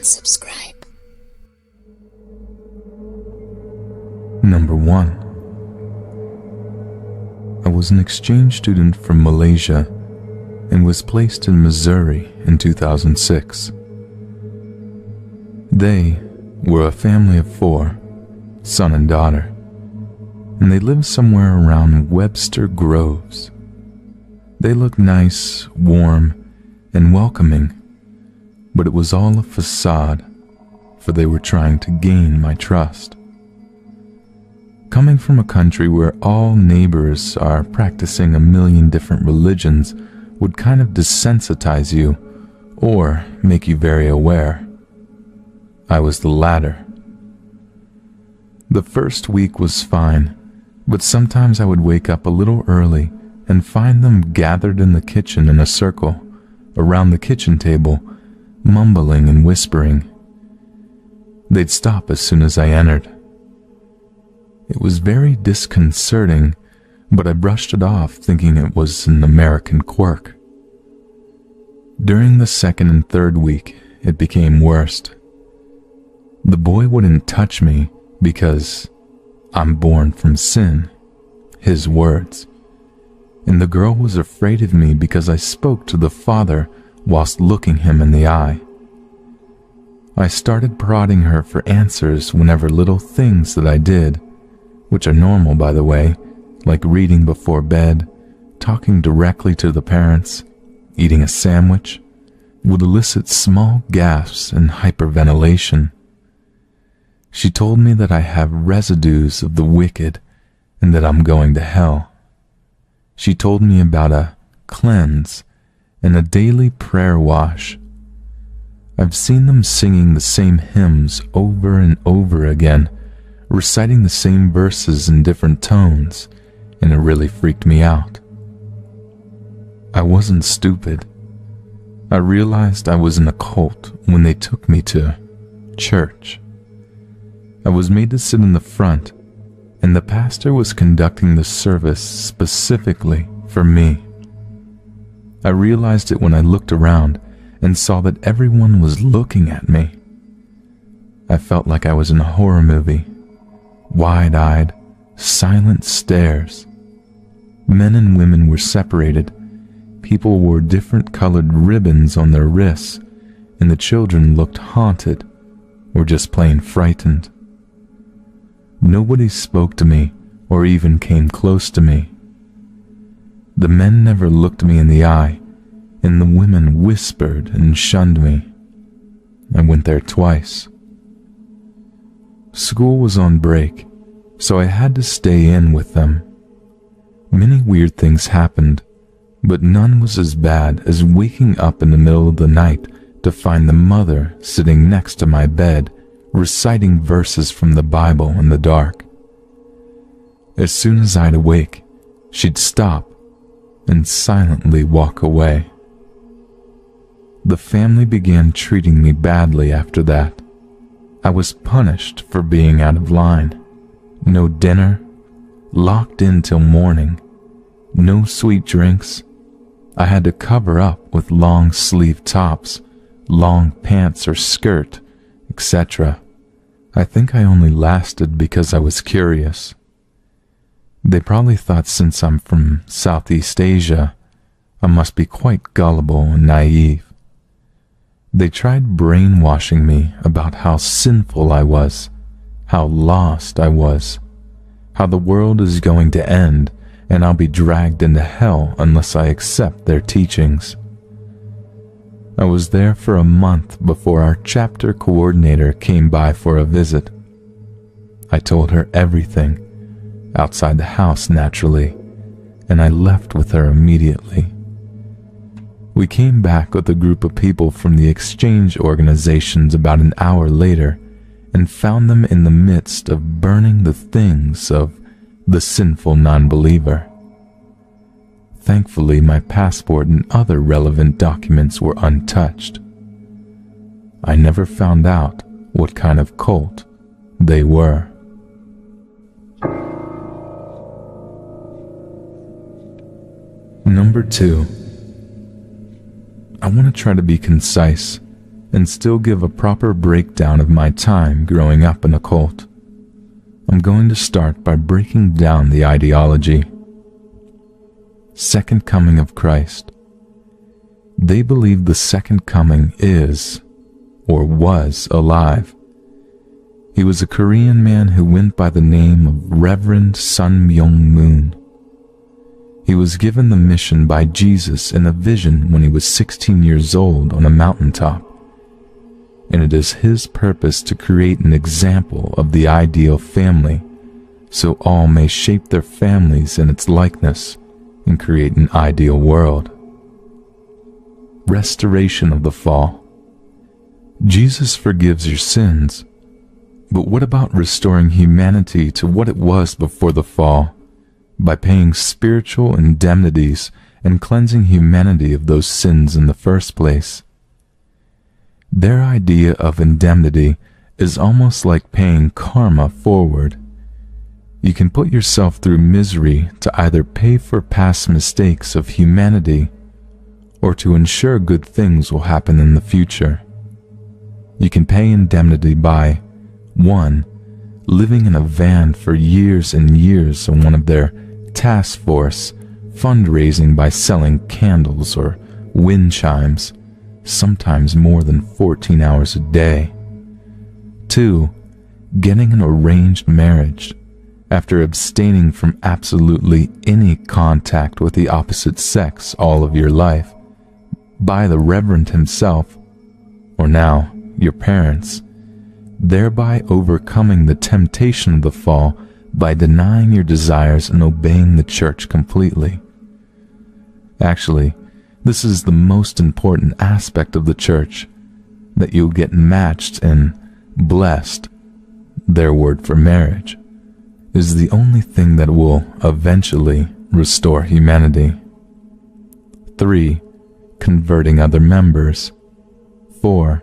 and subscribe. Number 1. I was an exchange student from Malaysia and was placed in Missouri in 2006. They were a family of 4, son and daughter, and they lived somewhere around Webster Groves. They looked nice, warm, and welcoming, but it was all a facade, for they were trying to gain my trust. Coming from a country where all neighbors are practicing a million different religions would kind of desensitize you or make you very aware. I was the latter. The first week was fine, but sometimes I would wake up a little early and find them gathered in the kitchen in a circle around the kitchen table, mumbling and whispering. They'd stop as soon as I entered. It was very disconcerting, but I brushed it off thinking it was an American quirk. During the second and third week, it became worse. The boy wouldn't touch me because I'm born from sin, his words, and the girl was afraid of me because I spoke to the father whilst looking him in the eye. I started prodding her for answers whenever little things that I did, which are normal by the way, like reading before bed, talking directly to the parents, eating a sandwich, would elicit small gasps and hyperventilation. She told me that I have residues of the wicked and that I'm going to hell. She told me about a cleanse and a daily prayer wash. I've seen them singing the same hymns over and over again, reciting the same verses in different tones, and it really freaked me out. I wasn't stupid. I realized I was in a cult when they took me to church. I was made to sit in the front, and the pastor was conducting the service specifically for me. I realized it when I looked around and saw that everyone was looking at me. I felt like I was in a horror movie. Wide-eyed, silent stares. Men and women were separated. People wore different colored ribbons on their wrists, and the children looked haunted or just plain frightened. Nobody spoke to me or even came close to me. The men never looked me in the eye, and the women whispered and shunned me. I went there twice. School was on break, so I had to stay in with them. Many weird things happened, but none was as bad as waking up in the middle of the night to find the mother sitting next to my bed, reciting verses from the Bible in the dark. As soon as I'd awake, she'd stop and silently walk away. The family began treating me badly after that. I was punished for being out of line. No dinner, locked in till morning, no sweet drinks. I had to cover up with long sleeve tops, long pants or skirt, etc. I think I only lasted because I was curious. They probably thought since I'm from Southeast Asia, I must be quite gullible and naive. They tried brainwashing me about how sinful I was, how lost I was, how the world is going to end and I'll be dragged into hell unless I accept their teachings. I was there for a month before our chapter coordinator came by for a visit. I told her everything, outside the house naturally, and I left with her immediately. We came back with a group of people from the exchange organizations about an hour later and found them in the midst of burning the things of the sinful non-believer. Thankfully, my passport and other relevant documents were untouched. I never found out what kind of cult they were. Number 2. I want to try to be concise and still give a proper breakdown of my time growing up in a cult. I'm going to start by breaking down the ideology. Second Coming of Christ. They believe the Second Coming is, or was, alive. He was a Korean man who went by the name of Reverend Sun Myung Moon. He was given the mission by Jesus in a vision when he was 16 years old on a mountaintop, and it is his purpose to create an example of the ideal family, so all may shape their families in its likeness and create an ideal world. Restoration of the fall. Jesus forgives your sins, but what about restoring humanity to what it was before the fall, by paying spiritual indemnities and cleansing humanity of those sins in the first place? Their idea of indemnity is almost like paying karma forward. You can put yourself through misery to either pay for past mistakes of humanity or to ensure good things will happen in the future. You can pay indemnity by 1. Living in a van for years and years on one of their task force, fundraising by selling candles or wind chimes, sometimes more than 14 hours a day. 2. Getting an arranged marriage after abstaining from absolutely any contact with the opposite sex all of your life by the Reverend himself, or now your parents, thereby overcoming the temptation of the fall by denying your desires and obeying the church completely. Actually, this is the most important aspect of the church, that you'll get matched and blessed. Their word for marriage is the only thing that will eventually restore humanity. 3. Converting other members. 4.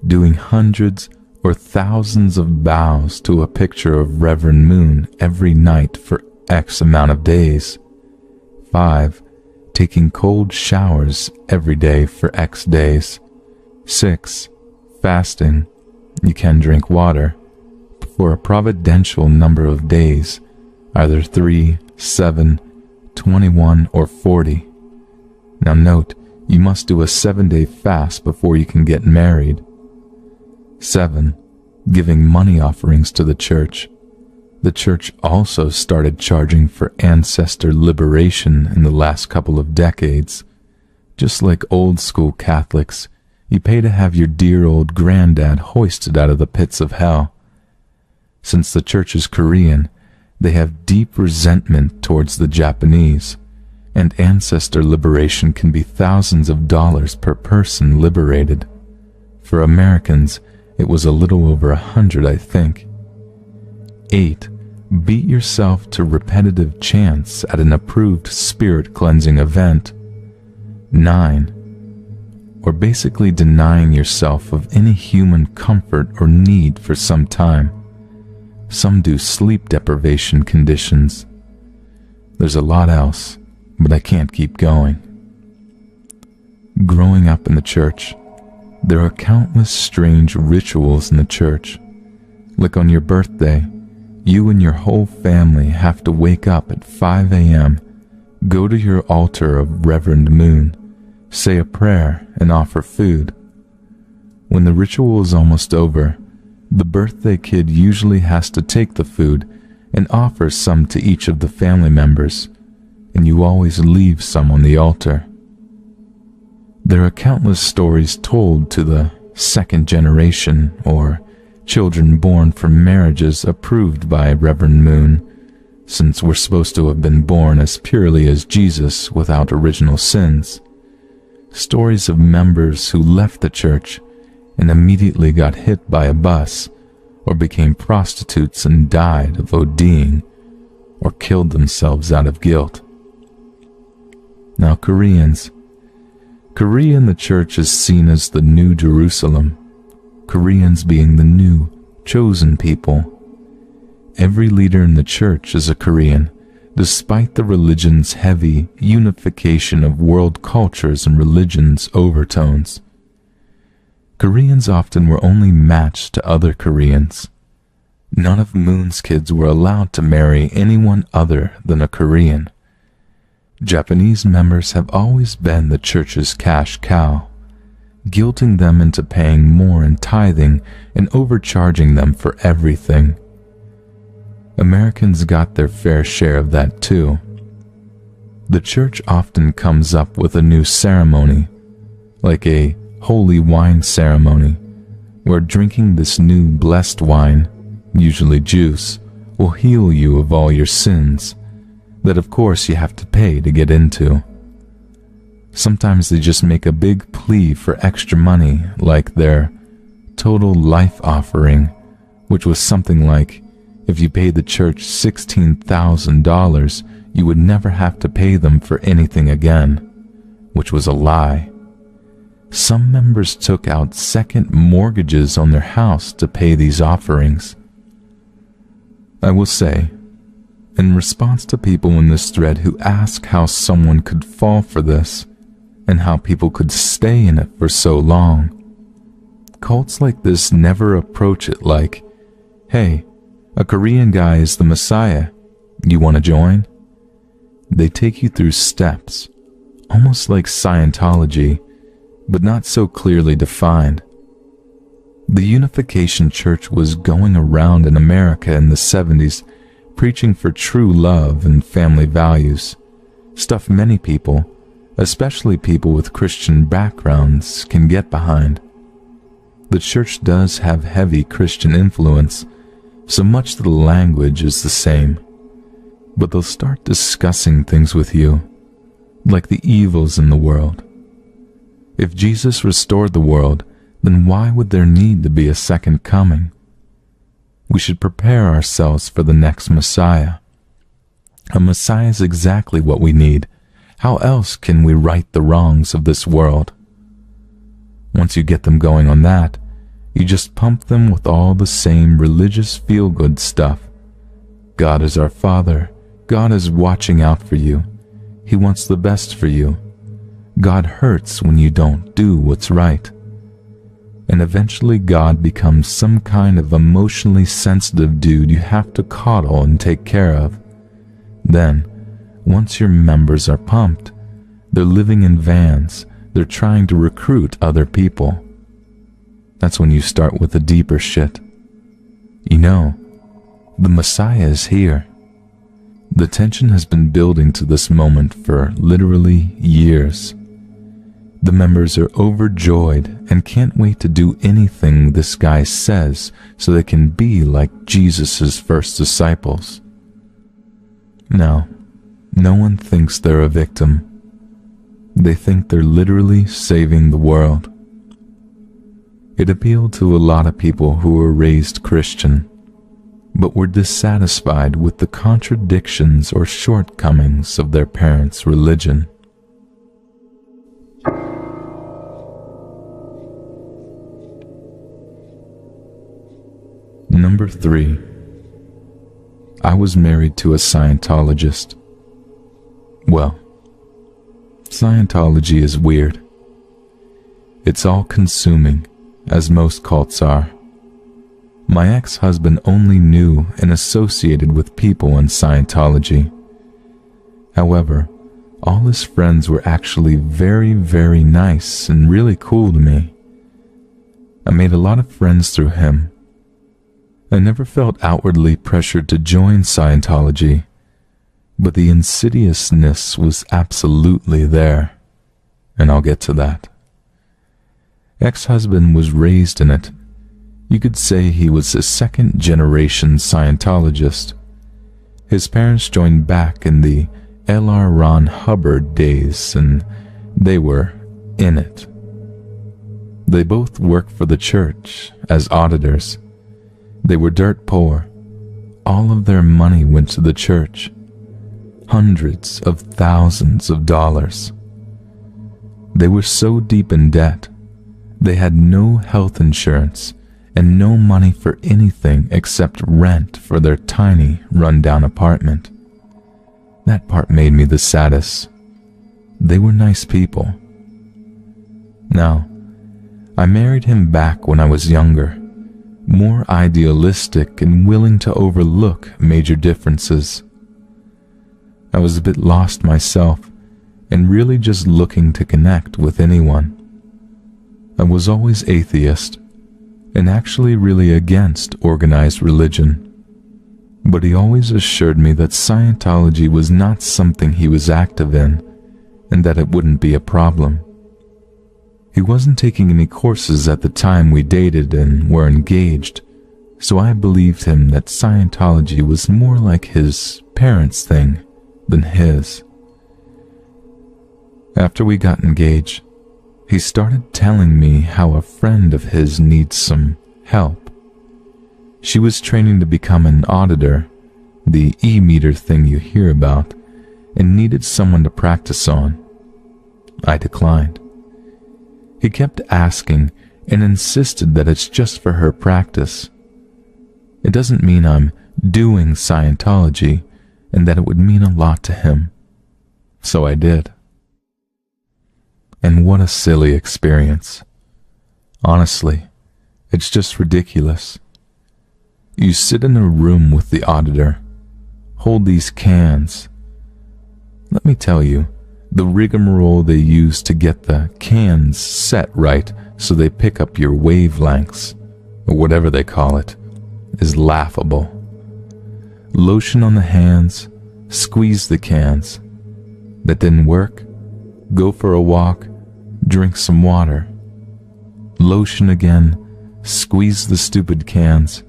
Doing hundreds or thousands of bows to a picture of Reverend Moon every night for X amount of days. 5. Taking cold showers every day for X days. 6. Fasting. You can drink water for a providential number of days, either 3, 7, 21, or 40. Now note, you must do a 7-day fast before you can get married. 7. Giving money offerings to the church. The church also started charging for ancestor liberation in the last couple of decades. Just like old school Catholics, you pay to have your dear old granddad hoisted out of the pits of hell. Since the church is Korean, they have deep resentment towards the Japanese, and ancestor liberation can be thousands of dollars per person liberated. For Americans, it was a little over 100, I think. 8. Beat yourself to repetitive chants at an approved spirit cleansing event. 9. Or basically denying yourself of any human comfort or need for some time. Some do sleep deprivation conditions. There's a lot else, but I can't keep going. Growing up in the church, there are countless strange rituals in the church. Like on your birthday, you and your whole family have to wake up at 5 a.m., go to your altar of Reverend Moon, say a prayer, and offer food. When the ritual is almost over, the birthday kid usually has to take the food and offer some to each of the family members, and you always leave some on the altar. There are countless stories told to the second generation, or children born from marriages approved by Reverend Moon, since we're supposed to have been born as purely as Jesus without original sins. Stories of members who left the church and immediately got hit by a bus, or became prostitutes and died of ODing, or killed themselves out of guilt. Now Korea in the church is seen as the New Jerusalem, Koreans being the new, chosen people. Every leader in the church is a Korean, despite the religion's heavy unification of world cultures and religions overtones. Koreans often were only matched to other Koreans. None of Moon's kids were allowed to marry anyone other than a Korean. Japanese members have always been the church's cash cow, guilting them into paying more in tithing and overcharging them for everything. Americans got their fair share of that too. The church often comes up with a new ceremony, like a holy wine ceremony, where drinking this new blessed wine, usually juice, will heal you of all your sins, that of course you have to pay to get into. Sometimes they just make a big plea for extra money, like their total life offering, which was something like, if you paid the church $16,000, you would never have to pay them for anything again, which was a lie. Some members took out second mortgages on their house to pay these offerings. I will say, in response to people in this thread who ask how someone could fall for this, and how people could stay in it for so long, cults like this never approach it like, hey, a Korean guy is the Messiah, you want to join? They take you through steps, almost like Scientology, but not so clearly defined. The Unification Church was going around in America in the 70s, preaching for true love and family values, stuff many people, especially people with Christian backgrounds, can get behind. The church does have heavy Christian influence, so much that the language is the same. But they'll start discussing things with you, like the evils in the world. If Jesus restored the world, then why would there need to be a second coming? We should prepare ourselves for the next Messiah. A Messiah is exactly what we need. How else can we right the wrongs of this world? Once you get them going on that, you just pump them with all the same religious feel-good stuff. God is our Father. God is watching out for you. He wants the best for you. God hurts when you don't do what's right. And eventually God becomes some kind of emotionally sensitive dude you have to coddle and take care of. Then, once your members are pumped, they're living in vans, they're trying to recruit other people. That's when you start with the deeper shit. You know, the Messiah is here. The tension has been building to this moment for literally years. The members are overjoyed and can't wait to do anything this guy says so they can be like Jesus' first disciples. Now, no one thinks they're a victim. They think they're literally saving the world. It appealed to a lot of people who were raised Christian, but were dissatisfied with the contradictions or shortcomings of their parents' religion. Number 3. I was married to a Scientologist. Well, Scientology is weird. It's all-consuming, as most cults are. My ex-husband only knew and associated with people in Scientology. However, all his friends were actually very, very nice and really cool to me. I made a lot of friends through him. I never felt outwardly pressured to join Scientology, but the insidiousness was absolutely there, and I'll get to that. Ex-husband was raised in it. You could say he was a second-generation Scientologist. His parents joined back in the L. R. Ron Hubbard days, and they were in it. They both worked for the church as auditors. They were dirt poor. All of their money went to the church. Hundreds of thousands of dollars. They were so deep in debt, they had no health insurance and no money for anything except rent for their tiny, run-down apartment. That part made me the saddest. They were nice people. Now, I married him back when I was younger, more idealistic and willing to overlook major differences. I was a bit lost myself and really just looking to connect with anyone. I was always atheist and actually really against organized religion, but he always assured me that Scientology was not something he was active in and that it wouldn't be a problem. He wasn't taking any courses at the time we dated and were engaged, so I believed him that Scientology was more like his parents' thing than his. After we got engaged, he started telling me how a friend of his needs some help. She was training to become an auditor, the e-meter thing you hear about, and needed someone to practice on. I declined. He kept asking and insisted that it's just for her practice. It doesn't mean I'm doing Scientology, and that it would mean a lot to him. So I did. And what a silly experience. Honestly, it's just ridiculous. You sit in a room with the auditor, hold these cans. Let me tell you, the rigmarole they use to get the cans set right so they pick up your wavelengths, or whatever they call it, is laughable. Lotion on the hands, squeeze the cans. That didn't work? Go for a walk, drink some water. Lotion again, squeeze the stupid cans.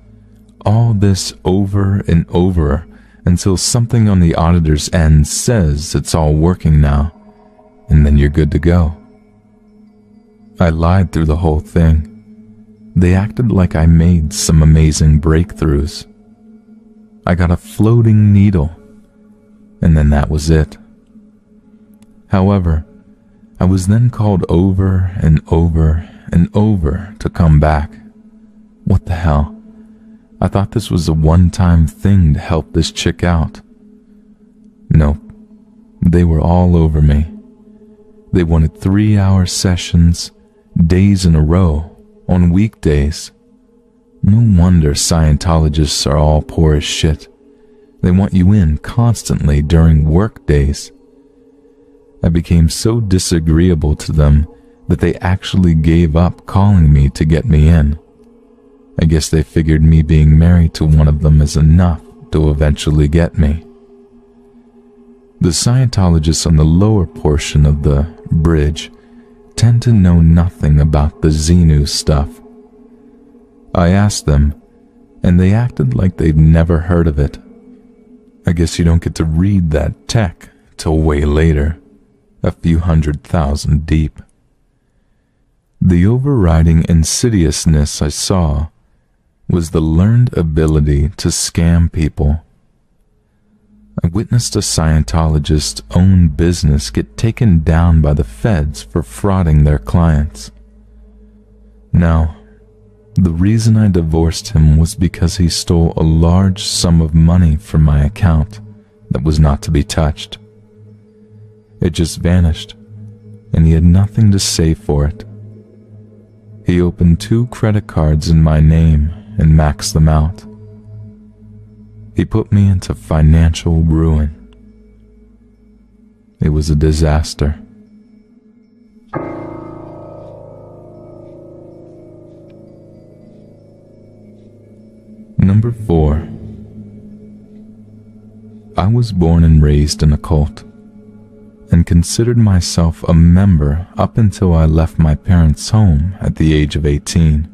All this over and over until something on the auditor's end says it's all working now, and then you're good to go. I lied through the whole thing. They acted like I made some amazing breakthroughs. I got a floating needle, and then that was it. However, I was then called over and over and over to come back. What the hell? I thought this was a one-time thing to help this chick out. Nope. They were all over me. They wanted 3-hour sessions, days in a row, on weekdays. No wonder Scientologists are all poor as shit. They want you in constantly during work days. I became so disagreeable to them that they actually gave up calling me to get me in. I guess they figured me being married to one of them is enough to eventually get me. The Scientologists on the lower portion of the bridge tend to know nothing about the Xenu stuff. I asked them, and they acted like they'd never heard of it. I guess you don't get to read that tech till way later, a few 100,000 deep. The overriding insidiousness I saw was the learned ability to scam people. I witnessed a Scientologist's own business get taken down by the feds for frauding their clients. Now, the reason I divorced him was because he stole a large sum of money from my account that was not to be touched. It just vanished, and he had nothing to say for it. He opened 2 credit cards in my name and maxed them out. He put me into financial ruin. It was a disaster. Number 4. I was born and raised in a cult, and considered myself a member up until I left my parents' home at the age of 18.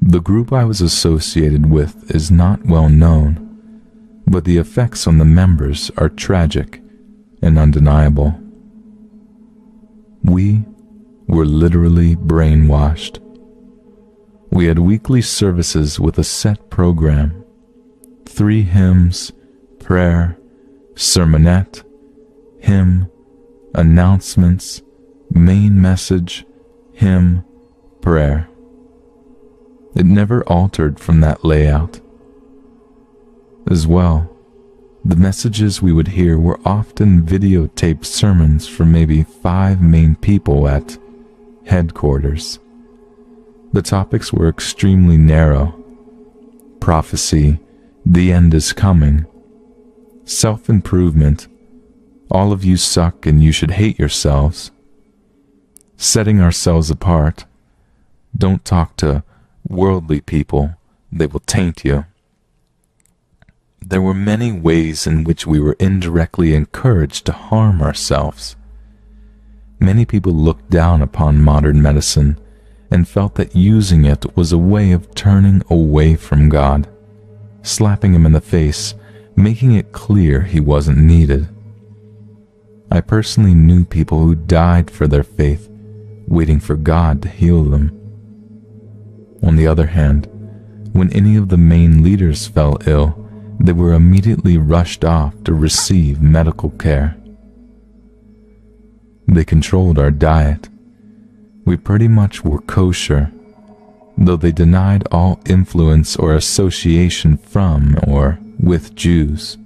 The group I was associated with is not well known, but the effects on the members are tragic and undeniable. We were literally brainwashed. We had weekly services with a set program: 3 hymns, prayer, sermonette, hymn, announcements, main message, hymn, prayer. It never altered from that layout. As well, the messages we would hear were often videotaped sermons from maybe 5 main people at headquarters. The topics were extremely narrow: prophecy, the end is coming, self-improvement, all of you suck and you should hate yourselves, setting ourselves apart, don't talk to worldly people, they will taint you. There were many ways in which we were indirectly encouraged to harm ourselves. Many people looked down upon modern medicine and felt that using it was a way of turning away from God, slapping him in the face, making it clear he wasn't needed. I personally knew people who died for their faith, waiting for God to heal them. On the other hand, when any of the main leaders fell ill, they were immediately rushed off to receive medical care. They controlled our diet. We pretty much were kosher, though they denied all influence or association from or with Jews.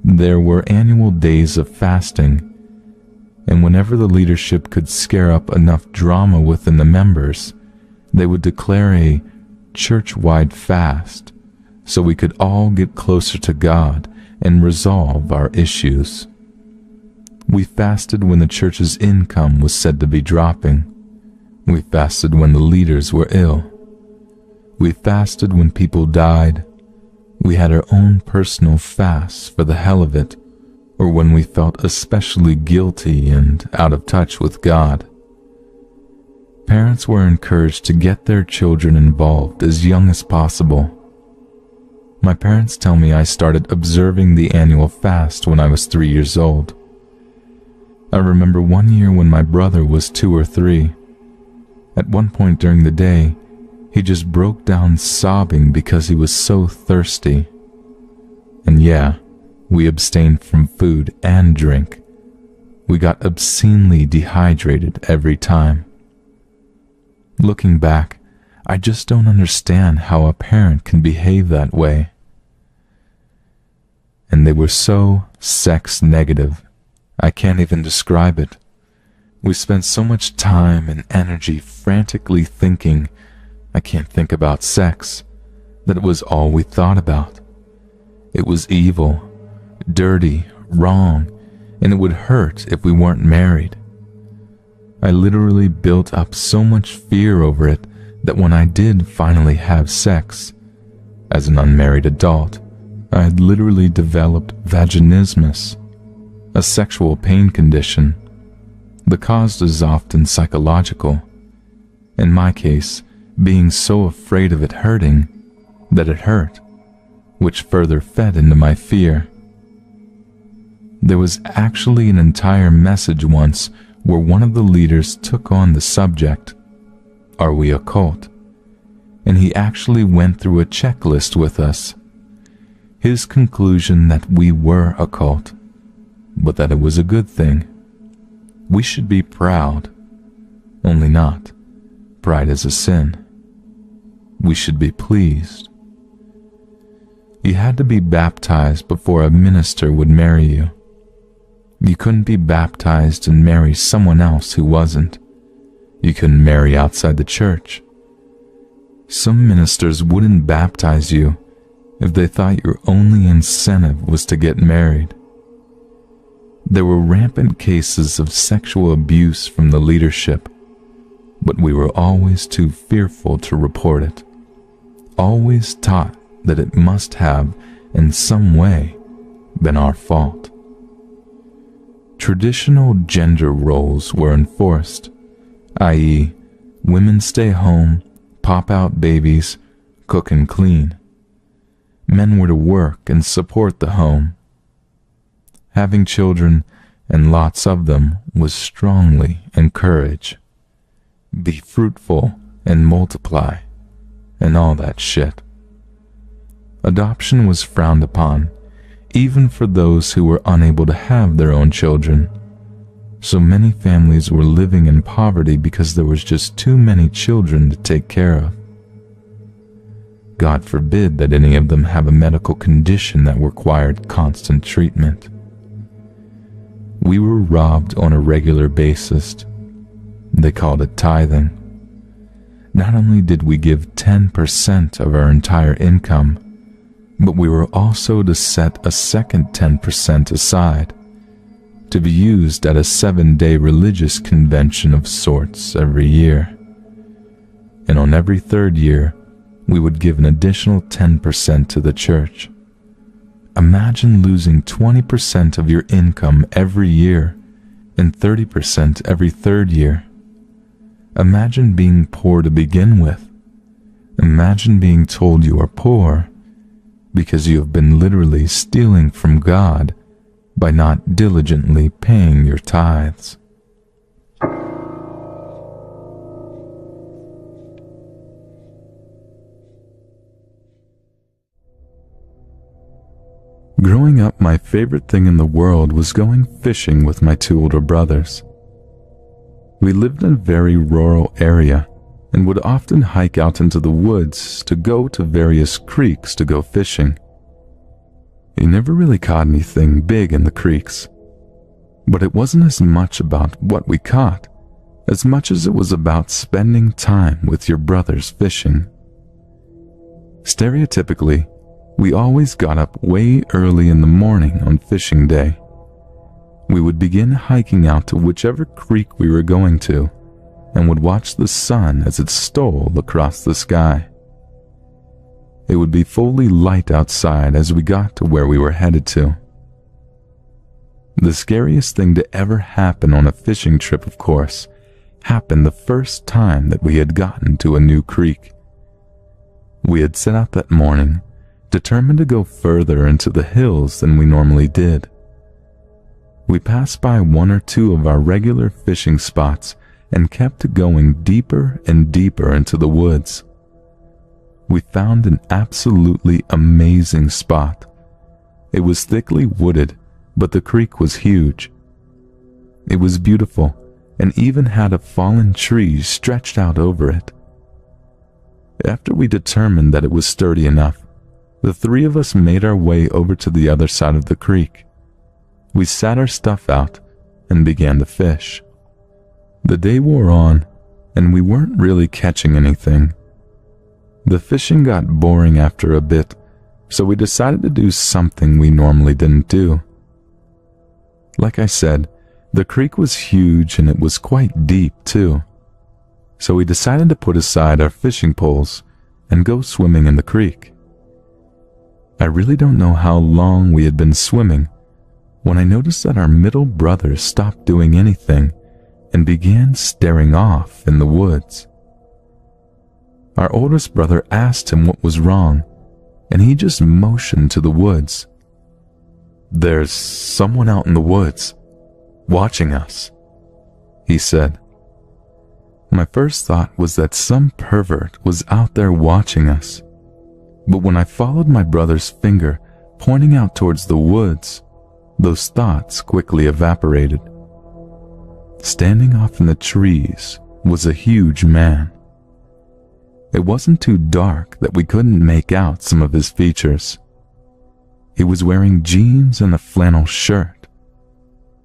There were annual days of fasting, and whenever the leadership could scare up enough drama within the members, they would declare a church-wide fast so we could all get closer to God and resolve our issues. We fasted when the church's income was said to be dropping. We fasted when the leaders were ill. We fasted when people died. We had our own personal fasts for the hell of it, or when we felt especially guilty and out of touch with God. Parents were encouraged to get their children involved as young as possible. My parents tell me I started observing the annual fast when I was 3 years old. I remember one year when my brother was 2 or 3. At one point during the day, he just broke down sobbing because he was so thirsty. And yeah, we abstained from food and drink. We got obscenely dehydrated every time. Looking back, I just don't understand how a parent can behave that way. And they were so sex negative, I can't even describe it. We spent so much time and energy frantically thinking, I can't think about sex, that it was all we thought about. It was evil, dirty, wrong, and it would hurt if we weren't married. I literally built up so much fear over it that when I did finally have sex, as an unmarried adult, I had literally developed vaginismus, a sexual pain condition. The cause is often psychological. In my case, being so afraid of it hurting that it hurt, which further fed into my fear. There was actually an entire message once where one of the leaders took on the subject, "Are we a cult?" And he actually went through a checklist with us. His conclusion that we were a cult, but that it was a good thing. We should be proud, only not. Pride is a sin. We should be pleased. You had to be baptized before a minister would marry you. You couldn't be baptized and marry someone else who wasn't. You couldn't marry outside the church. Some ministers wouldn't baptize you if they thought your only incentive was to get married. There were rampant cases of sexual abuse from the leadership, but we were always too fearful to report it. Always taught that it must have, in some way, been our fault. Traditional gender roles were enforced, i.e., women stay home, pop out babies, cook and clean. Men were to work and support the home. Having children, and lots of them, was strongly encouraged. Be fruitful and multiply, and all that shit. Adoption was frowned upon, even for those who were unable to have their own children. So many families were living in poverty because there was just too many children to take care of. God forbid that any of them have a medical condition that required constant treatment. We were robbed on a regular basis. They called it tithing. Not only did we give 10% of our entire income, but we were also to set a second 10% aside to be used at a 7-day religious convention of sorts every year. And on every third year, we would give an additional 10% to the church. Imagine losing 20% of your income every year and 30% every third year. Imagine being poor to begin with. Imagine being told you are poor because you have been literally stealing from God by not diligently paying your tithes. Growing up, my favorite thing in the world was going fishing with my 2 older brothers. We lived in a very rural area and would often hike out into the woods to go to various creeks to go fishing. We never really caught anything big in the creeks, but it wasn't as much about what we caught as much as it was about spending time with your brothers fishing. Stereotypically, we always got up way early in the morning on fishing day. We would begin hiking out to whichever creek we were going to and would watch the sun as it stole across the sky. It would be fully light outside as we got to where we were headed to. The scariest thing to ever happen on a fishing trip, of course, happened the first time that we had gotten to a new creek. We had set out that morning, determined to go further into the hills than we normally did. We passed by 1 or 2 of our regular fishing spots and kept going deeper and deeper into the woods. We found an absolutely amazing spot. It was thickly wooded, but the creek was huge. It was beautiful and even had a fallen tree stretched out over it. After we determined that it was sturdy enough, the 3 of us made our way over to the other side of the creek. We sat our stuff out and began to fish. The day wore on, and we weren't really catching anything. The fishing got boring after a bit, so we decided to do something we normally didn't do. Like I said, the creek was huge and it was quite deep too, so we decided to put aside our fishing poles and go swimming in the creek. I really don't know how long we had been swimming when I noticed that our middle brother stopped doing anything and began staring off in the woods. Our oldest brother asked him what was wrong, and he just motioned to the woods. "There's someone out in the woods, watching us," he said. My first thought was that some pervert was out there watching us, but when I followed my brother's finger pointing out towards the woods, those thoughts quickly evaporated. Standing off in the trees was a huge man. It wasn't too dark that we couldn't make out some of his features. He was wearing jeans and a flannel shirt,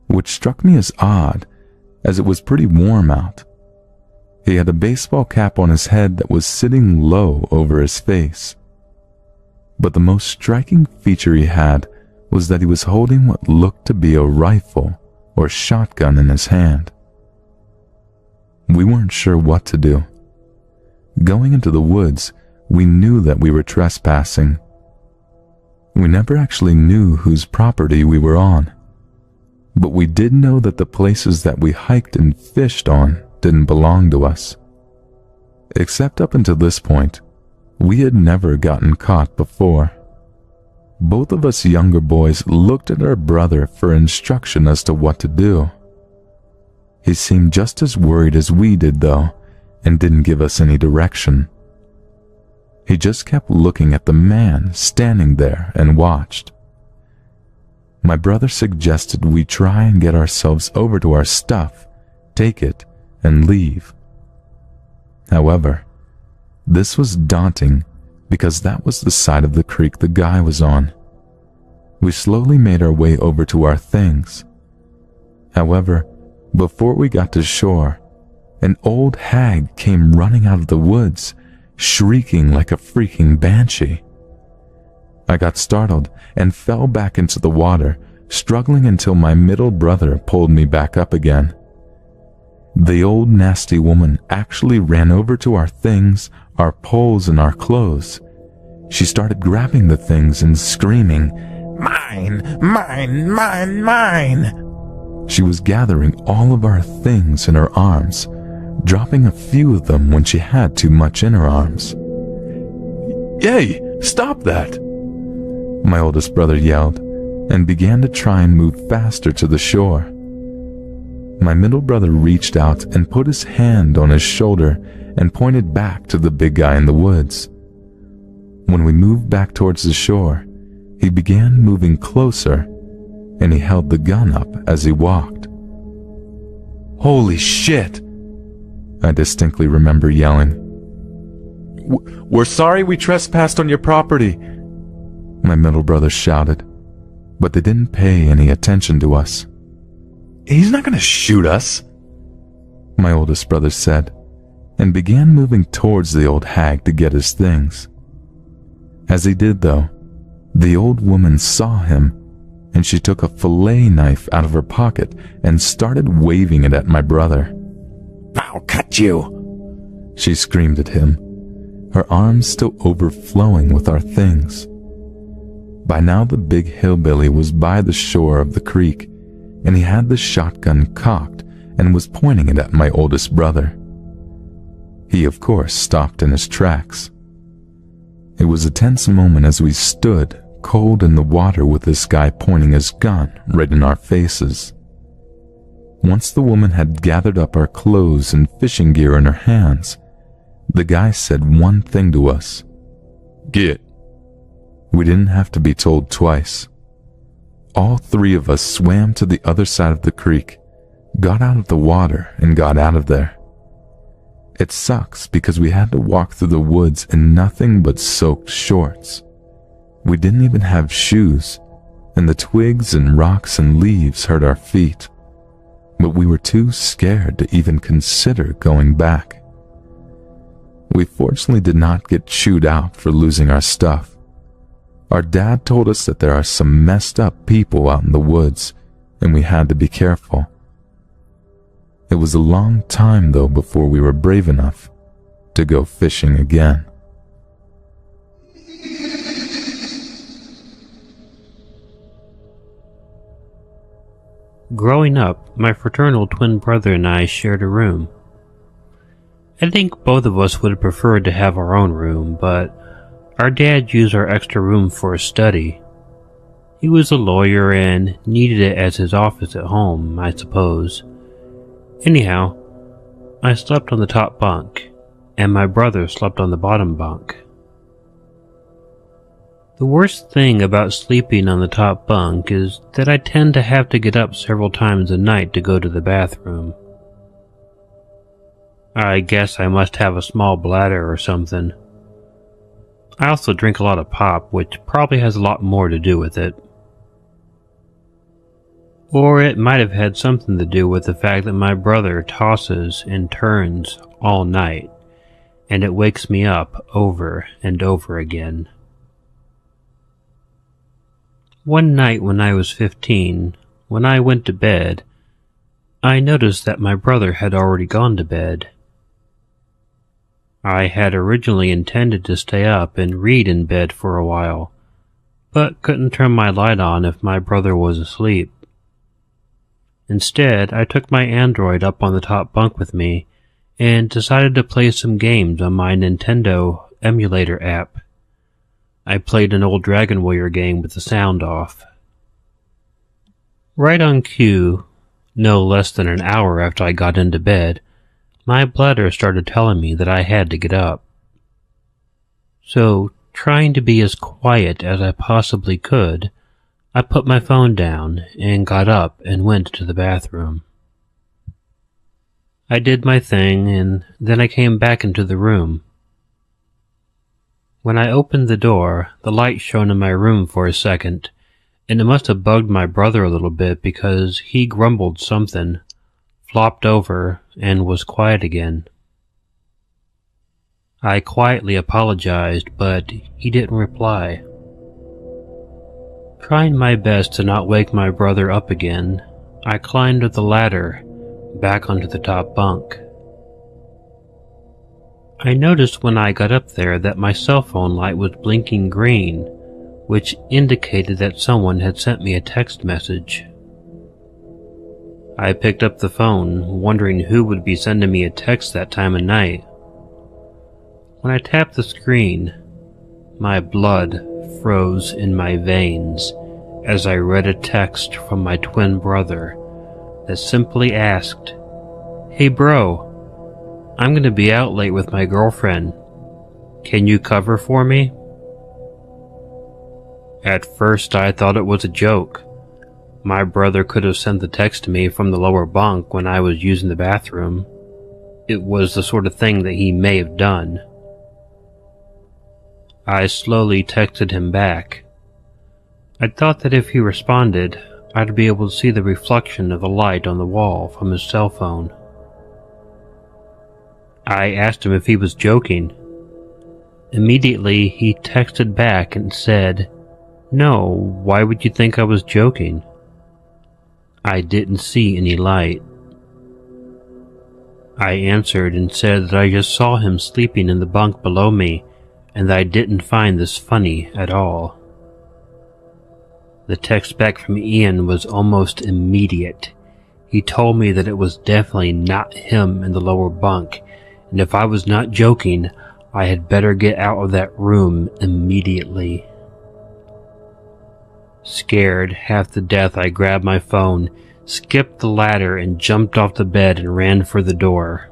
which struck me as odd as it was pretty warm out. He had a baseball cap on his head that was sitting low over his face. But the most striking feature he had was that he was holding what looked to be a rifle or shotgun in his hand. We weren't sure what to do. Going into the woods, we knew that we were trespassing. We never actually knew whose property we were on, but we did know that the places that we hiked and fished on didn't belong to us. Except up until this point, we had never gotten caught before. Both of us younger boys looked at our brother for instruction as to what to do. He seemed just as worried as we did, though, and didn't give us any direction. He just kept looking at the man standing there and watched. My brother suggested we try and get ourselves over to our stuff, take it, and leave. However, this was daunting because that was the side of the creek the guy was on. We slowly made our way over to our things. However, before we got to shore, an old hag came running out of the woods, shrieking like a freaking banshee. I got startled and fell back into the water, struggling until my middle brother pulled me back up again. The old nasty woman actually ran over to our things, our poles, and our clothes. She started grabbing the things and screaming, "Mine! Mine! Mine! Mine!" She was gathering all of our things in her arms, dropping a few of them when she had too much in her arms. "Hey, stop that!" my oldest brother yelled, and began to try and move faster to the shore. My middle brother reached out and put his hand on his shoulder and pointed back to the big guy in the woods. When we moved back towards the shore, he began moving closer, and he held the gun up as he walked. "Holy shit!" I distinctly remember yelling. "We're sorry we trespassed on your property," my middle brother shouted, but they didn't pay any attention to us. "He's not going to shoot us," my oldest brother said, and began moving towards the old hag to get his things. As he did, though, the old woman saw him, and she took a fillet knife out of her pocket and started waving it at my brother. "I'll cut you," she screamed at him, her arms still overflowing with our things. By now the big hillbilly was by the shore of the creek, and he had the shotgun cocked and was pointing it at my oldest brother. He, of course, stopped in his tracks. It was a tense moment as we stood cold in the water with this guy pointing his gun right in our faces. Once the woman had gathered up our clothes and fishing gear in her hands, the guy said one thing to us: "Get." We didn't have to be told twice. All three of us swam to the other side of the creek, got out of the water, and got out of there. It sucks because we had to walk through the woods in nothing but soaked shorts. We didn't even have shoes, and the twigs and rocks and leaves hurt our feet. But we were too scared to even consider going back. We fortunately did not get chewed out for losing our stuff. Our dad told us that there are some messed up people out in the woods, and we had to be careful. It was a long time, though, before we were brave enough to go fishing again. Growing up, my fraternal twin brother and I shared a room. I think both of us would have preferred to have our own room, but our dad used our extra room for a study. He was a lawyer and needed it as his office at home, I suppose. Anyhow, I slept on the top bunk, and my brother slept on the bottom bunk. The worst thing about sleeping on the top bunk is that I tend to have to get up several times a night to go to the bathroom. I guess I must have a small bladder or something. I also drink a lot of pop, which probably has a lot more to do with it. Or it might have had something to do with the fact that my brother tosses and turns all night, and it wakes me up over and over again. One night when I was 15, when I went to bed, I noticed that my brother had already gone to bed. I had originally intended to stay up and read in bed for a while, but couldn't turn my light on if my brother was asleep. Instead, I took my Android up on the top bunk with me and decided to play some games on my Nintendo emulator app. I played an old Dragon Warrior game with the sound off. Right on cue, no less than an hour after I got into bed, my bladder started telling me that I had to get up. So, trying to be as quiet as I possibly could, I put my phone down and got up and went to the bathroom. I did my thing, and then I came back into the room. When I opened the door, the light shone in my room for a second, and it must have bugged my brother a little bit because he grumbled something, flopped over and was quiet again. I quietly apologized, but he didn't reply. Trying my best to not wake my brother up again, I climbed up the ladder back onto the top bunk. I noticed when I got up there that my cell phone light was blinking green, which indicated that someone had sent me a text message. I picked up the phone, wondering who would be sending me a text that time of night. When I tapped the screen, my blood froze in my veins as I read a text from my twin brother that simply asked, "Hey bro, I'm going to be out late with my girlfriend. Can you cover for me?" At first I thought it was a joke. My brother could have sent the text to me from the lower bunk when I was using the bathroom. It was the sort of thing that he may have done. I slowly texted him back. I thought that if he responded, I'd be able to see the reflection of the light on the wall from his cell phone. I asked him if he was joking. Immediately, he texted back and said, "No, why would you think I was joking?" I didn't see any light. I answered and said that I just saw him sleeping in the bunk below me and that I didn't find this funny at all. The text back from Ian was almost immediate. He told me that it was definitely not him in the lower bunk, and if I was not joking, I had better get out of that room immediately. Scared half to death, I grabbed my phone, skipped the ladder, and jumped off the bed and ran for the door.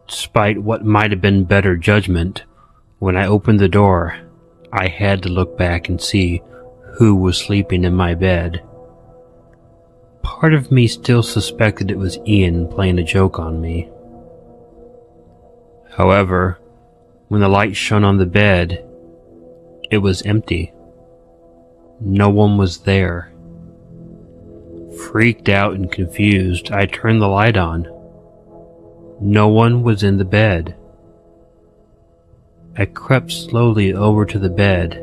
Despite what might have been better judgment, when I opened the door, I had to look back and see who was sleeping in my bed. Part of me still suspected it was Ian playing a joke on me. However, when the light shone on the bed, it was empty. No one was there. Freaked out and confused, I turned the light on. No one was in the bed. I crept slowly over to the bed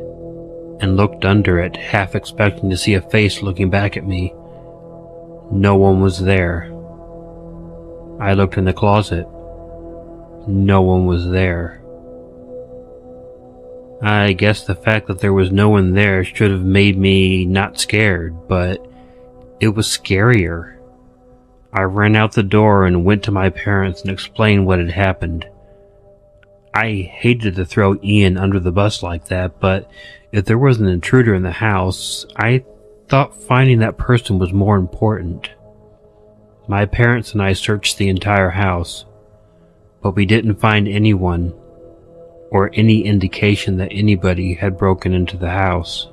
and looked under it, half expecting to see a face looking back at me. No one was there. I looked in the closet. No one was there. I guess the fact that there was no one there should have made me not scared, but it was scarier. I ran out the door and went to my parents and explained what had happened. I hated to throw Ian under the bus like that, but if there was an intruder in the house, I thought finding that person was more important. My parents and I searched the entire house, but we didn't find anyone or any indication that anybody had broken into the house.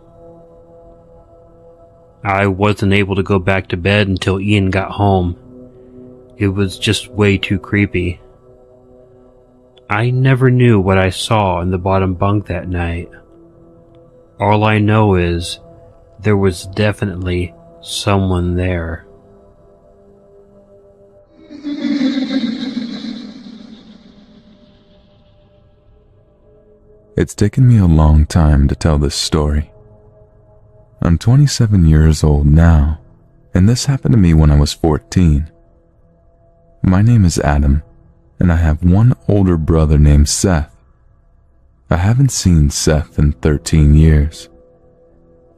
I wasn't able to go back to bed until Ian got home. It was just way too creepy. I never knew what I saw in the bottom bunk that night. All I know is there was definitely someone there. It's taken me a long time to tell this story. I'm 27 years old now, and this happened to me when I was 14. My name is Adam, and I have one older brother named Seth. I haven't seen Seth in 13 years.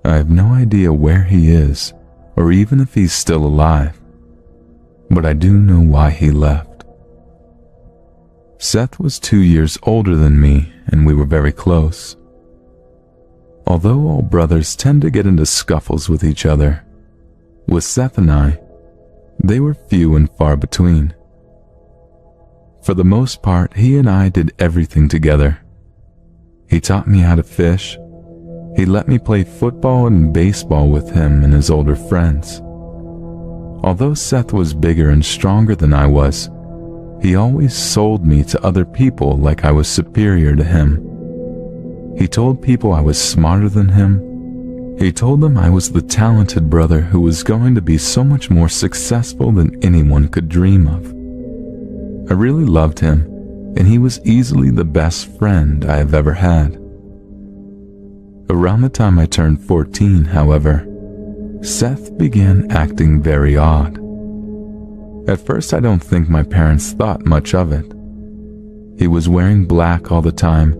I have no idea where he is, or even if he's still alive, but I do know why he left. Seth was 2 years older than me, and we were very close. Although all brothers tend to get into scuffles with each other, with Seth and I, they were few and far between. For the most part, he and I did everything together. He taught me how to fish. He let me play football and baseball with him and his older friends. Although Seth was bigger and stronger than I was, he always sold me to other people like I was superior to him. He told people I was smarter than him, He told them I was the talented brother who was going to be so much more successful than anyone could dream of. I really loved him, and he was easily the best friend I have ever had. Around the time I turned 14, however, Seth began acting very odd. At first, I don't think my parents thought much of it. He was wearing black all the time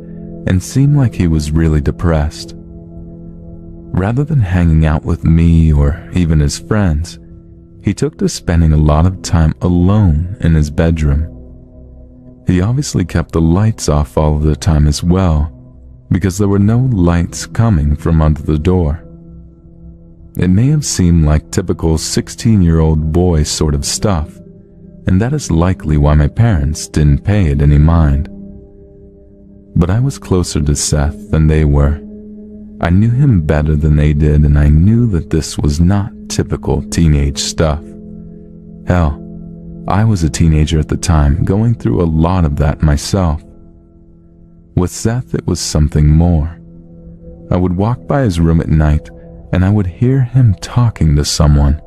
and seemed like he was really depressed. Rather than hanging out with me or even his friends, he took to spending a lot of time alone in his bedroom. He obviously kept the lights off all of the time as well, because there were no lights coming from under the door. It may have seemed like typical 16-year-old boy sort of stuff, and that is likely why my parents didn't pay it any mind. But I was closer to Seth than they were. I knew him better than they did, and I knew that this was not typical teenage stuff. Hell, I was a teenager at the time, going through a lot of that myself. With Seth, it was something more. I would walk by his room at night, and I would hear him talking to someone.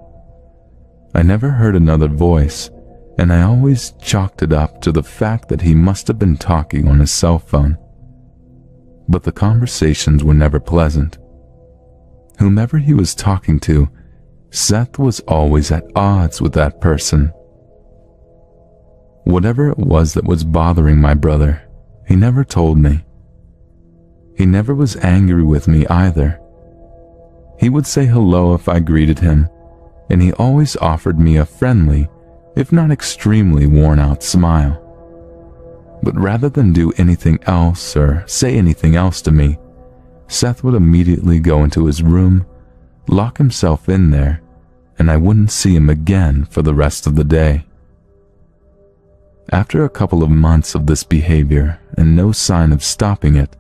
I never heard another voice, and I always chalked it up to the fact that he must have been talking on his cell phone. But the conversations were never pleasant. Whomever he was talking to, Seth was always at odds with that person. Whatever it was that was bothering my brother, he never told me. He never was angry with me either. He would say hello if I greeted him, and he always offered me a friendly, if not extremely worn-out smile. But rather than do anything else or say anything else to me, Seth would immediately go into his room, lock himself in there, and I wouldn't see him again for the rest of the day. After a couple of months of this behavior and no sign of stopping it,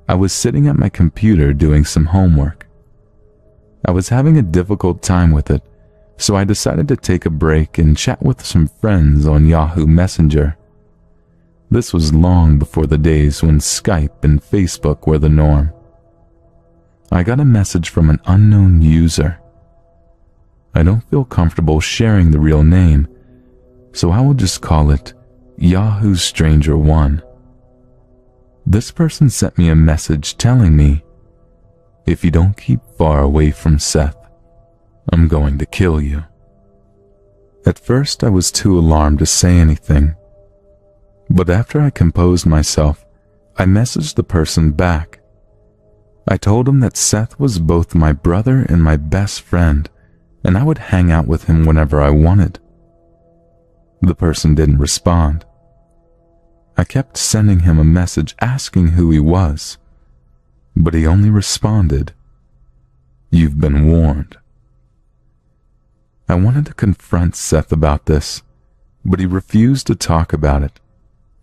I was sitting at my computer doing some homework. I was having a difficult time with it, so I decided to take a break and chat with some friends on Yahoo Messenger. This was long before the days when Skype and Facebook were the norm. I got a message from an unknown user. I don't feel comfortable sharing the real name, so I will just call it Yahoo Stranger 1. This person sent me a message telling me, "If you don't keep far away from Seth, I'm going to kill you." At first, I was too alarmed to say anything. But after I composed myself, I messaged the person back. I told him that Seth was both my brother and my best friend, and I would hang out with him whenever I wanted. The person didn't respond. I kept sending him a message asking who he was, but he only responded, "You've been warned." I wanted to confront Seth about this, but he refused to talk about it.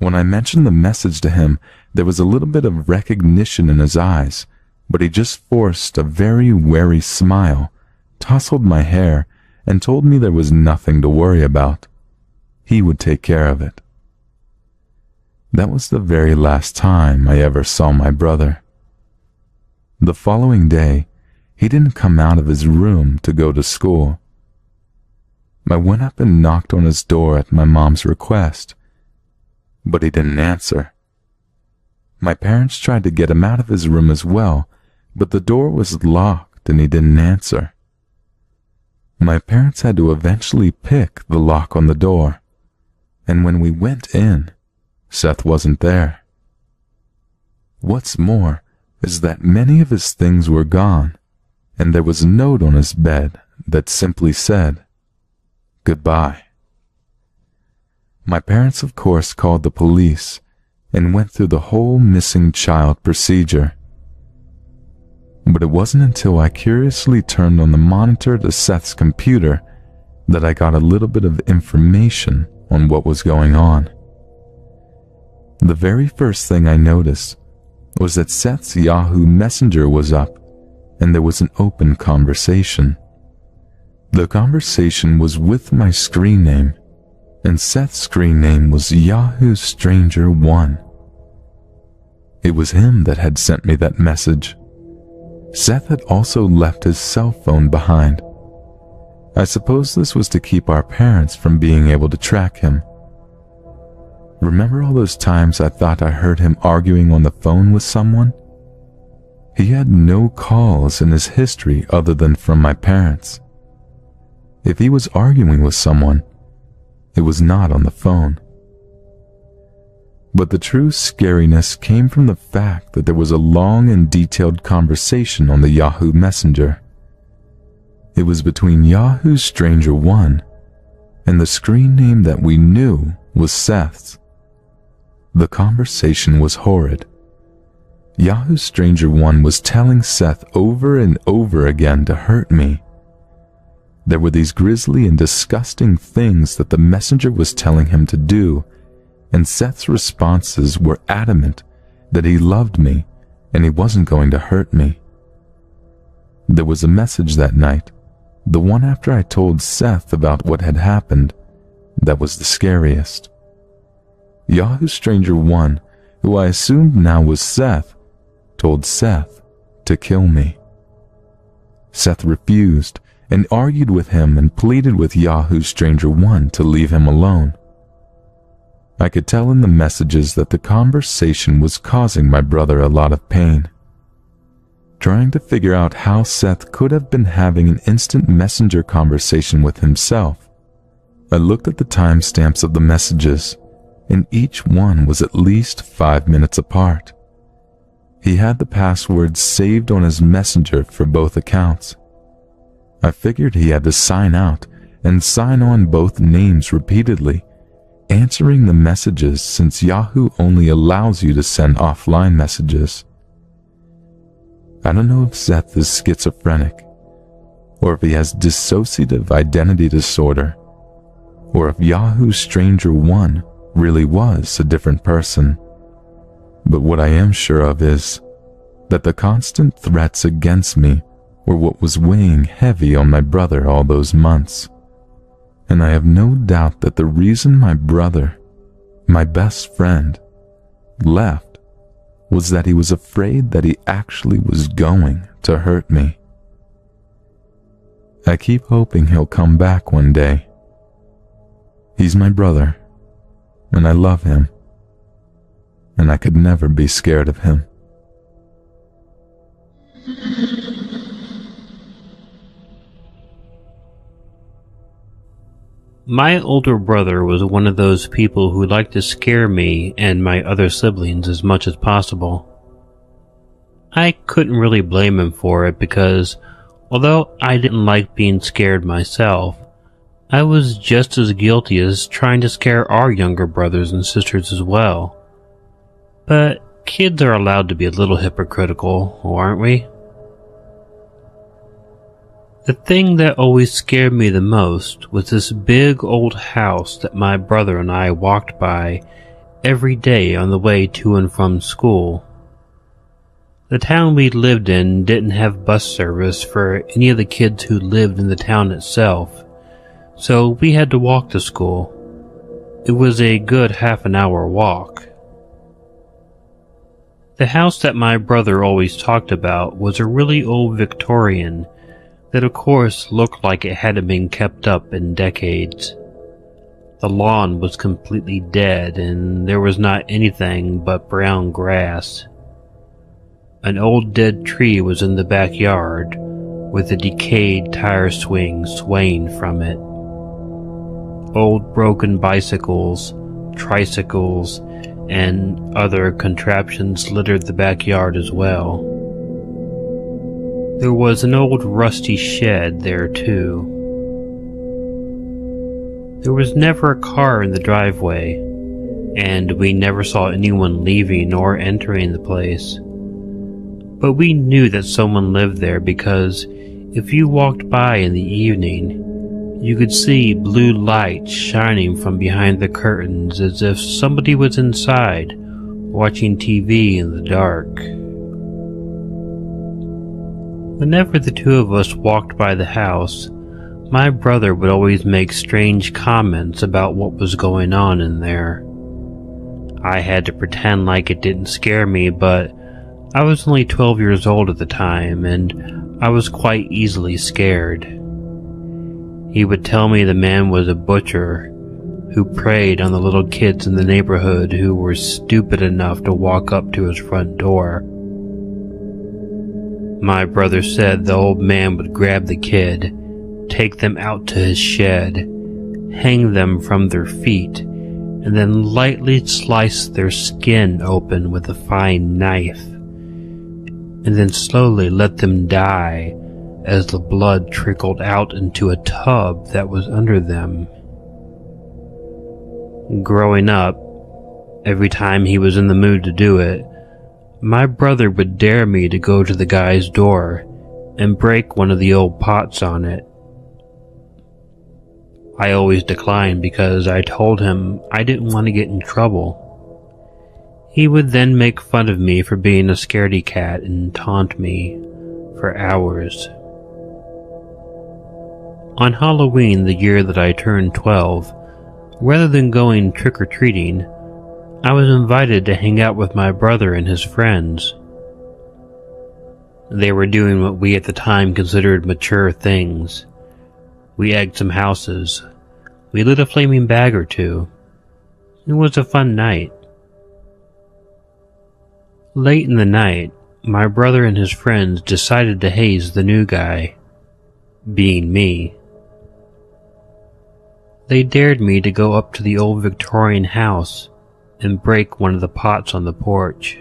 When I mentioned the message to him, there was a little bit of recognition in his eyes, but he just forced a very wary smile, tousled my hair, and told me there was nothing to worry about. He would take care of it. That was the very last time I ever saw my brother. The following day, he didn't come out of his room to go to school. I went up and knocked on his door at my mom's request, but he didn't answer. My parents tried to get him out of his room as well, but the door was locked and he didn't answer. My parents had to eventually pick the lock on the door, and when we went in, Seth wasn't there. What's more is that many of his things were gone, and there was a note on his bed that simply said, "Goodbye." My parents, of course, called the police and went through the whole missing child procedure. But it wasn't until I curiously turned on the monitor to Seth's computer that I got a little bit of information on what was going on. The very first thing I noticed was that Seth's Yahoo Messenger was up and there was an open conversation. The conversation was with my screen name, and Seth's screen name was Yahoo Stranger 1. It was him that had sent me that message. Seth had also left his cell phone behind. I suppose this was to keep our parents from being able to track him. Remember all those times I thought I heard him arguing on the phone with someone? He had no calls in his history other than from my parents. If he was arguing with someone, it was not on the phone. But the true scariness came from the fact that there was a long and detailed conversation on the Yahoo Messenger. It was between Yahoo Stranger 1 and the screen name that we knew was Seth's. The conversation was horrid. Yahoo Stranger 1 was telling Seth over and over again to hurt me. There were these grisly and disgusting things that the messenger was telling him to do, and Seth's responses were adamant that he loved me and he wasn't going to hurt me. There was a message that night, the one after I told Seth about what had happened, that was the scariest. Yahoo Stranger 1, who I assumed now was Seth, told Seth to kill me. Seth refused and argued with him and pleaded with Yahoo Stranger 1 to leave him alone. I could tell in the messages that the conversation was causing my brother a lot of pain. Trying to figure out how Seth could have been having an instant messenger conversation with himself, I looked at the timestamps of the messages, and each one was at least 5 minutes apart. He had the passwords saved on his messenger for both accounts. I figured he had to sign out and sign on both names repeatedly, answering the messages since Yahoo only allows you to send offline messages. I don't know if Seth is schizophrenic, or if he has dissociative identity disorder, or if Yahoo Stranger 1 really was a different person. But what I am sure of is that the constant threats against me were what was weighing heavy on my brother all those months. And I have no doubt that the reason my brother, my best friend, left was that he was afraid that he actually was going to hurt me. I keep hoping he'll come back one day. He's my brother, and I love him, and I could never be scared of him. My older brother was one of those people who liked to scare me and my other siblings as much as possible. I couldn't really blame him for it because, although I didn't like being scared myself, I was just as guilty as trying to scare our younger brothers and sisters as well. But kids are allowed to be a little hypocritical, aren't we? The thing that always scared me the most was this big old house that my brother and I walked by every day on the way to and from school. The town we lived in didn't have bus service for any of the kids who lived in the town itself, so we had to walk to school. It was a good half-an-hour walk. The house that my brother always talked about was a really old Victorian that of course looked like it hadn't been kept up in decades. The lawn was completely dead and there was not anything but brown grass. An old dead tree was in the backyard with a decayed tire swing swaying from it. Old broken bicycles, tricycles, and other contraptions littered the backyard as well. There was an old rusty shed there too. There was never a car in the driveway, and we never saw anyone leaving or entering the place. But we knew that someone lived there because if you walked by in the evening, you could see blue lights shining from behind the curtains as if somebody was inside, watching TV in the dark. Whenever the two of us walked by the house, my brother would always make strange comments about what was going on in there. I had to pretend like it didn't scare me, but I was only 12 years old at the time, and I was quite easily scared. He would tell me the man was a butcher who preyed on the little kids in the neighborhood who were stupid enough to walk up to his front door. My brother said the old man would grab the kid, take them out to his shed, hang them from their feet, and then lightly slice their skin open with a fine knife, and then slowly let them die as the blood trickled out into a tub that was under them. Growing up, every time he was in the mood to do it, my brother would dare me to go to the guy's door and break one of the old pots on it. I always declined because I told him I didn't want to get in trouble. He would then make fun of me for being a scaredy cat and taunt me for hours. On Halloween, the year that I turned 12, rather than going trick-or-treating, I was invited to hang out with my brother and his friends. They were doing what we at the time considered mature things. We egged some houses. We lit a flaming bag or two. It was a fun night. Late in the night, my brother and his friends decided to haze the new guy, being me. They dared me to go up to the old Victorian house and break one of the pots on the porch.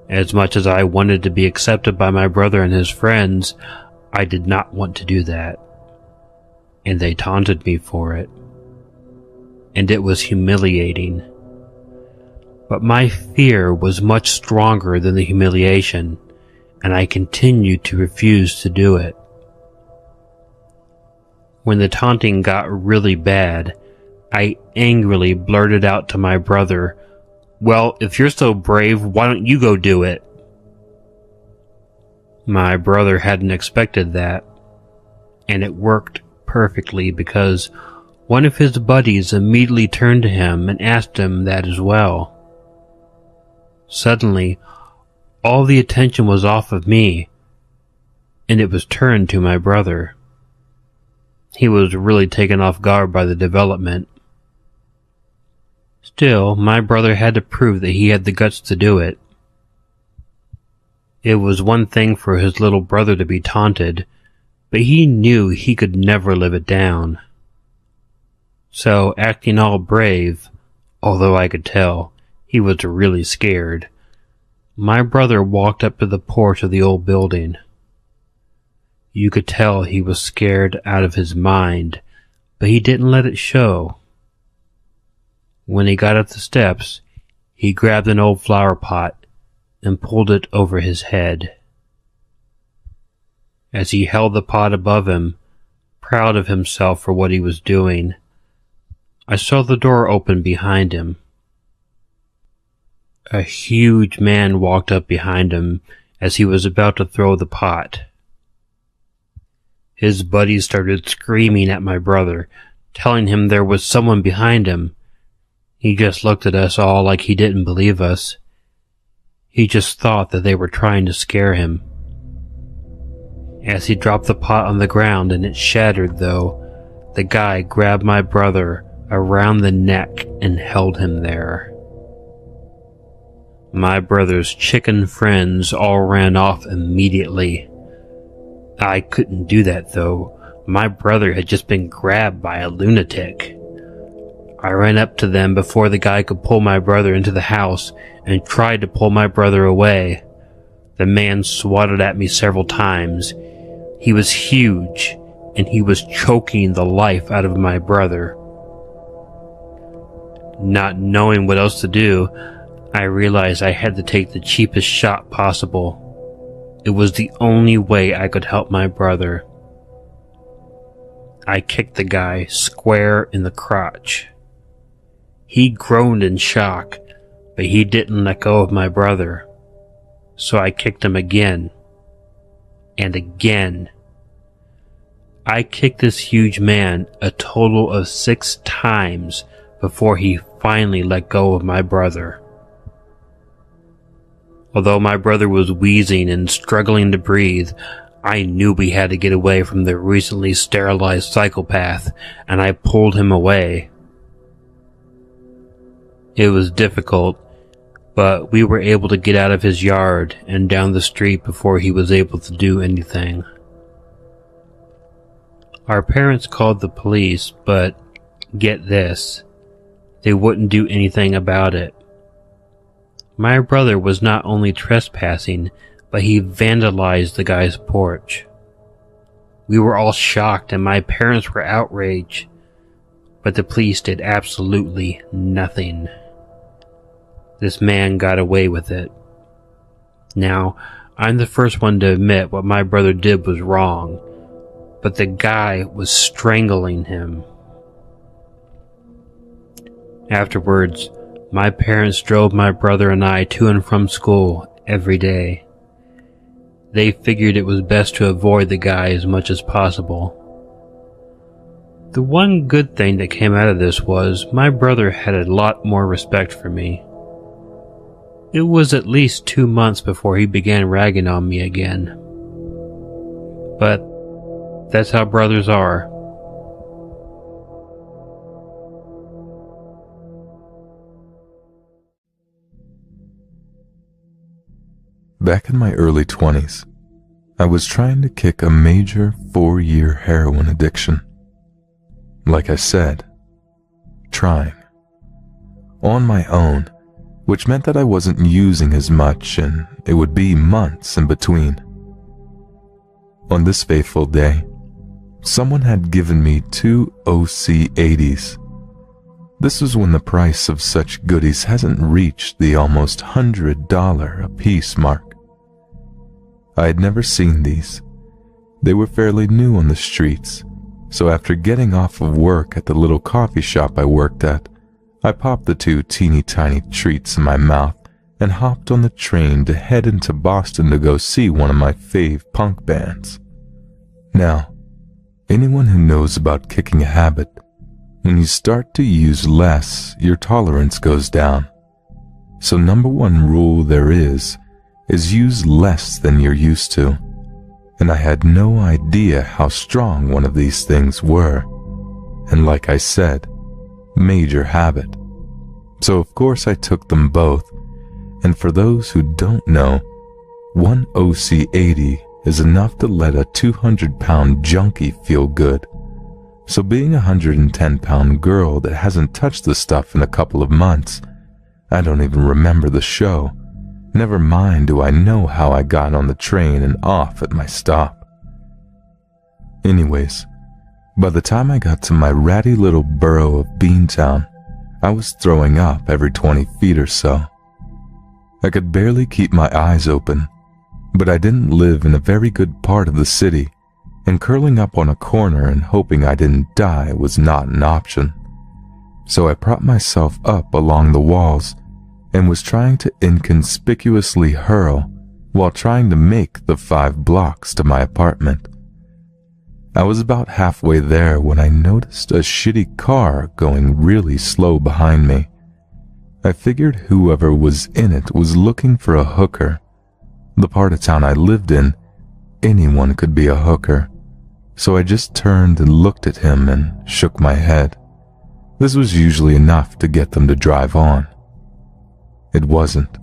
As much as I wanted to be accepted by my brother and his friends, I did not want to do that, and they taunted me for it. And it was humiliating. But my fear was much stronger than the humiliation, and I continued to refuse to do it. When the taunting got really bad, I angrily blurted out to my brother, "Well, if you're so brave, why don't you go do it?" My brother hadn't expected that, and it worked perfectly because one of his buddies immediately turned to him and asked him that as well. Suddenly, all the attention was off of me, and it was turned to my brother. He was really taken off guard by the development. Still, my brother had to prove that he had the guts to do it. It was one thing for his little brother to be taunted, but he knew he could never live it down. So, acting all brave, although I could tell he was really scared, my brother walked up to the porch of the old building. You could tell he was scared out of his mind, but he didn't let it show. When he got up the steps, he grabbed an old flower pot and pulled it over his head. As he held the pot above him, proud of himself for what he was doing, I saw the door open behind him. A huge man walked up behind him as he was about to throw the pot. His buddies started screaming at my brother, telling him there was someone behind him. He just looked at us all like he didn't believe us. He just thought that they were trying to scare him. As he dropped the pot on the ground and it shattered, though, the guy grabbed my brother around the neck and held him there. My brother's chicken friends all ran off immediately. I couldn't do that, though. My brother had just been grabbed by a lunatic. I ran up to them before the guy could pull my brother into the house and tried to pull my brother away. The man swatted at me several times. He was huge, and he was choking the life out of my brother. Not knowing what else to do, I realized I had to take the cheapest shot possible. It was the only way I could help my brother. I kicked the guy square in the crotch. He groaned in shock, but he didn't let go of my brother. So I kicked him again. And again. I kicked this huge man a total of 6 times before he finally let go of my brother. Although my brother was wheezing and struggling to breathe, I knew we had to get away from the recently sterilized psychopath, and I pulled him away. It was difficult, but we were able to get out of his yard and down the street before he was able to do anything. Our parents called the police, but get this, they wouldn't do anything about it. My brother was not only trespassing, but he vandalized the guy's porch. We were all shocked and my parents were outraged, but the police did absolutely nothing. This man got away with it. Now, I'm the first one to admit what my brother did was wrong, but the guy was strangling him. Afterwards, my parents drove my brother and I to and from school every day. They figured it was best to avoid the guy as much as possible. The one good thing that came out of this was my brother had a lot more respect for me. It was at least 2 months before he began ragging on me again. But that's how brothers are. Back in my early 20s, I was trying to kick a major 4-year heroin addiction. Like I said, trying. On my own, which meant that I wasn't using as much and it would be months in between. On this fateful day, someone had given me 2 OC80s. This was when the price of such goodies hasn't reached the almost $100 a piece mark. I had never seen these. They were fairly new on the streets, so after getting off of work at the little coffee shop I worked at, I popped the 2 teeny tiny treats in my mouth and hopped on the train to head into Boston to go see one of my fave punk bands. Now, anyone who knows about kicking a habit, when you start to use less, your tolerance goes down. So number 1 rule there is use less than you're used to. And I had no idea how strong one of these things were. And like I said, major habit. So of course I took them both. And for those who don't know, 1 OC80 is enough to let a 200-pound junkie feel good. So being a 110-pound girl that hasn't touched the stuff in a couple of months, I don't even remember the show. Never mind do I know how I got on the train and off at my stop. Anyways, by the time I got to my ratty little borough of Beantown, I was throwing up every 20 feet or so. I could barely keep my eyes open, but I didn't live in a very good part of the city, and curling up on a corner and hoping I didn't die was not an option. So I propped myself up along the walls and was trying to inconspicuously hurl while trying to make the 5 blocks to my apartment. I was about halfway there when I noticed a shitty car going really slow behind me. I figured whoever was in it was looking for a hooker. The part of town I lived in, anyone could be a hooker. So I just turned and looked at him and shook my head. This was usually enough to get them to drive on. It wasn't.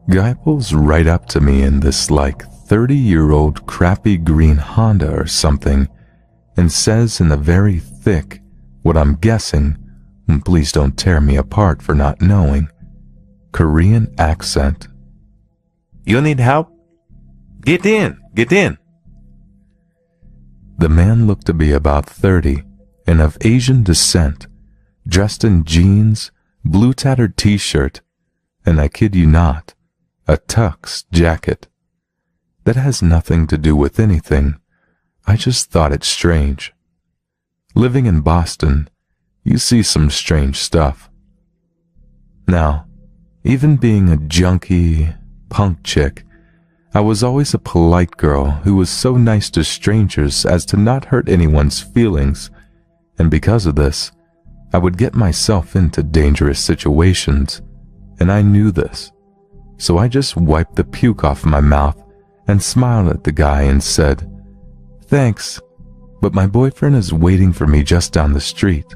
Guy pulls right up to me in this like 30-year-old crappy green Honda or something and says in a very thick, what I'm guessing, and please don't tear me apart for not knowing, Korean accent. "You need help? Get in, get in." The man looked to be about 30 and of Asian descent, dressed in jeans, blue tattered t-shirt, and I kid you not, a tux jacket. That has nothing to do with anything. I just thought it strange. Living in Boston, you see some strange stuff. Now, even being a junkie, punk chick, I was always a polite girl who was so nice to strangers as to not hurt anyone's feelings, and because of this, I would get myself into dangerous situations, and I knew this. so I just wiped the puke off my mouth and smiled at the guy and said, "Thanks, but my boyfriend is waiting for me just down the street."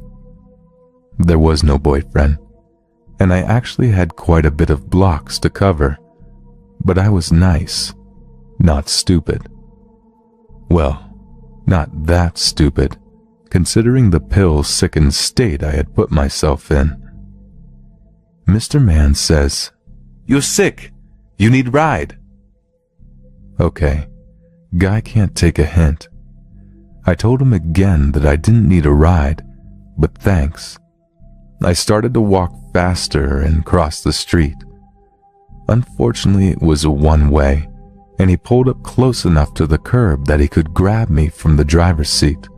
There was no boyfriend, and I actually had quite a bit of blocks to cover, but I was nice, not stupid. Well, not that stupid, considering the pill-sickened state I had put myself in. Mr. Man says, "You're sick. You need ride." Okay, guy can't take a hint. I told him again that I didn't need a ride, but thanks. I started to walk faster and cross the street. Unfortunately, it was a one-way, and he pulled up close enough to the curb that he could grab me from the driver's seat.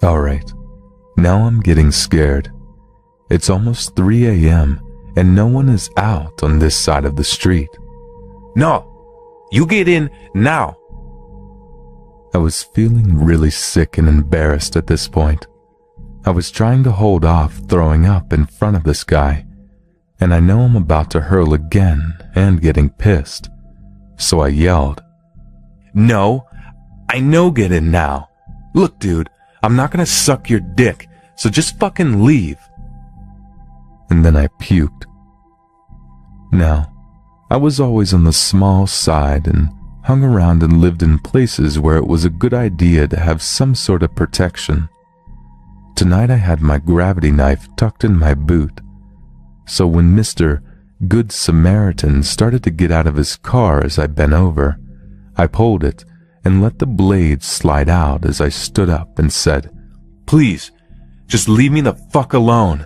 Alright, now I'm getting scared. It's almost 3 a.m. and no one is out on this side of the street. "No, you get in now." I was feeling really sick and embarrassed at this point. I was trying to hold off throwing up in front of this guy, and I know I'm about to hurl again and getting pissed, so I yelled, "No, I know get in now. Look, dude, I'm not gonna suck your dick, so just fucking leave." And then I puked. Now, I was always on the small side and hung around and lived in places where it was a good idea to have some sort of protection. Tonight I had my gravity knife tucked in my boot, so when Mr. Good Samaritan started to get out of his car as I bent over, I pulled it and let the blade slide out as I stood up and said, "Please, just leave me the fuck alone."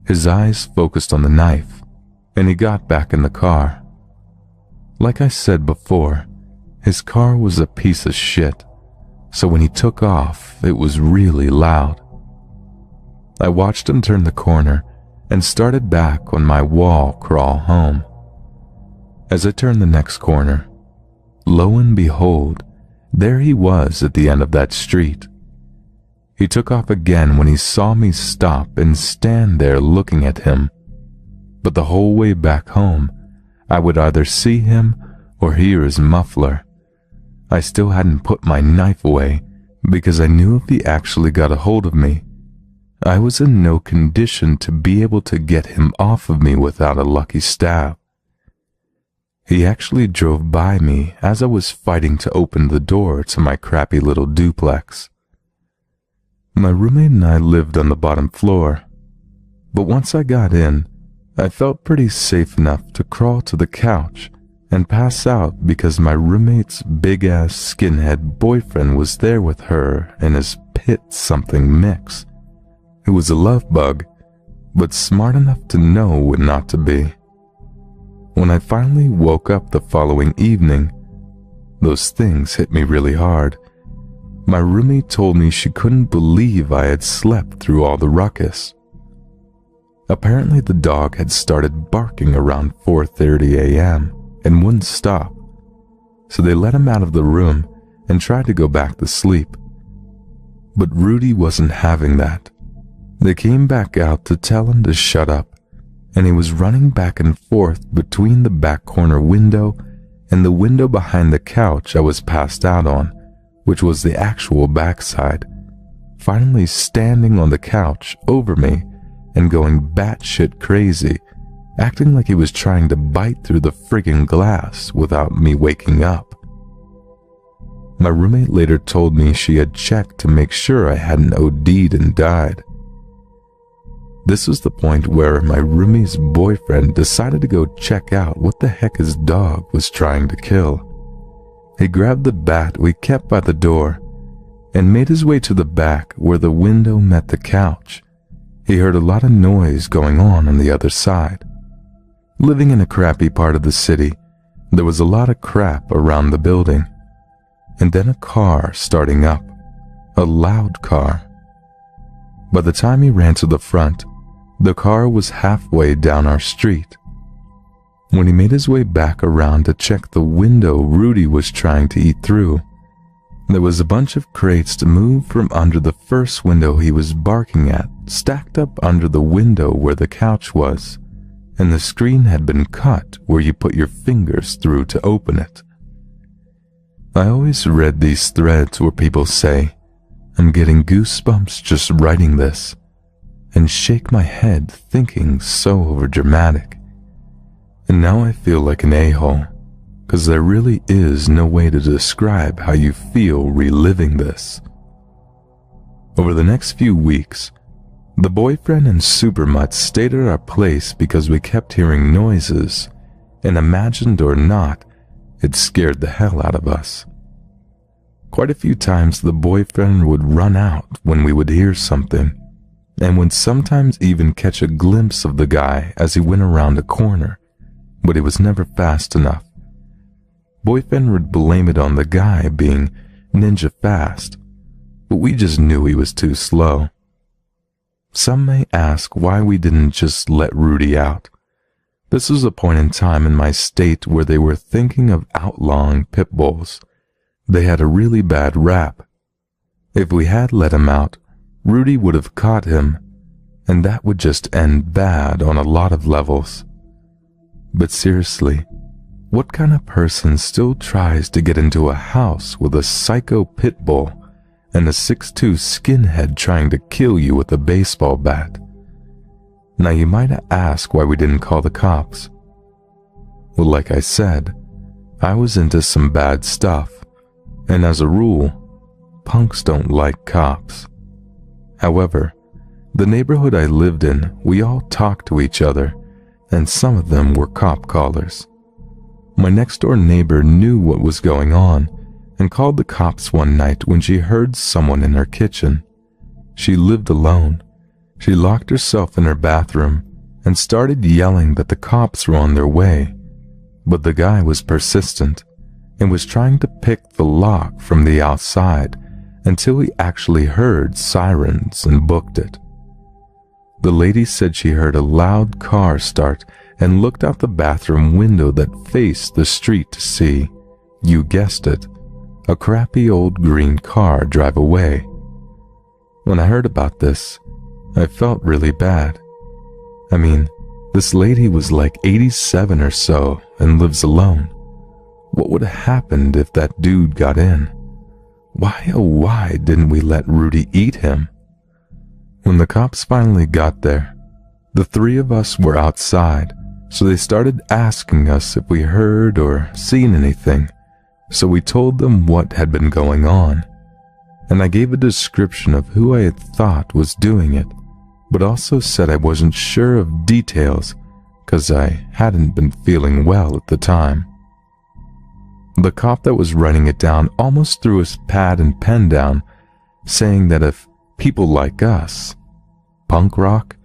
His eyes focused on the knife, and he got back in the car. Like I said before, his car was a piece of shit, so when he took off, it was really loud. I watched him turn the corner and started back on my wall crawl home. As I turned the next corner, lo and behold, there he was at the end of that street. He took off again when he saw me stop and stand there looking at him. But the whole way back home, I would either see him or hear his muffler. I still hadn't put my knife away because I knew if he actually got a hold of me, I was in no condition to be able to get him off of me without a lucky stab. He actually drove by me as I was fighting to open the door to my crappy little duplex. My roommate and I lived on the bottom floor, but once I got in, I felt pretty safe enough to crawl to the couch and pass out because my roommate's big-ass skinhead boyfriend was there with her and his pit something mix, who was a love bug, but smart enough to know when not to be. When I finally woke up the following evening, those things hit me really hard. My roommate told me she couldn't believe I had slept through all the ruckus. Apparently the dog had started barking around 4:30 a.m. and wouldn't stop, so they let him out of the room and tried to go back to sleep. But Rudy wasn't having that. They came back out to tell him to shut up, and he was running back and forth between the back corner window and the window behind the couch I was passed out on, which was the actual backside, finally standing on the couch over me and going batshit crazy, acting like he was trying to bite through the friggin' glass without me waking up. My roommate later told me she had checked to make sure I hadn't OD'd and died. This was the point where my roomie's boyfriend decided to go check out what the heck his dog was trying to kill. He grabbed the bat we kept by the door and made his way to the back where the window met the couch. He heard a lot of noise going on the other side. Living in a crappy part of the city, there was a lot of crap around the building. And then a car starting up, a loud car. By the time he ran to the front, the car was halfway down our street. When he made his way back around to check the window Rudy was trying to eat through, there was a bunch of crates to move from under the first window he was barking at, stacked up under the window where the couch was, and the screen had been cut where you put your fingers through to open it. I always read these threads where people say, "I'm getting goosebumps just writing this," and shake my head thinking so overdramatic. And now I feel like an a-hole, because there really is no way to describe how you feel reliving this. Over the next few weeks, the boyfriend and Supermutt stayed at our place because we kept hearing noises, and imagined or not, it scared the hell out of us. Quite a few times the boyfriend would run out when we would hear something, and would sometimes even catch a glimpse of the guy as he went around a corner, but it was never fast enough. Boyfriend would blame it on the guy being ninja fast, but we just knew he was too slow. Some may ask why we didn't just let Rudy out. This was a point in time in my state where they were thinking of outlawing pit bulls. They had a really bad rap. If we had let him out, Rudy would have caught him, and that would just end bad on a lot of levels. But seriously, what kind of person still tries to get into a house with a psycho pit bull and a 6'2" skinhead trying to kill you with a baseball bat? Now you might ask why we didn't call the cops. Well, like I said, I was into some bad stuff, and as a rule, punks don't like cops. However, the neighborhood I lived in, we all talked to each other, and some of them were cop callers. My next-door neighbor knew what was going on and called the cops one night when she heard someone in her kitchen. She lived alone. She locked herself in her bathroom and started yelling that the cops were on their way, but the guy was persistent and was trying to pick the lock from the outside until he actually heard sirens and booked it. The lady said she heard a loud car start and looked out the bathroom window that faced the street to see, you guessed it, a crappy old green car drive away. When I heard about this, I felt really bad. I mean, this lady was like 87 or so and lives alone. What would have happened if that dude got in? Why, oh why didn't we let Rudy eat him? When the cops finally got there, the three of us were outside, so they started asking us if we heard or seen anything, so we told them what had been going on, and I gave a description of who I had thought was doing it, but also said I wasn't sure of details because I hadn't been feeling well at the time. The cop that was writing it down almost threw his pad and pen down, saying that if people like us, punk rock,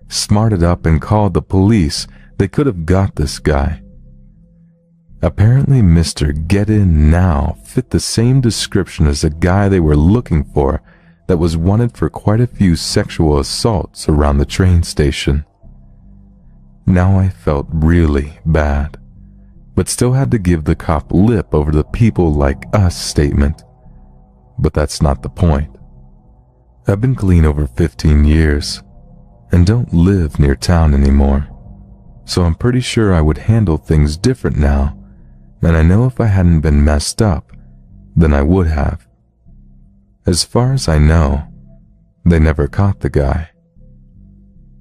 smarted up and called the police, they could have got this guy. Apparently Mr. Get In Now fit the same description as a guy they were looking for that was wanted for quite a few sexual assaults around the train station. Now I felt really bad, but still had to give the cop lip over the people like us statement. But that's not the point. I've been clean over 15 years and don't live near town anymore, so I'm pretty sure I would handle things different now, and I know if I hadn't been messed up, then I would have. As far as I know, they never caught the guy.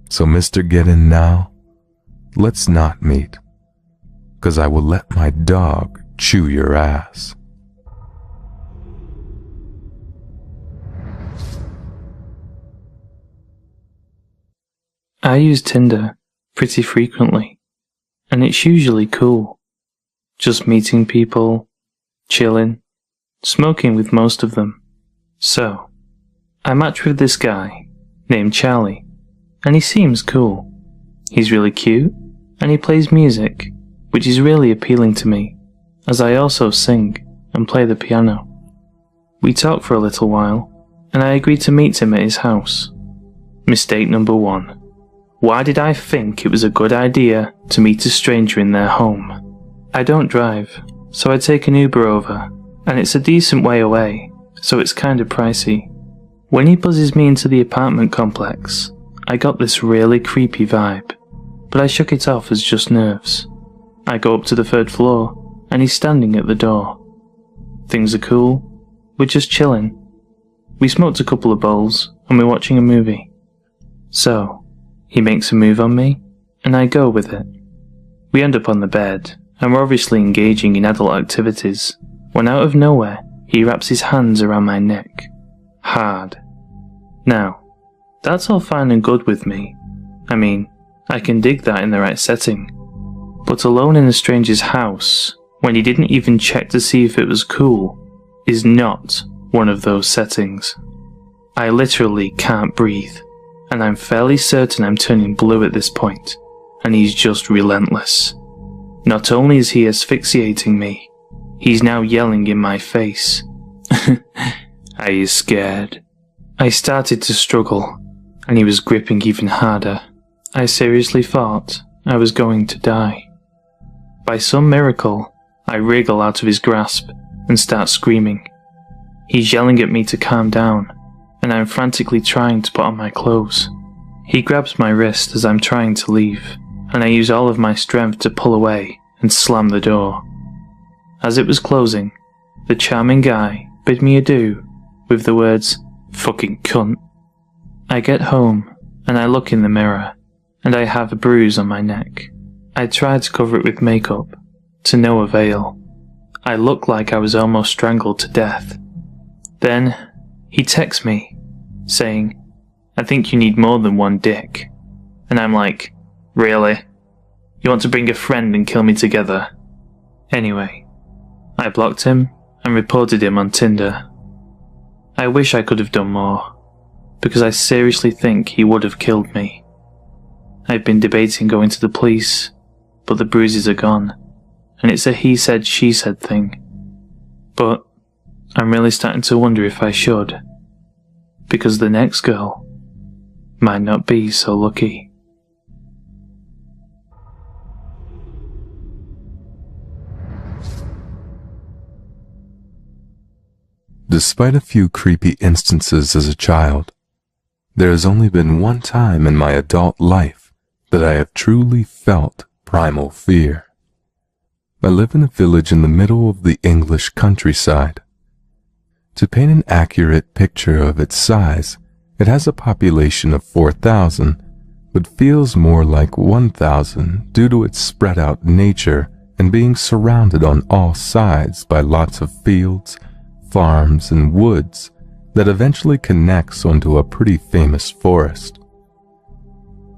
So Mr. Get In Now, let's not meet, 'cause I will let my dog chew your ass. I use Tinder pretty frequently, and it's usually cool. Just meeting people, chilling, smoking with most of them. So, I matched with this guy named Charlie, and he seems cool. He's really cute, and he plays music, which is really appealing to me, as I also sing and play the piano. We talked for a little while, and I agreed to meet him at his house. Mistake number 1. Why did I think it was a good idea to meet a stranger in their home? I don't drive, so I take an Uber over, and it's a decent way away, so it's kind of pricey. When he buzzes me into the apartment complex, I got this really creepy vibe. but I shook it off as just nerves. I go up to the 3rd floor, and he's standing at the door. Things are cool. We're just chilling. We smoked a couple of bowls, and we're watching a movie. So, he makes a move on me, and I go with it. We end up on the bed, and we're obviously engaging in adult activities, when out of nowhere, he wraps his hands around my neck. Hard. Now, that's all fine and good with me. I mean, I can dig that in the right setting. But alone in a stranger's house, when he didn't even check to see if it was cool, is not one of those settings. I literally can't breathe, and I'm fairly certain I'm turning blue at this point, and he's just relentless. Not only is he asphyxiating me, he's now yelling in my face. Are you scared? I started to struggle, and he was gripping even harder. I seriously thought I was going to die. By some miracle, I wriggle out of his grasp and start screaming. He's yelling at me to calm down, and I'm frantically trying to put on my clothes. He grabs my wrist as I'm trying to leave, and I use all of my strength to pull away and slam the door. As it was closing, the charming guy bid me adieu with the words, "Fucking cunt." I get home, and I look in the mirror, and I have a bruise on my neck. I tried to cover it with makeup, to no avail. I looked like I was almost strangled to death. Then, he texts me, saying, "I think you need more than one dick." And I'm like, really? You want to bring a friend and kill me together? Anyway, I blocked him and reported him on Tinder. I wish I could have done more, because I seriously think he would have killed me. I've been debating going to the police, but the bruises are gone, and it's a he said she said thing. But I'm really starting to wonder if I should, because the next girl might not be so lucky. Despite a few creepy instances as a child, there has only been one time in my adult life that I have truly felt primal fear. I live in a village in the middle of the English countryside. To paint an accurate picture of its size, it has a population of 4,000, but feels more like 1,000 due to its spread out nature and being surrounded on all sides by lots of fields, farms, and woods that eventually connects onto a pretty famous forest.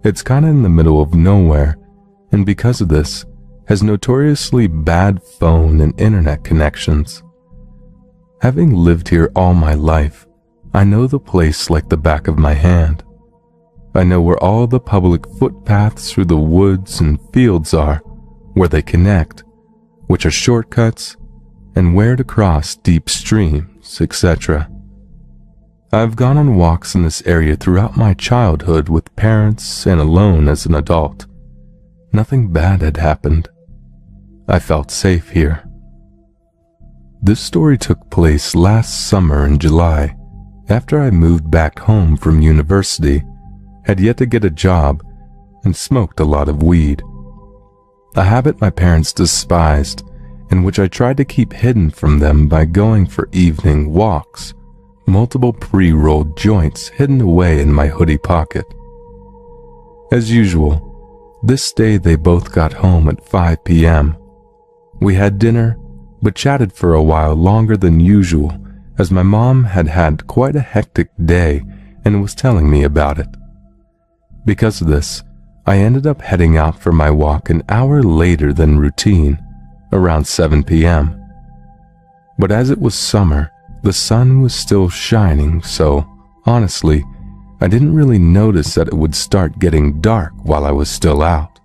It's kinda in the middle of nowhere, and because of this, has notoriously bad phone and internet connections. Having lived here all my life, I know the place like the back of my hand. I know where all the public footpaths through the woods and fields are, where they connect, which are shortcuts, and where to cross deep streams, etc. I've gone on walks in this area throughout my childhood with parents and alone as an adult. Nothing bad had happened. I felt safe here. This story took place last summer in July, after I moved back home from university, had yet to get a job, and smoked a lot of weed. A habit my parents despised, and which I tried to keep hidden from them by going for evening walks, multiple pre-rolled joints hidden away in my hoodie pocket. As usual, this day they both got home at 5 p.m. We had dinner, but chatted for a while longer than usual, as my mom had had quite a hectic day and was telling me about it. Because of this, I ended up heading out for my walk an hour later than routine, around 7 p.m. But as it was summer, the sun was still shining, so, honestly, I didn't really notice that it would start getting dark while I was still out.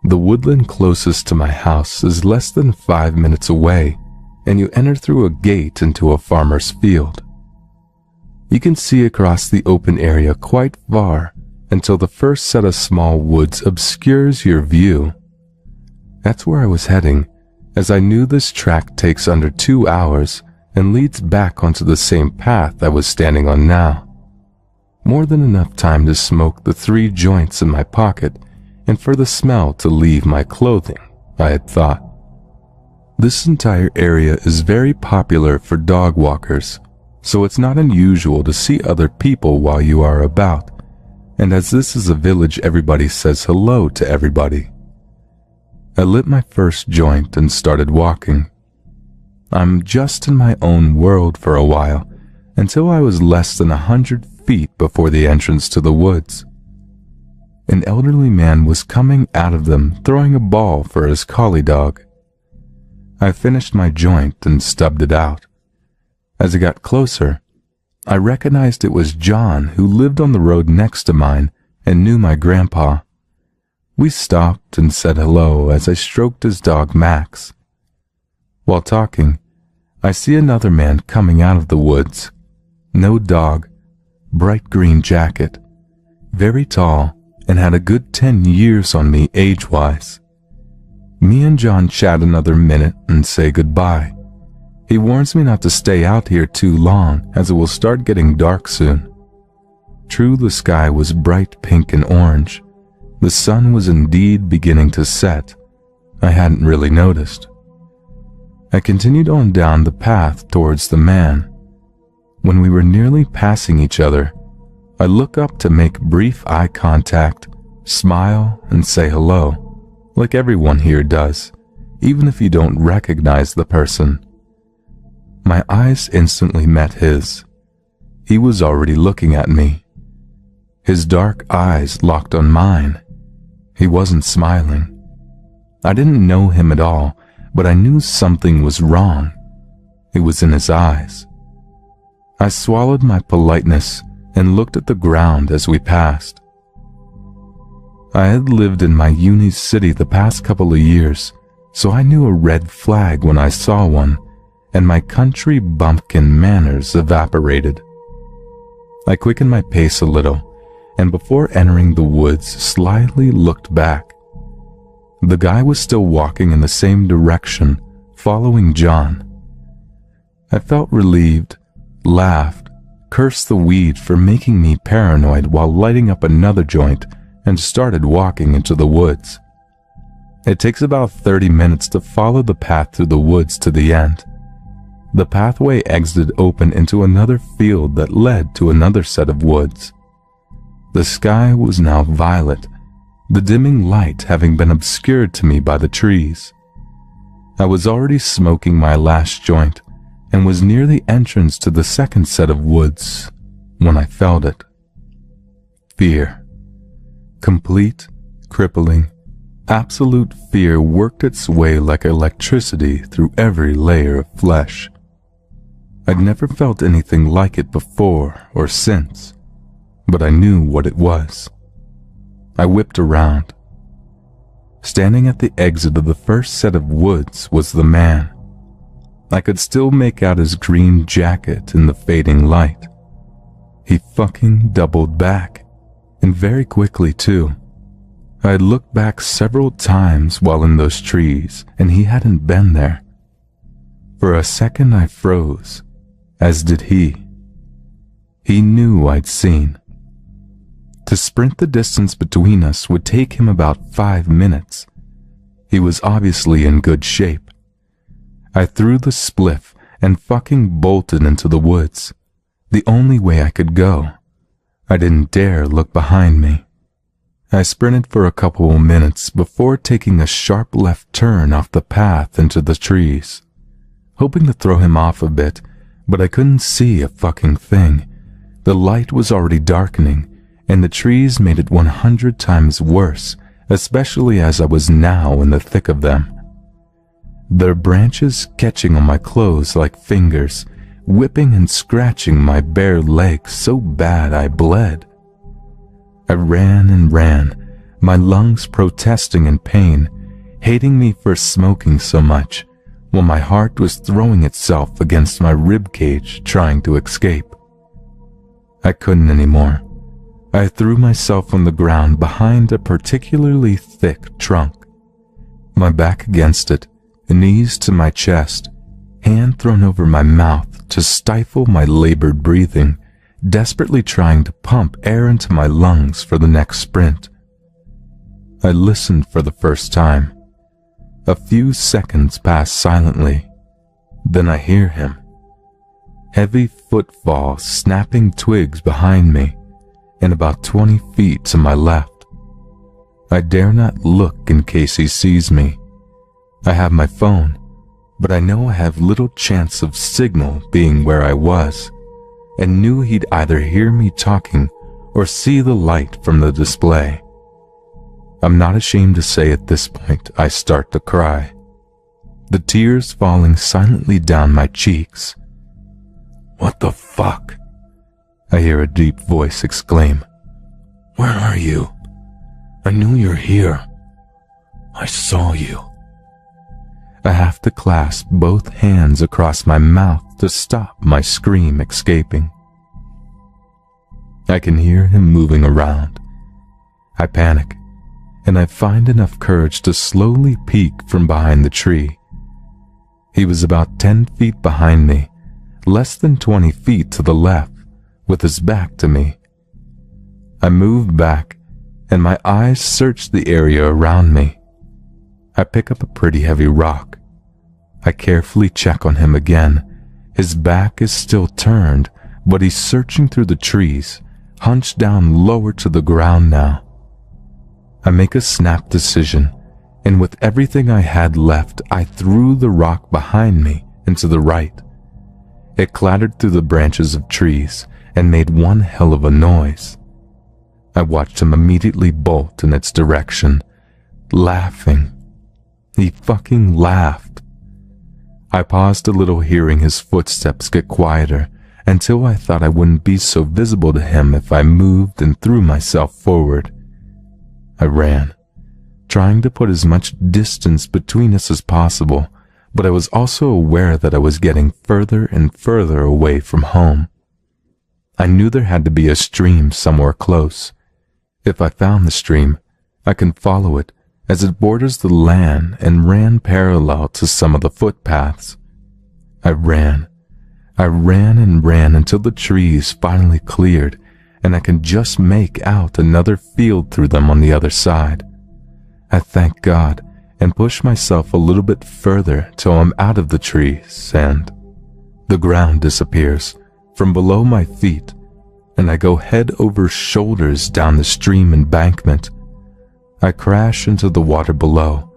The woodland closest to my house is less than 5 minutes away, and you enter through a gate into a farmer's field. You can see across the open area quite far until the first set of small woods obscures your view. That's where I was heading, as I knew this track takes under 2 hours and leads back onto the same path I was standing on now. More than enough time to smoke the 3 joints in my pocket and for the smell to leave my clothing, I had thought. This entire area is very popular for dog walkers, so it's not unusual to see other people while you are about, and as this is a village, everybody says hello to everybody. I lit my first joint and started walking. I'm just in my own world for a while, until I was less than 100 feet before the entrance to the woods. An elderly man was coming out of them throwing a ball for his collie dog. I finished my joint and stubbed it out. As I got closer, I recognized it was John, who lived on the road next to mine and knew my grandpa. We stopped and said hello as I stroked his dog Max. While talking, I see another man coming out of the woods. No dog, bright green jacket, very tall, and had a good 10 years on me age-wise. Me and John chat another minute and say goodbye. He warns me not to stay out here too long, as it will start getting dark soon. True, the sky was bright pink and orange. The sun was indeed beginning to set. I hadn't really noticed. I continued on down the path towards the man. When we were nearly passing each other, I look up to make brief eye contact, smile, and say hello, like everyone here does, even if you don't recognize the person. My eyes instantly met his. He was already looking at me. His dark eyes locked on mine. He wasn't smiling. I didn't know him at all, but I knew something was wrong. It was in his eyes. I swallowed my politeness and looked at the ground as we passed. I had lived in my uni city the past couple of years, so I knew a red flag when I saw one, and my country bumpkin manners evaporated. I quickened my pace a little, and before entering the woods, slyly looked back. The guy was still walking in the same direction, following John. I felt relieved, laughed, cursed the weed for making me paranoid while lighting up another joint, and started walking into the woods. It takes about 30 minutes to follow the path through the woods to the end. The pathway exited open into another field that led to another set of woods. The sky was now violet, the dimming light having been obscured to me by the trees. I was already smoking my last joint and was near the entrance to the second set of woods when I felt it. Fear. Complete, crippling, absolute fear worked its way like electricity through every layer of flesh. I'd never felt anything like it before or since, but I knew what it was. I whipped around. Standing at the exit of the first set of woods was the man. I could still make out his green jacket in the fading light. He fucking doubled back. And very quickly, too. I had looked back several times while in those trees, and he hadn't been there. For a second I froze, as did he. He knew I'd seen. To sprint the distance between us would take him about 5 minutes. He was obviously in good shape. I threw the spliff and fucking bolted into the woods, the only way I could go. I didn't dare look behind me. I sprinted for a couple of minutes before taking a sharp left turn off the path into the trees, hoping to throw him off a bit, but I couldn't see a fucking thing. The light was already darkening, and the trees made it 100 times worse, especially as I was now in the thick of them. Their branches catching on my clothes like fingers, whipping and scratching my bare legs so bad I bled. I ran and ran, my lungs protesting in pain, hating me for smoking so much, while my heart was throwing itself against my ribcage trying to escape. I couldn't anymore. I threw myself on the ground behind a particularly thick trunk, my back against it, knees to my chest, hand thrown over my mouth to stifle my labored breathing, desperately trying to pump air into my lungs for the next sprint. I listened for the first time. A few seconds pass silently. Then I hear him. Heavy footfall snapping twigs behind me and about 20 feet to my left. I dare not look in case he sees me. I have my phone, but I know I have little chance of signal being where I was, and knew he'd either hear me talking or see the light from the display. I'm not ashamed to say at this point I start to cry, the tears falling silently down my cheeks. "What the fuck?" I hear a deep voice exclaim. "Where are you? I knew you're here. I saw you." I have to clasp both hands across my mouth to stop my scream escaping. I can hear him moving around. I panic, and I find enough courage to slowly peek from behind the tree. He was about 10 feet behind me, less than 20 feet to the left, with his back to me. I move back, and my eyes search the area around me. I pick up a pretty heavy rock. I carefully check on him again. His back is still turned, but he's searching through the trees, hunched down lower to the ground now. I make a snap decision, and with everything I had left, I threw the rock behind me and to the right. It clattered through the branches of trees and made one hell of a noise. I watched him immediately bolt in its direction, laughing. He fucking laughed. I paused a little, hearing his footsteps get quieter, until I thought I wouldn't be so visible to him if I moved and threw myself forward. I ran, trying to put as much distance between us as possible, but I was also aware that I was getting further and further away from home. I knew there had to be a stream somewhere close. If I found the stream, I can follow it, as it borders the land and ran parallel to some of the footpaths. I ran and ran until the trees finally cleared, and I can just make out another field through them on the other side. I thank God and push myself a little bit further till I'm out of the trees, and the ground disappears from below my feet, and I go head over shoulders down the stream embankment. I crash into the water below,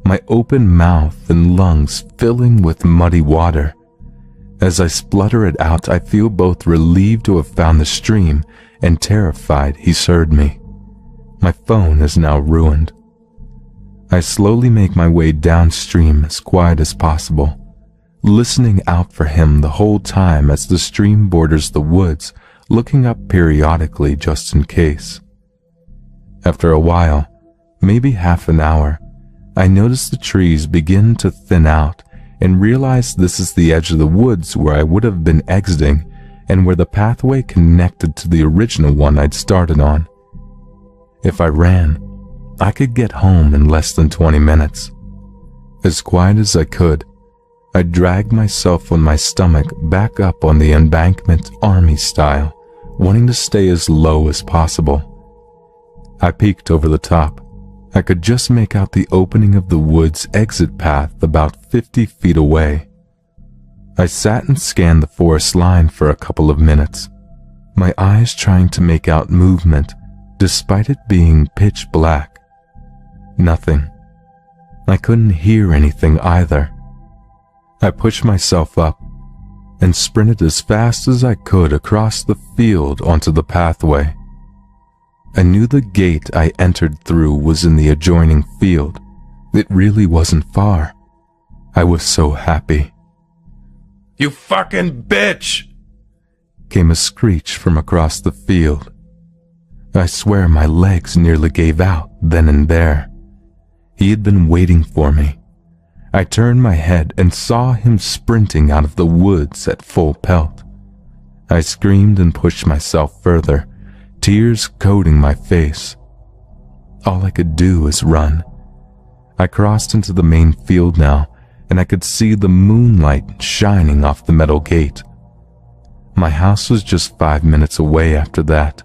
my open mouth and lungs filling with muddy water. As I splutter it out, I feel both relieved to have found the stream and terrified he's heard me. My phone is now ruined. I slowly make my way downstream as quiet as possible, listening out for him the whole time as the stream borders the woods, looking up periodically just in case. After a while, maybe half an hour, I notice the trees begin to thin out and realize this is the edge of the woods where I would have been exiting and where the pathway connected to the original one I'd started on. If I ran, I could get home in less than 20 minutes. As quiet as I could, I dragged myself on my stomach back up on the embankment army style, wanting to stay as low as possible. I peeked over the top. I could just make out the opening of the wood's exit path about 50 feet away. I sat and scanned the forest line for a couple of minutes, my eyes trying to make out movement despite it being pitch black. Nothing. I couldn't hear anything either. I pushed myself up and sprinted as fast as I could across the field onto the pathway. I knew the gate I entered through was in the adjoining field. It really wasn't far. I was so happy. "You fucking bitch!" came a screech from across the field. I swear my legs nearly gave out then and there. He had been waiting for me. I turned my head and saw him sprinting out of the woods at full pelt. I screamed and pushed myself further, tears coating my face. All I could do was run. I crossed into the main field now, and I could see the moonlight shining off the metal gate. My house was just 5 minutes away after that.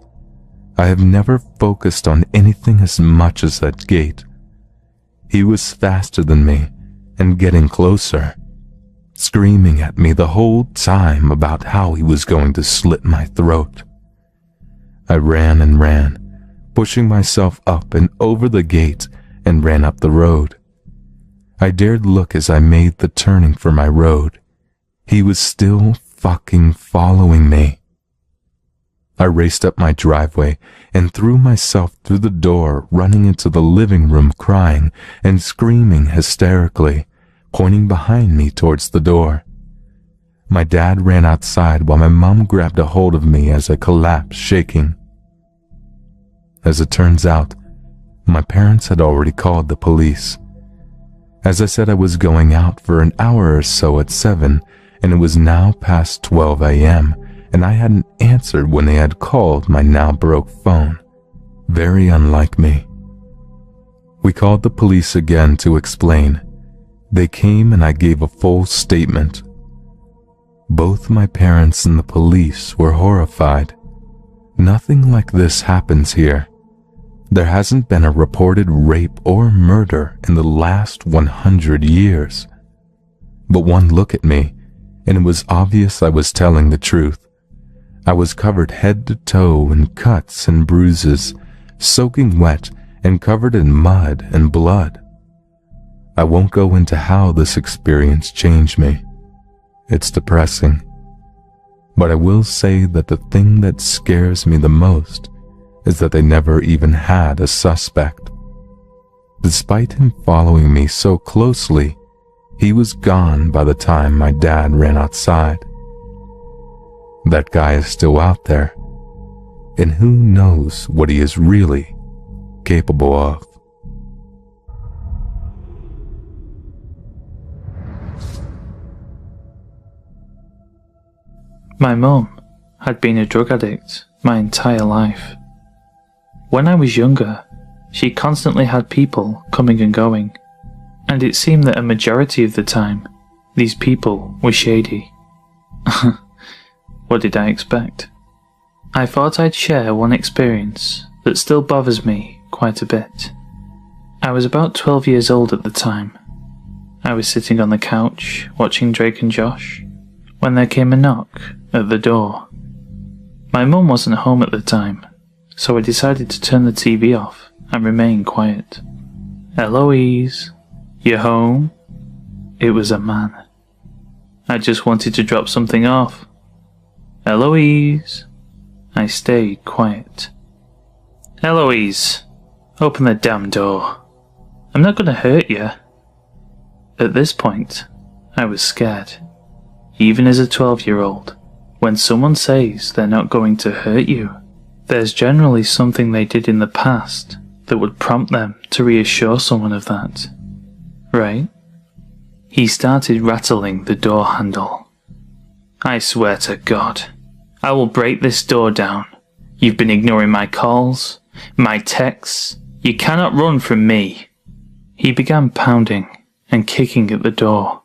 I have never focused on anything as much as that gate. He was faster than me and getting closer, screaming at me the whole time about how he was going to slit my throat. I ran and ran, pushing myself up and over the gate and ran up the road. I dared look as I made the turning for my road. He was still fucking following me. I raced up my driveway and threw myself through the door, running into the living room crying and screaming hysterically, pointing behind me towards the door. My dad ran outside while my mom grabbed a hold of me as I collapsed shaking. As it turns out, my parents had already called the police. As I said, I was going out for an hour or so at 7, and it was now past 12 a.m., and I hadn't answered when they had called my now broke phone. Very unlike me. We called the police again to explain. They came and I gave a full statement. Both my parents and the police were horrified. Nothing like this happens here. There hasn't been a reported rape or murder in the last 100 years. But one look at me, and it was obvious I was telling the truth. I was covered head to toe in cuts and bruises, soaking wet and covered in mud and blood. I won't go into how this experience changed me. It's depressing. But I will say that the thing that scares me the most is that they never even had a suspect. Despite him following me so closely, he was gone by the time my dad ran outside. That guy is still out there, and who knows what he is really capable of. My mum had been a drug addict my entire life. When I was younger, she constantly had people coming and going, and it seemed that a majority of the time, these people were shady. What did I expect? I thought I'd share one experience that still bothers me quite a bit. I was about 12 years old at the time. I was sitting on the couch watching Drake and Josh when there came a knock at the door. My mum wasn't home at the time, so I decided to turn the TV off and remain quiet. Eloise, you home? It was a man. I just wanted to drop something off. Eloise. I stayed quiet. Eloise, open the damn door. I'm not going to hurt you. At this point, I was scared. Even as a 12-year-old, when someone says they're not going to hurt you, there's generally something they did in the past that would prompt them to reassure someone of that. Right? He started rattling the door handle. I swear to God, I will break this door down. You've been ignoring my calls, my texts. You cannot run from me. He began pounding and kicking at the door.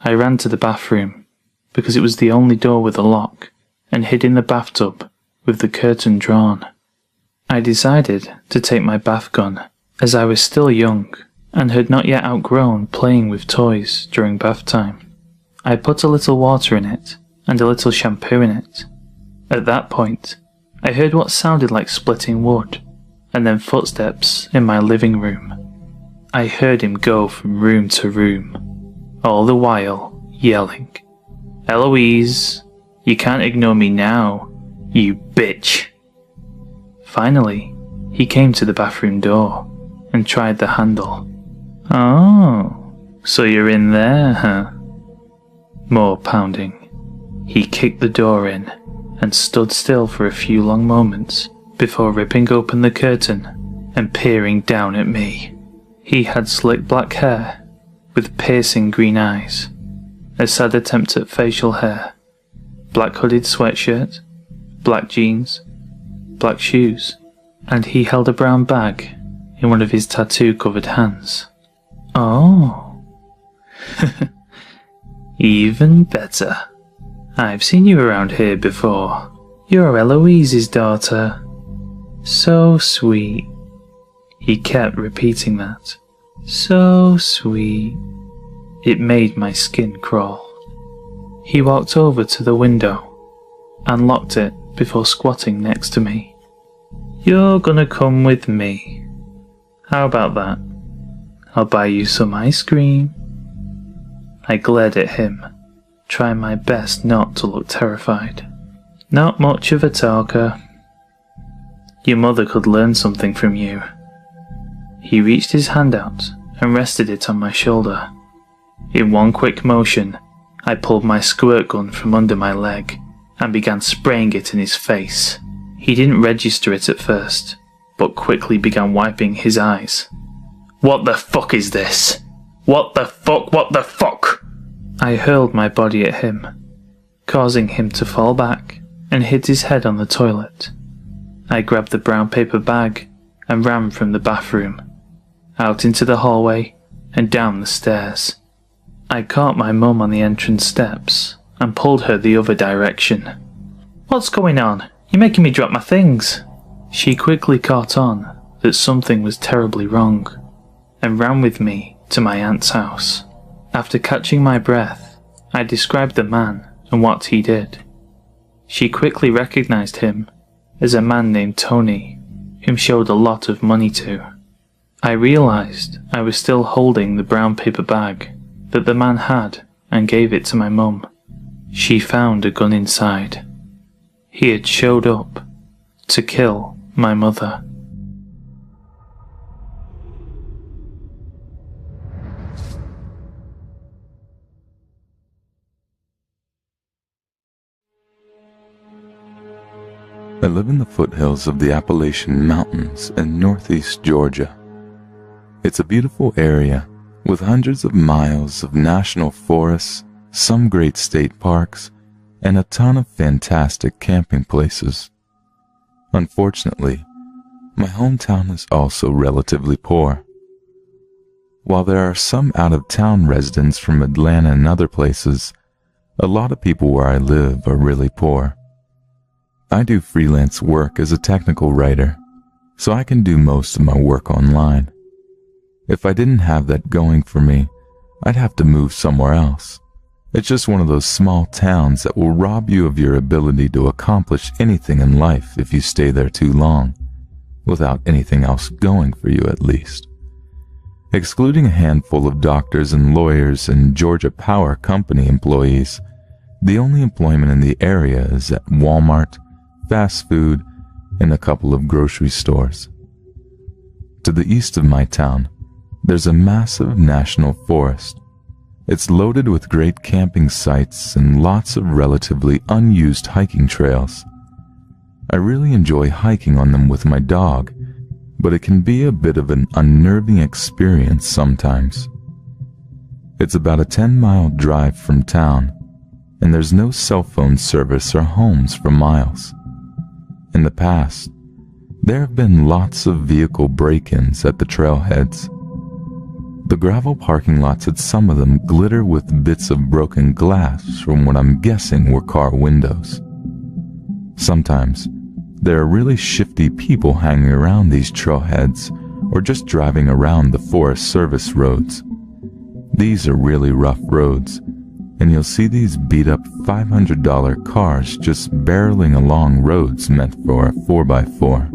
I ran to the bathroom, because it was the only door with a lock, and hid in the bathtub with the curtain drawn. I decided to take my bath gun, as I was still young and had not yet outgrown playing with toys during bath time. I put a little water in it and a little shampoo in it. At that point, I heard what sounded like splitting wood, and then footsteps in my living room. I heard him go from room to room, all the while yelling, "Eloise, you can't ignore me now, you bitch." Finally, he came to the bathroom door and tried the handle. "Oh, so you're in there, huh?" More pounding. He kicked the door in and stood still for a few long moments before ripping open the curtain and peering down at me. He had slick black hair with piercing green eyes, a sad attempt at facial hair, black hooded sweatshirt, black jeans, black shoes, and he held a brown bag in one of his tattoo-covered hands. Oh. Even better. I've seen you around here before. You're Eloise's daughter. So sweet. He kept repeating that. So sweet. It made my skin crawl. He walked over to the window and locked it before squatting next to me. You're gonna come with me. How about that? I'll buy you some ice cream. I glared at him, trying my best not to look terrified. Not much of a talker. Your mother could learn something from you. He reached his hand out and rested it on my shoulder. In one quick motion, I pulled my squirt gun from under my leg and began spraying it in his face. He didn't register it at first, but quickly began wiping his eyes. What the fuck is this? What the fuck? What the fuck? I hurled my body at him, causing him to fall back and hit his head on the toilet. I grabbed the brown paper bag and ran from the bathroom, out into the hallway and down the stairs. I caught my mum on the entrance steps and pulled her the other direction. What's going on? You're making me drop my things. She quickly caught on that something was terribly wrong and ran with me to my aunt's house. After catching my breath, I described the man and what he did. She quickly recognized him as a man named Tony, whom showed a lot of money to. I realized I was still holding the brown paper bag that the man had and gave it to my mum. She found a gun inside. He had showed up to kill my mother. I live in the foothills of the Appalachian Mountains in northeast Georgia. It's a beautiful area with hundreds of miles of national forests, some great state parks, and a ton of fantastic camping places. Unfortunately, my hometown is also relatively poor. While there are some out-of-town residents from Atlanta and other places, a lot of people where I live are really poor. I do freelance work as a technical writer, so I can do most of my work online. If I didn't have that going for me, I'd have to move somewhere else. It's just one of those small towns that will rob you of your ability to accomplish anything in life if you stay there too long, without anything else going for you at least. Excluding a handful of doctors and lawyers and Georgia Power Company employees, the only employment in the area is at Walmart, fast food, and a couple of grocery stores. To the east of my town, there's a massive national forest. It's loaded with great camping sites and lots of relatively unused hiking trails. I really enjoy hiking on them with my dog, but it can be a bit of an unnerving experience sometimes. It's about a 10-mile drive from town, and there's no cell phone service or homes for miles. In the past, there have been lots of vehicle break-ins at the trailheads. The gravel parking lots at some of them glitter with bits of broken glass from what I'm guessing were car windows. Sometimes, there are really shifty people hanging around these trailheads or just driving around the Forest Service roads. These are really rough roads, and you'll see these beat-up $500 cars just barreling along roads meant for a 4x4.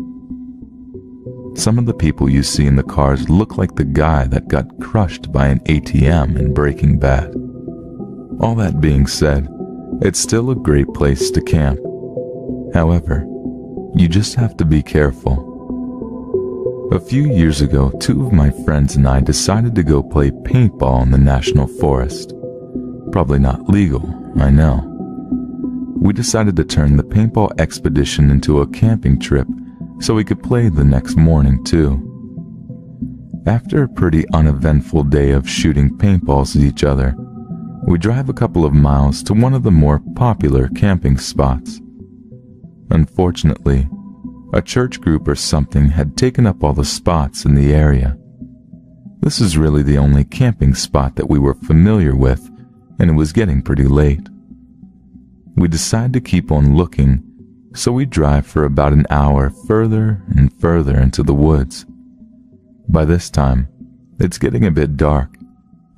Some of the people you see in the cars look like the guy that got crushed by an ATM in Breaking Bad. All that being said, it's still a great place to camp. However, you just have to be careful. A few years ago, 2 of my friends and I decided to go play paintball in the National Forest. Probably not legal, I know. We decided to turn the paintball expedition into a camping trip so we could play the next morning too. After a pretty uneventful day of shooting paintballs at each other, we drive a couple of miles to one of the more popular camping spots. Unfortunately, a church group or something had taken up all the spots in the area. This is really the only camping spot that we were familiar with, and it was getting pretty late. We decided to keep on looking so we drive for about an hour further and further into the woods. By this time, it's getting a bit dark,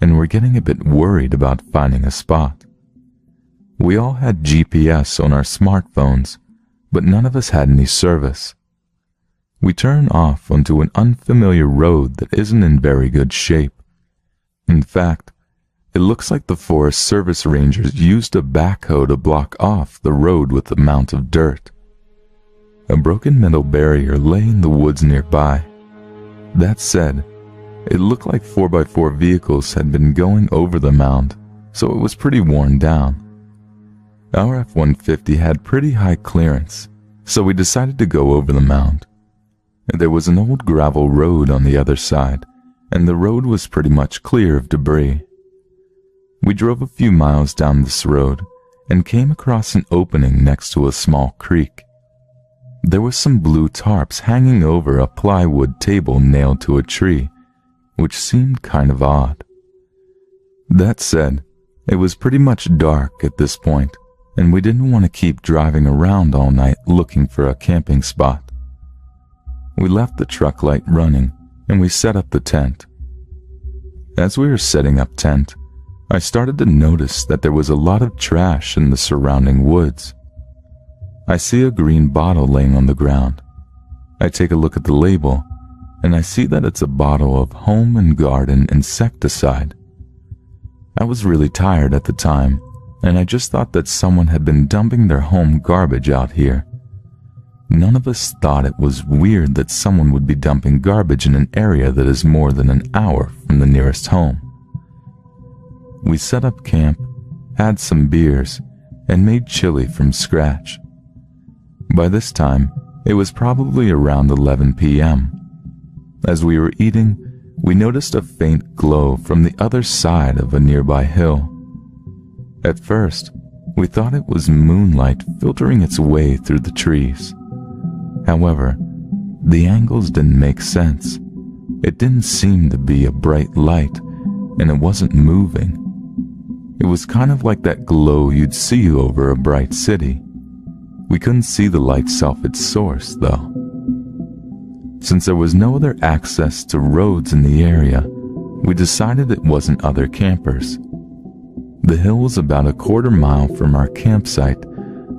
and we're getting a bit worried about finding a spot. We all had GPS on our smartphones, but none of us had any service. We turn off onto an unfamiliar road that isn't in very good shape. In fact, it looks like the Forest Service rangers used a backhoe to block off the road with a mound of dirt. A broken metal barrier lay in the woods nearby. That said, it looked like 4x4 vehicles had been going over the mound, so it was pretty worn down. Our F-150 had pretty high clearance, so we decided to go over the mound. There was an old gravel road on the other side, and the road was pretty much clear of debris. We drove a few miles down this road and came across an opening next to a small creek. There were some blue tarps hanging over a plywood table nailed to a tree, which seemed kind of odd. That said, it was pretty much dark at this point, and we didn't want to keep driving around all night looking for a camping spot. We left the truck light running, and we set up the tent. As we were setting up tent, I started to notice that there was a lot of trash in the surrounding woods. I see a green bottle laying on the ground. I take a look at the label, and I see that it's a bottle of Home and Garden insecticide. I was really tired at the time, and I just thought that someone had been dumping their home garbage out here. None of us thought it was weird that someone would be dumping garbage in an area that is more than an hour from the nearest home. We set up camp, had some beers, and made chili from scratch. By this time, it was probably around 11 p.m. As we were eating, we noticed a faint glow from the other side of a nearby hill. At first, we thought it was moonlight filtering its way through the trees. However, the angles didn't make sense. It didn't seem to be a bright light, and it wasn't moving. It was kind of like that glow you'd see over a bright city. We couldn't see the light's source, though. Since there was no other access to roads in the area, we decided it wasn't other campers. The hill was about a quarter mile from our campsite,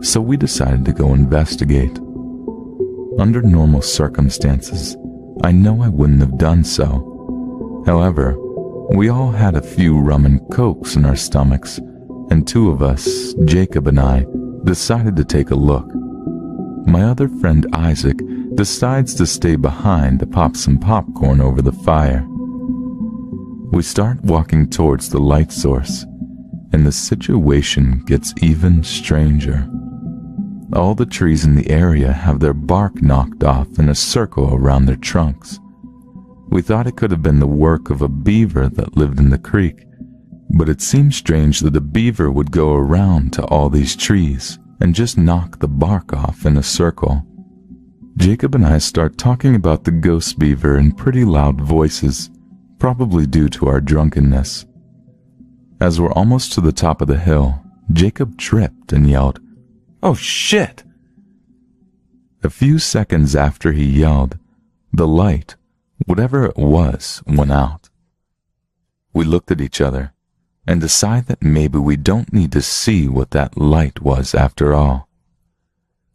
so we decided to go investigate. Under normal circumstances, I know I wouldn't have done so. However, we all had a few rum and cokes in our stomachs, and two of us, Jacob and I, decided to take a look. My other friend Isaac decides to stay behind to pop some popcorn over the fire. We start walking towards the light source, and the situation gets even stranger. All the trees in the area have their bark knocked off in a circle around their trunks. We thought it could have been the work of a beaver that lived in the creek, but it seemed strange that a beaver would go around to all these trees and just knock the bark off in a circle. Jacob and I start talking about the ghost beaver in pretty loud voices, probably due to our drunkenness. As we're almost to the top of the hill, Jacob tripped and yelled, "Oh shit!" A few seconds after he yelled, the light, whatever it was, went out. We looked at each other and decided that maybe we don't need to see what that light was after all.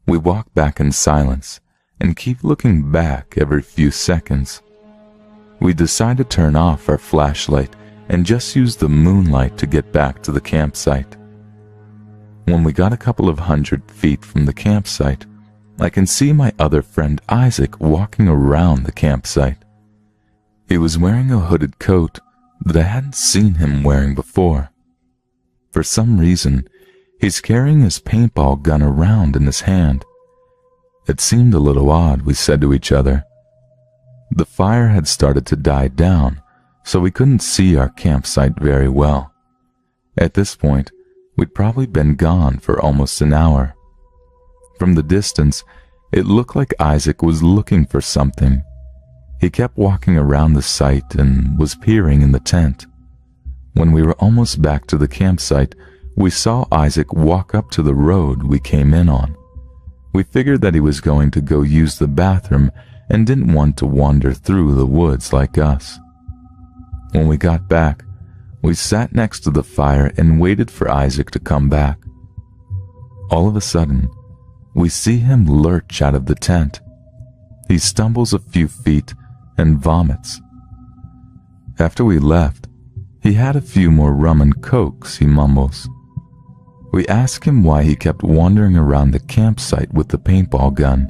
We walk back in silence and keep looking back every few seconds. We decide to turn off our flashlight and just use the moonlight to get back to the campsite. When we got a couple of 100 feet from the campsite, I can see my other friend Isaac walking around the campsite. He was wearing a hooded coat that I hadn't seen him wearing before. For some reason, he's carrying his paintball gun around in his hand. It seemed a little odd, we said to each other. The fire had started to die down, so we couldn't see our campsite very well. At this point, we'd probably been gone for almost an hour. From the distance, it looked like Isaac was looking for something. He kept walking around the site and was peering in the tent. When we were almost back to the campsite, we saw Isaac walk up to the road we came in on. We figured that he was going to go use the bathroom and didn't want to wander through the woods like us. When we got back, we sat next to the fire and waited for Isaac to come back. All of a sudden, we see him lurch out of the tent. He stumbles a few feet and vomits. After we left, he had a few more rum and cokes, he mumbles. We ask him why he kept wandering around the campsite with the paintball gun,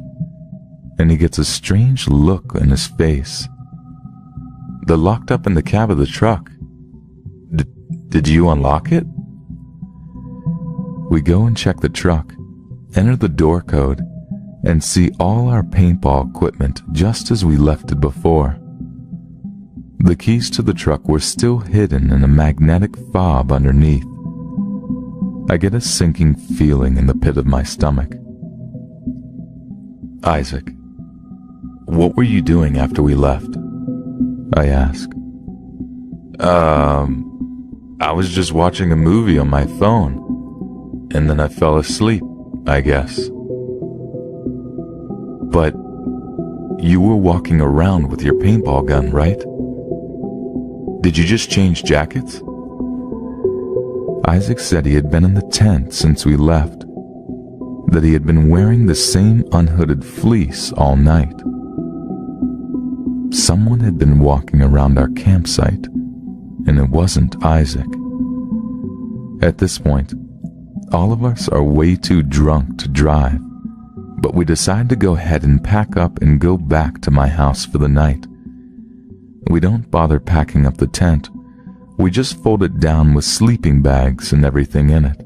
and he gets a strange look in his face. They're locked up in the cab of the truck. Did you unlock it? We go and check the truck, enter the door code, and see all our paintball equipment just as we left it before. The keys to the truck were still hidden in a magnetic fob underneath. I get a sinking feeling in the pit of my stomach. Isaac, what were you doing after we left? I ask. I was just watching a movie on my phone, and then I fell asleep, I guess. But you were walking around with your paintball gun, right? Did you just change jackets? Isaac said he had been in the tent since we left, that he had been wearing the same unhooded fleece all night. Someone had been walking around our campsite, and it wasn't Isaac. At this point, all of us are way too drunk to drive, but we decide to go ahead and pack up and go back to my house for the night. We don't bother packing up the tent. We just fold it down with sleeping bags and everything in it.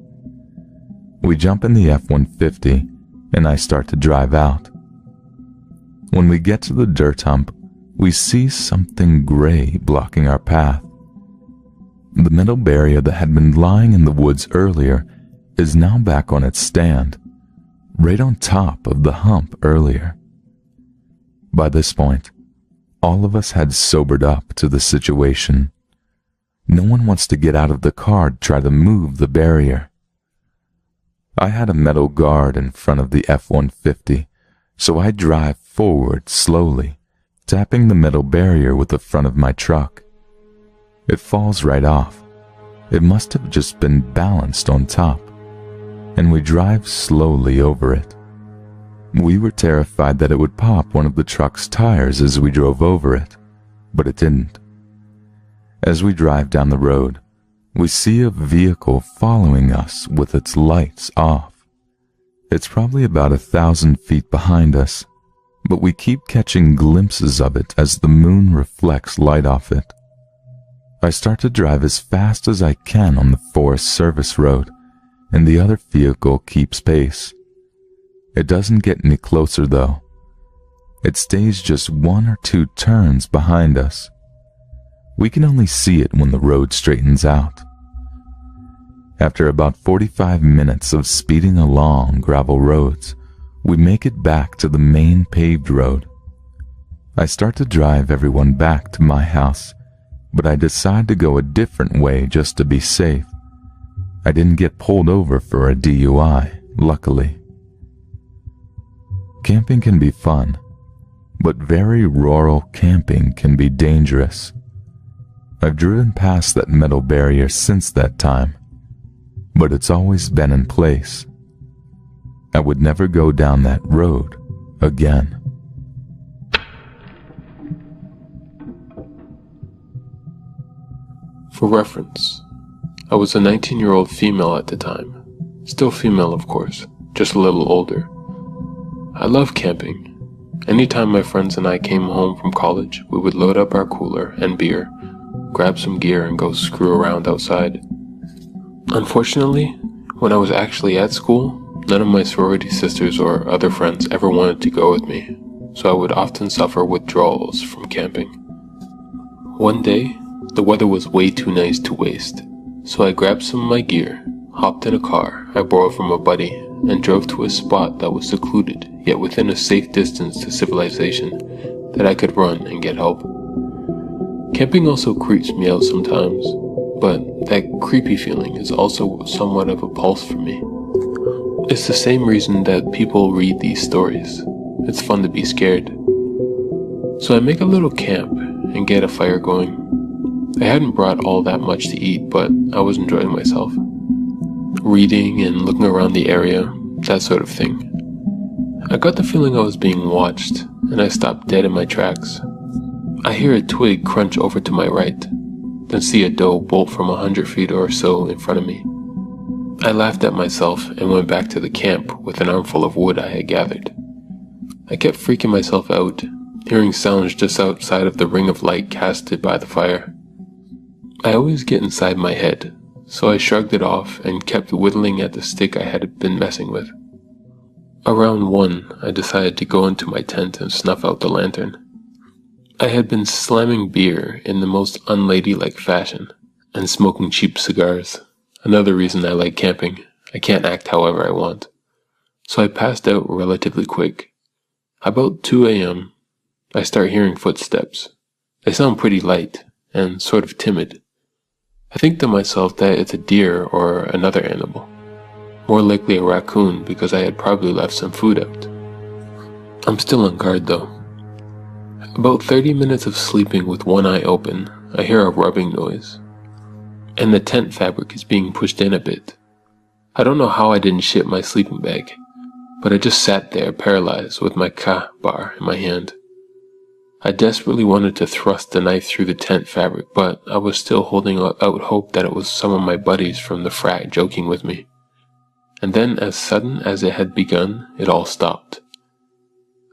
We jump in the F-150, and I start to drive out. When we get to the dirt hump, we see something gray blocking our path. The metal barrier that had been lying in the woods earlier is now back on its stand, right on top of the hump earlier. By this point, all of us had sobered up to the situation. No one wants to get out of the car to try to move the barrier. I had a metal guard in front of the F-150, so I drive forward slowly, tapping the metal barrier with the front of my truck. It falls right off. It must have just been balanced on top, and we drive slowly over it. We were terrified that it would pop one of the truck's tires as we drove over it, but it didn't. As we drive down the road, we see a vehicle following us with its lights off. It's probably about 1,000 feet behind us, but we keep catching glimpses of it as the moon reflects light off it. I start to drive as fast as I can on the Forest Service road, and the other vehicle keeps pace. It doesn't get any closer though. It stays just 1 or 2 turns behind us. We can only see it when the road straightens out. After about 45 minutes of speeding along gravel roads, we make it back to the main paved road. I start to drive everyone back to my house, but I decide to go a different way just to be safe. I didn't get pulled over for a DUI, luckily. Camping can be fun, but very rural camping can be dangerous. I've driven past that metal barrier since that time, but it's always been in place. I would never go down that road again. For reference, I was a 19-year-old female at the time. Still female, of course, just a little older. I love camping. Anytime my friends and I came home from college, we would load up our cooler and beer, grab some gear and go screw around outside. Unfortunately, when I was actually at school, none of my sorority sisters or other friends ever wanted to go with me, so I would often suffer withdrawals from camping. One day, the weather was way too nice to waste, so I grabbed some of my gear, hopped in a car I borrowed from a buddy, and drove to a spot that was secluded, yet within a safe distance to civilization, that I could run and get help. Camping also creeps me out sometimes, but that creepy feeling is also somewhat of a pulse for me. It's the same reason that people read these stories. It's fun to be scared. So I make a little camp and get a fire going. I hadn't brought all that much to eat, but I was enjoying myself. Reading and looking around the area, that sort of thing. I got the feeling I was being watched, and I stopped dead in my tracks. I hear a twig crunch over to my right, then see a doe bolt from 100 feet or so in front of me. I laughed at myself and went back to the camp with an armful of wood I had gathered. I kept freaking myself out, hearing sounds just outside of the ring of light casted by the fire. I always get inside my head, so I shrugged it off and kept whittling at the stick I had been messing with. Around 1, I decided to go into my tent and snuff out the lantern. I had been slamming beer in the most unladylike fashion, and smoking cheap cigars. Another reason I like camping. I can't act however I want. So I passed out relatively quick. About 2 a.m., I start hearing footsteps. They sound pretty light, and sort of timid. I think to myself that it's a deer or another animal. More likely a raccoon because I had probably left some food out. I'm still on guard though. About 30 minutes of sleeping with one eye open, I hear a rubbing noise. And the tent fabric is being pushed in a bit. I don't know how I didn't shit my sleeping bag, but I just sat there paralyzed with my ka bar in my hand. I desperately wanted to thrust the knife through the tent fabric, but I was still holding out hope that it was some of my buddies from the frat joking with me. And then, as sudden as it had begun, it all stopped.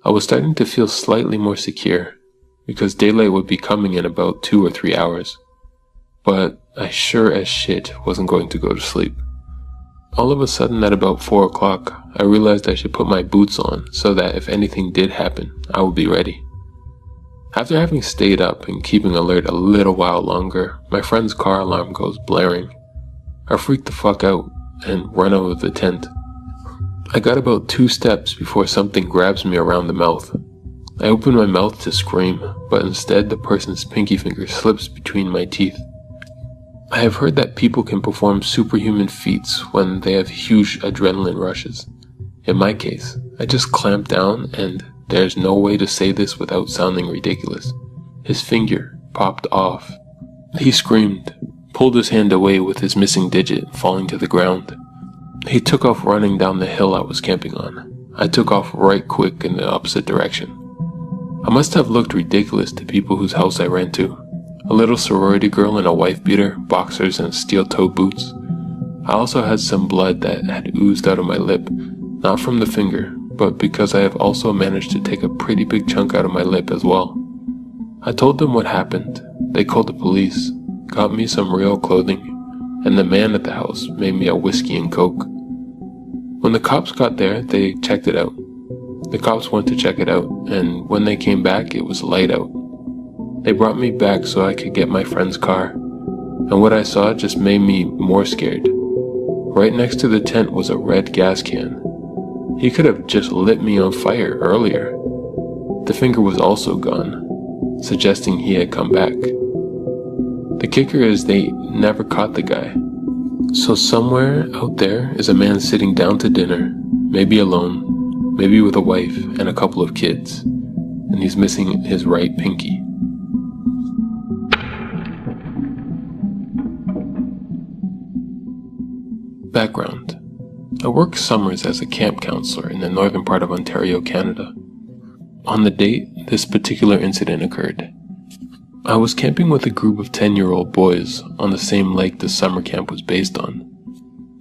I was starting to feel slightly more secure, because daylight would be coming in about 2 or 3 hours. But I sure as shit wasn't going to go to sleep. All of a sudden at about 4 o'clock, I realized I should put my boots on so that if anything did happen, I would be ready. After having stayed up and keeping alert a little while longer, my friend's car alarm goes blaring. I freak the fuck out and run out of the tent. I got about 2 steps before something grabs me around the mouth. I open my mouth to scream, but instead the person's pinky finger slips between my teeth. I have heard that people can perform superhuman feats when they have huge adrenaline rushes. In my case, I just clamped down and there's no way to say this without sounding ridiculous. His finger popped off. He screamed, pulled his hand away with his missing digit falling to the ground. He took off running down the hill I was camping on. I took off right quick in the opposite direction. I must have looked ridiculous to people whose house I ran to. A little sorority girl in a wife beater, boxers, and steel-toed boots. I also had some blood that had oozed out of my lip, not from the finger, but because I have also managed to take a pretty big chunk out of my lip as well. I told them what happened. They called the police, got me some real clothing, and the man at the house made me a whiskey and coke. When the cops got there, they checked it out. The cops went to check it out, and when they came back, it was light out. They brought me back so I could get my friend's car, and what I saw just made me more scared. Right next to the tent was a red gas can. He could have just lit me on fire earlier. The finger was also gone, suggesting he had come back. The kicker is they never caught the guy. So somewhere out there is a man sitting down to dinner, maybe alone, maybe with a wife and a couple of kids, and he's missing his right pinky. Background. I work summers as a camp counselor in the northern part of Ontario, Canada. On the date this particular incident occurred, I was camping with a group of 10-year-old boys on the same lake the summer camp was based on.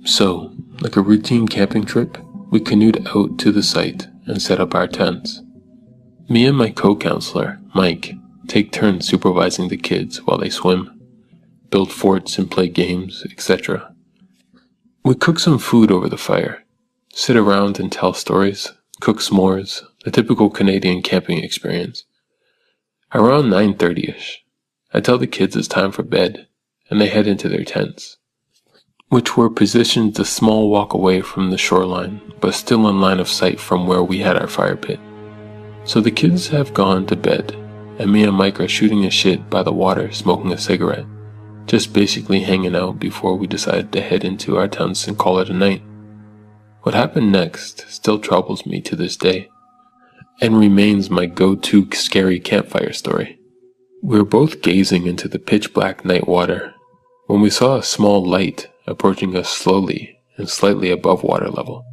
So, like a routine camping trip, we canoed out to the site and set up our tents. Me and my co-counselor, Mike, take turns supervising the kids while they swim, build forts and play games, etc. We cook some food over the fire, sit around and tell stories, cook s'mores, the typical Canadian camping experience. Around 9:30ish, I tell the kids it's time for bed, and they head into their tents, which were positioned a small walk away from the shoreline, but still in line of sight from where we had our fire pit. So the kids have gone to bed, and me and Mike are shooting a shit by the water smoking a cigarette, just basically hanging out before we decide to head into our tents and call it a night. What happened next still troubles me to this day, and remains my go-to scary campfire story. We were both gazing into the pitch-black night water when we saw a small light approaching us slowly and slightly above water level.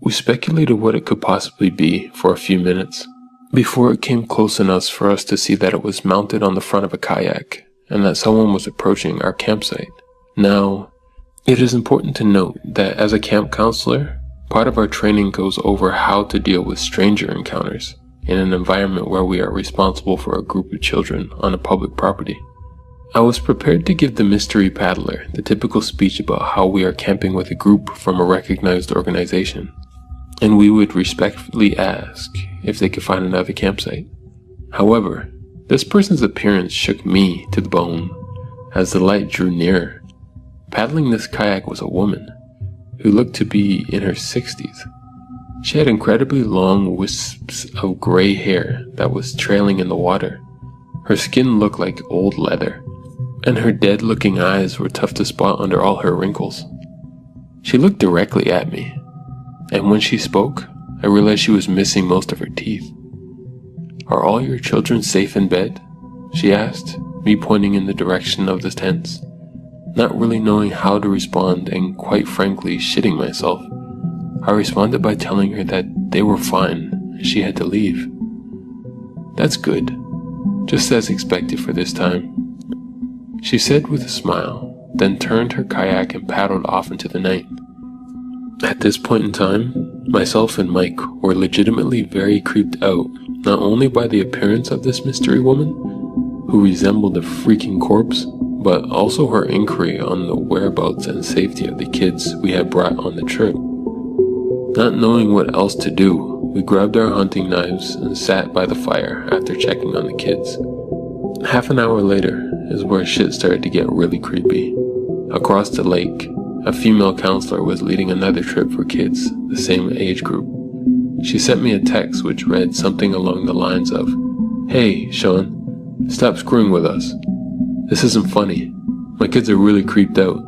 We speculated what it could possibly be for a few minutes, before it came close enough for us to see that it was mounted on the front of a kayak and that someone was approaching our campsite. Now, it is important to note that as a camp counselor, part of our training goes over how to deal with stranger encounters in an environment where we are responsible for a group of children on a public property. I was prepared to give the mystery paddler the typical speech about how we are camping with a group from a recognized organization, and we would respectfully ask if they could find another campsite. However, this person's appearance shook me to the bone as the light drew nearer. Paddling this kayak was a woman who looked to be in her 60s. She had incredibly long wisps of gray hair that was trailing in the water. Her skin looked like old leather, and her dead-looking eyes were tough to spot under all her wrinkles. She looked directly at me, and when she spoke, I realized she was missing most of her teeth. "Are all your children safe in bed?" she asked, me pointing in the direction of the tents. Not really knowing how to respond and quite frankly shitting myself, I responded by telling her that they were fine and she had to leave. "That's good, just as expected for this time," she said with a smile, then turned her kayak and paddled off into the night. At this point in time, myself and Mike were legitimately very creeped out, not only by the appearance of this mystery woman, who resembled a freaking corpse, but also her inquiry on the whereabouts and safety of the kids we had brought on the trip. Not knowing what else to do, we grabbed our hunting knives and sat by the fire after checking on the kids. Half an hour later is where shit started to get really creepy. Across the lake, a female counselor was leading another trip for kids the same age group. She sent me a text which read something along the lines of, "Hey, Sean, stop screwing with us. This isn't funny. My kids are really creeped out."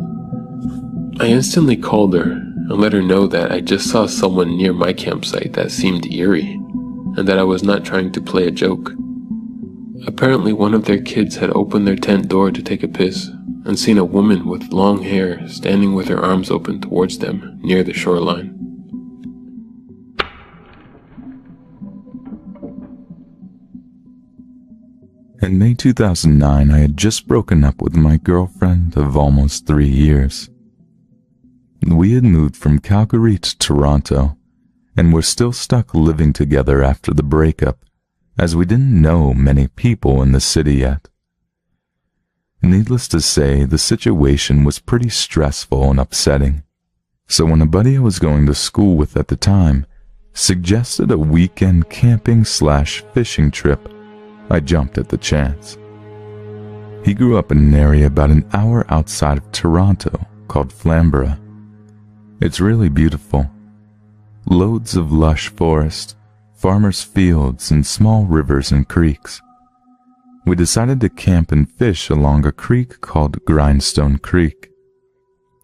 I instantly called her and let her know that I just saw someone near my campsite that seemed eerie, and that I was not trying to play a joke. Apparently one of their kids had opened their tent door to take a piss, and seen a woman with long hair standing with her arms open towards them near the shoreline. In May 2009, I had just broken up with my girlfriend of almost 3 years. We had moved from Calgary to Toronto, and were still stuck living together after the breakup, as we didn't know many people in the city yet. Needless to say, the situation was pretty stressful and upsetting, so when a buddy I was going to school with at the time suggested a weekend camping/fishing trip, I jumped at the chance. He grew up in an area about an hour outside of Toronto called Flamborough. It's really beautiful. Loads of lush forest, farmers' fields, and small rivers and creeks. We decided to camp and fish along a creek called Grindstone Creek.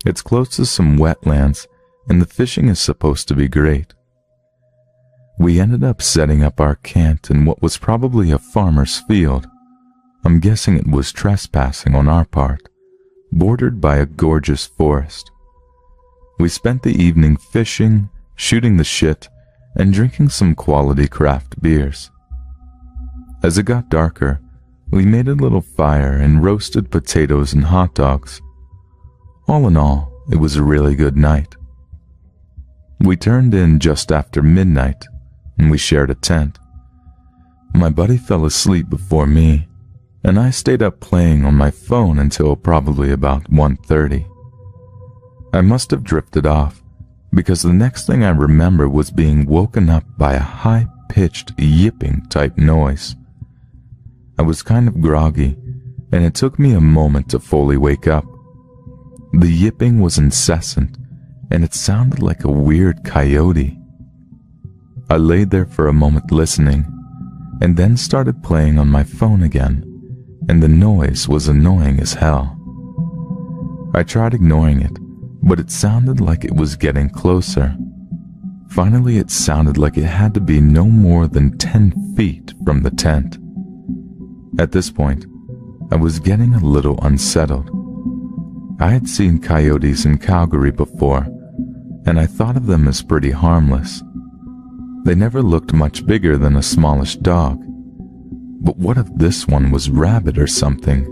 It's close to some wetlands, and the fishing is supposed to be great. We ended up setting up our camp in what was probably a farmer's field. I'm guessing it was trespassing on our part, bordered by a gorgeous forest. We spent the evening fishing, shooting the shit, and drinking some quality craft beers. As it got darker, we made a little fire and roasted potatoes and hot dogs. All in all, it was a really good night. We turned in just after midnight, and we shared a tent. My buddy fell asleep before me, and I stayed up playing on my phone until probably about 1:30. I must have drifted off, because the next thing I remember was being woken up by a high-pitched yipping type noise. I was kind of groggy, and it took me a moment to fully wake up. The yipping was incessant, and it sounded like a weird coyote. I laid there for a moment listening, and then started playing on my phone again, and the noise was annoying as hell. I tried ignoring it, but it sounded like it was getting closer. Finally, it sounded like it had to be no more than 10 feet from the tent. At this point, I was getting a little unsettled. I had seen coyotes in Calgary before, and I thought of them as pretty harmless. They never looked much bigger than a smallish dog. But what if this one was rabid or something?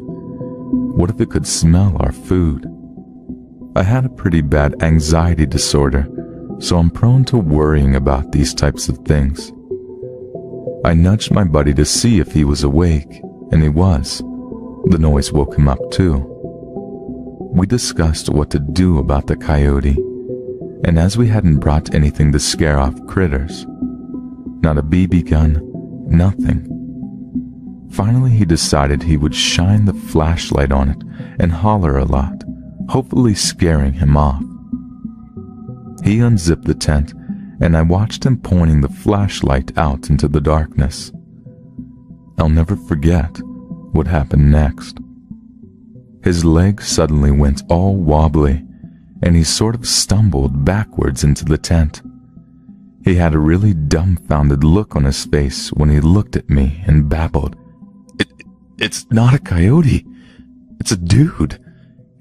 What if it could smell our food? I had a pretty bad anxiety disorder, so I'm prone to worrying about these types of things. I nudged my buddy to see if he was awake, and he was. The noise woke him up too. We discussed what to do about the coyote, and as we hadn't brought anything to scare off critters, not a BB gun, nothing. Finally, he decided he would shine the flashlight on it and holler a lot, hopefully scaring him off. He unzipped the tent, and I watched him pointing the flashlight out into the darkness. I'll never forget what happened next. His leg suddenly went all wobbly, and he sort of stumbled backwards into the tent. He had a really dumbfounded look on his face when he looked at me and babbled, It's not a coyote. It's a dude.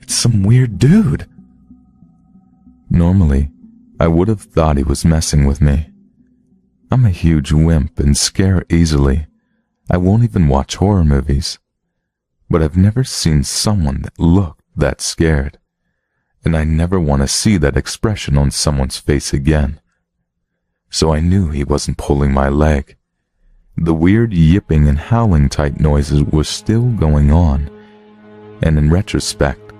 It's some weird dude. Normally, I would have thought he was messing with me. I'm a huge wimp and scare easily. I won't even watch horror movies. But I've never seen someone that looked that scared. And I never want to see that expression on someone's face again. So I knew he wasn't pulling my leg. The weird yipping and howling type noises were still going on, and in retrospect,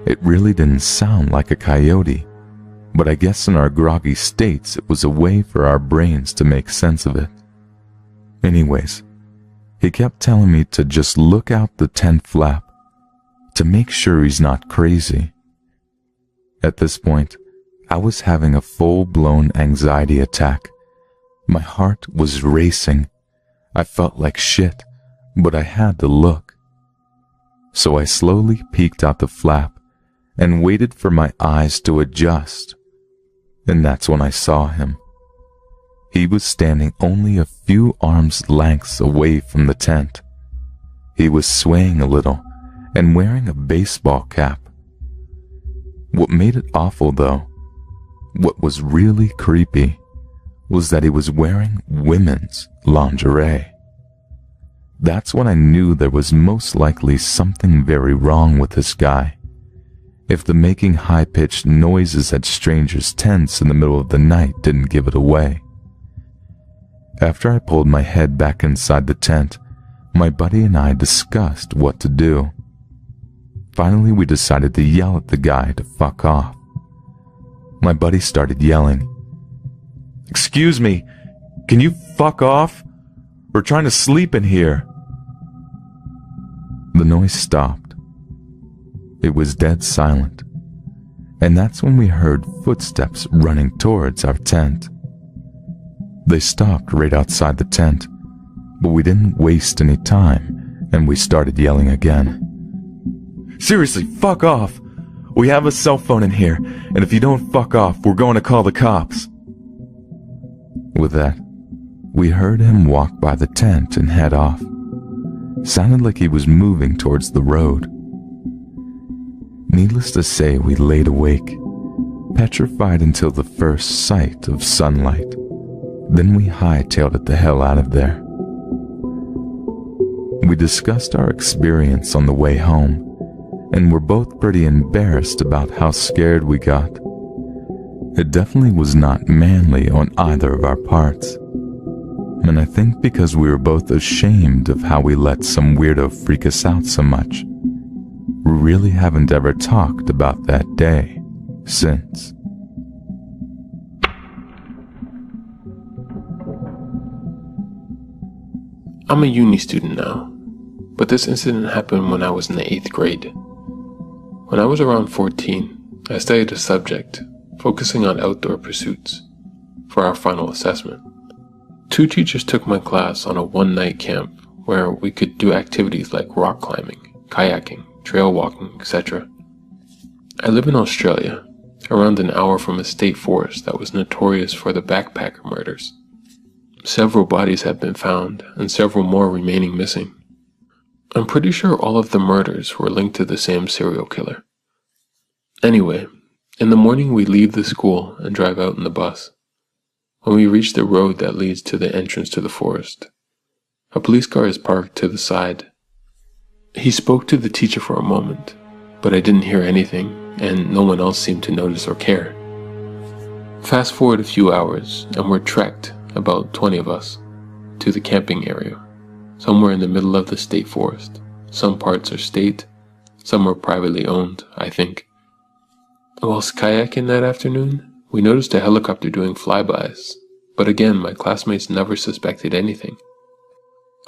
it really didn't sound like a coyote, but I guess in our groggy states it was a way for our brains to make sense of it. Anyways, he kept telling me to just look out the tent flap, to make sure he's not crazy. At this point, I was having a full-blown anxiety attack. My heart was racing. I felt like shit, but I had to look. So I slowly peeked out the flap and waited for my eyes to adjust. And that's when I saw him. He was standing only a few arms' lengths away from the tent. He was swaying a little and wearing a baseball cap. What made it awful, though, what was really creepy, was that he was wearing women's lingerie. That's when I knew there was most likely something very wrong with this guy. If the making high-pitched noises at strangers' tents in the middle of the night didn't give it away. After I pulled my head back inside the tent, my buddy and I discussed what to do. Finally, we decided to yell at the guy to fuck off. My buddy started yelling, "Excuse me, can you fuck off? We're trying to sleep in here." The noise stopped. It was dead silent, and that's when we heard footsteps running towards our tent. They stopped right outside the tent, but we didn't waste any time, and we started yelling again. "Seriously, fuck off! We have a cell phone in here, and if you don't fuck off, we're going to call the cops." With that, we heard him walk by the tent and head off. Sounded like he was moving towards the road. Needless to say, we laid awake, petrified until the first sight of sunlight. Then we hightailed it the hell out of there. We discussed our experience on the way home, and were both pretty embarrassed about how scared we got. It definitely was not manly on either of our parts. And I think because we were both ashamed of how we let some weirdo freak us out so much, we really haven't ever talked about that day since. I'm a uni student now, but this incident happened when I was in the 8th grade. When I was around 14, I studied a subject focusing on outdoor pursuits for our final assessment. 2 teachers took my class on a one-night camp where we could do activities like rock climbing, kayaking, trail walking, etc. I live in Australia. around an hour from a state forest that was notorious for the backpacker murders. Several bodies have been found, and several more remaining missing. I'm pretty sure all of the murders were linked to the same serial killer. Anyway, in the morning we leave the school and drive out in the bus. When we reach the road that leads to the entrance to the forest, a police car is parked to the side. He spoke to the teacher for a moment, but I didn't hear anything, and no one else seemed to notice or care. Fast forward a few hours, and we're trekked, about 20 of us, to the camping area, somewhere in the middle of the state forest. Some parts are state, some are privately owned, I think. Whilst kayaking that afternoon, we noticed a helicopter doing flybys, but again, my classmates never suspected anything.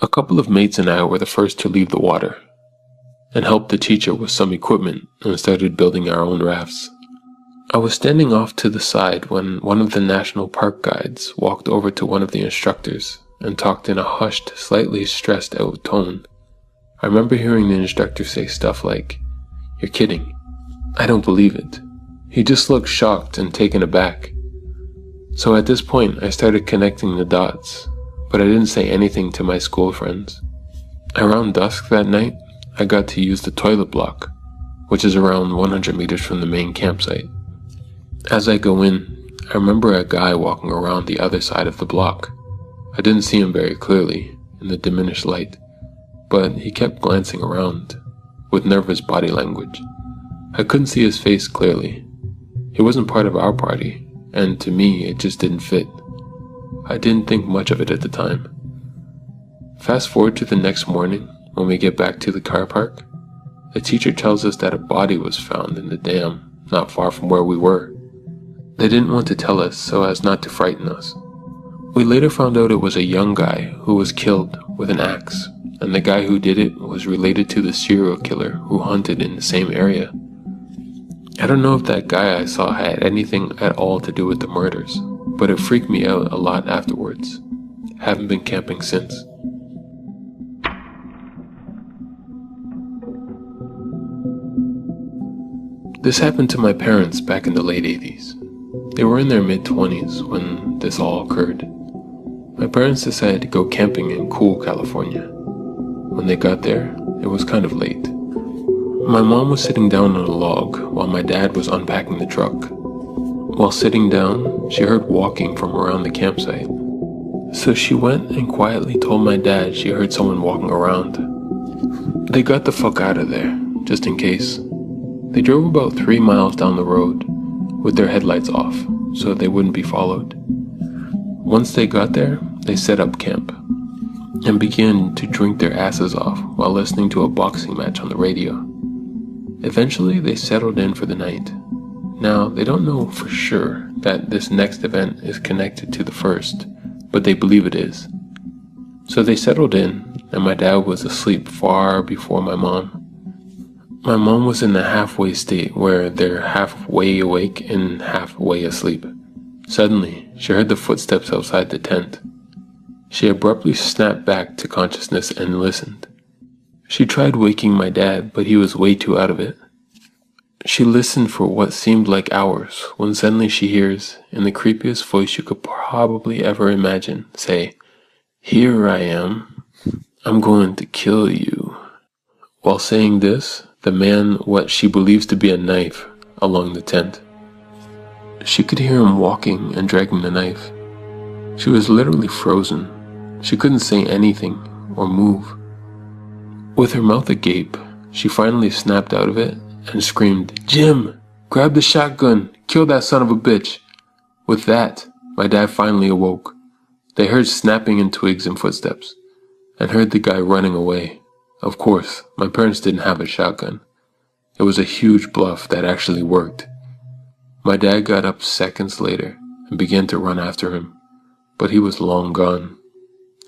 A couple of mates and I were the first to leave the water, and helped the teacher with some equipment and started building our own rafts. I was standing off to the side when one of the national park guides walked over to one of the instructors and talked in a hushed, slightly stressed out tone. I remember hearing the instructor say stuff like, "You're kidding. I don't believe it." He just looked shocked and taken aback. So at this point, I started connecting the dots, but I didn't say anything to my school friends. Around dusk that night, I got to use the toilet block, which is around 100 meters from the main campsite. As I go in, I remember a guy walking around the other side of the block. I didn't see him very clearly in the diminished light, but he kept glancing around, with nervous body language. I couldn't see his face clearly. He wasn't part of our party, and to me, it just didn't fit. I didn't think much of it at the time. Fast forward to the next morning, when we get back to the car park, the teacher tells us that a body was found in the dam, not far from where we were. They didn't want to tell us so as not to frighten us. We later found out it was a young guy who was killed with an axe, and the guy who did it was related to the serial killer who hunted in the same area. I don't know if that guy I saw had anything at all to do with the murders, but it freaked me out a lot afterwards. Haven't been camping since. This happened to my parents back in the late 80s. They were in their mid-20s when this all occurred. My parents decided to go camping in cool California. When they got there, it was kind of late. My mom was sitting down on a log while my dad was unpacking the truck. While sitting down, she heard walking from around the campsite. So she went and quietly told my dad she heard someone walking around. They got the fuck out of there, just in case. They drove about 3 miles down the road with their headlights off so they wouldn't be followed. Once they got there, they set up camp and began to drink their asses off while listening to a boxing match on the radio. Eventually, they settled in for the night. Now, they don't know for sure that this next event is connected to the first, but they believe it is. So they settled in, and my dad was asleep far before my mom. My mom was in the halfway state where they're halfway awake and halfway asleep. Suddenly, she heard the footsteps outside the tent. She abruptly snapped back to consciousness and listened. She tried waking my dad, but he was way too out of it. She listened for what seemed like hours when suddenly she hears, in the creepiest voice you could probably ever imagine, say, "Here I am. I'm going to kill you." While saying this, the man what she believes to be a knife along the tent. She could hear him walking and dragging the knife. She was literally frozen. She couldn't say anything or move. With her mouth agape, she finally snapped out of it and screamed, "Jim, grab the shotgun, kill that son of a bitch." With that, my dad finally awoke. They heard snapping in twigs and footsteps, and heard the guy running away. Of course, my parents didn't have a shotgun. It was a huge bluff that actually worked. My dad got up seconds later and began to run after him, but he was long gone.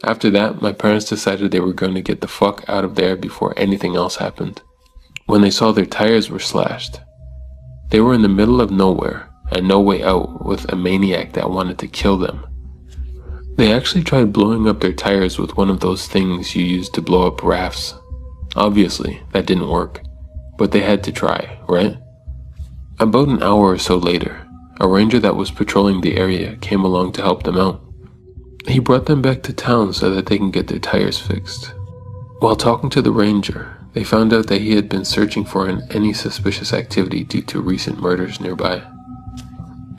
After that, my parents decided they were going to get the fuck out of there before anything else happened. When they saw their tires were slashed, they were in the middle of nowhere and no way out with a maniac that wanted to kill them. They actually tried blowing up their tires with one of those things you use to blow up rafts. Obviously, that didn't work, but they had to try, right? About an hour or so later, a ranger that was patrolling the area came along to help them out. He brought them back to town so that they can get their tires fixed. While talking to the ranger, they found out that he had been searching for any suspicious activity due to recent murders nearby.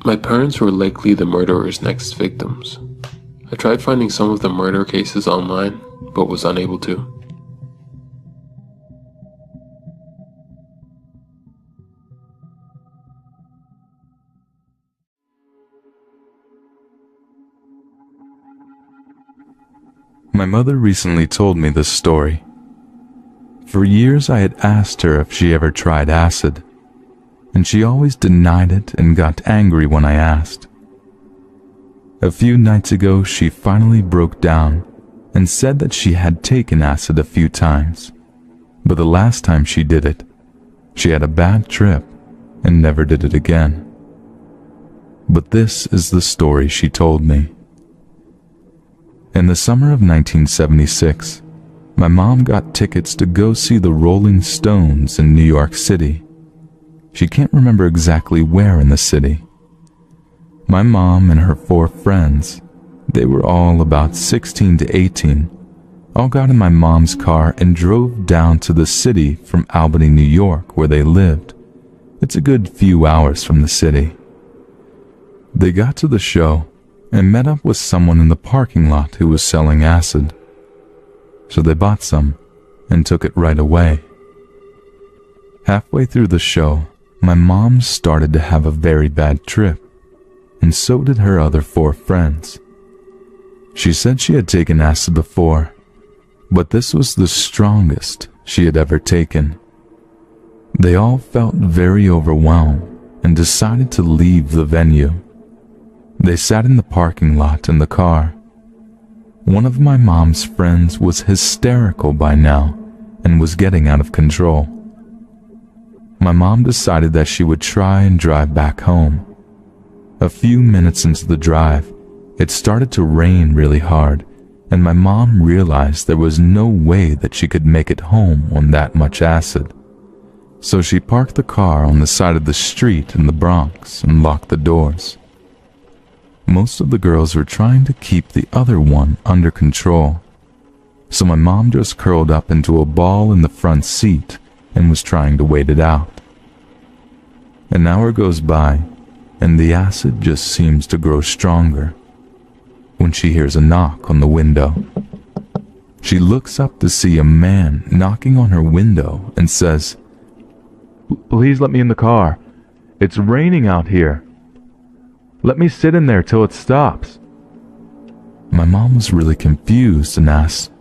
My parents were likely the murderer's next victims. I tried finding some of the murder cases online, but was unable to. My mother recently told me this story. For years I had asked her if she ever tried acid, and she always denied it and got angry when I asked. A few nights ago she finally broke down and said that she had taken acid a few times, but the last time she did it, she had a bad trip and never did it again. But this is the story she told me. In the summer of 1976, my mom got tickets to go see the Rolling Stones in New York City. She can't remember exactly where in the city. My mom and her 4 friends, they were all about 16 to 18, all got in my mom's car and drove down to the city from Albany, New York, where they lived. It's a good few hours from the city. They got to the show and met up with someone in the parking lot who was selling acid. So they bought some and took it right away. Halfway through the show, my mom started to have a very bad trip, and so did her other 4 friends. She said she had taken acid before, but this was the strongest she had ever taken. They all felt very overwhelmed and decided to leave the venue. They sat in the parking lot in the car. One of my mom's friends was hysterical by now and was getting out of control. My mom decided that she would try and drive back home. A few minutes into the drive, it started to rain really hard, and my mom realized there was no way that she could make it home on that much acid. So she parked the car on the side of the street in the Bronx and locked the doors. Most of the girls were trying to keep the other one under control, so my mom just curled up into a ball in the front seat and was trying to wait it out. An hour goes by, and the acid just seems to grow stronger, when she hears a knock on the window. She looks up to see a man knocking on her window and says, "Please let me in the car. It's raining out here. Let me sit in there till it stops." My mom was really confused and asked,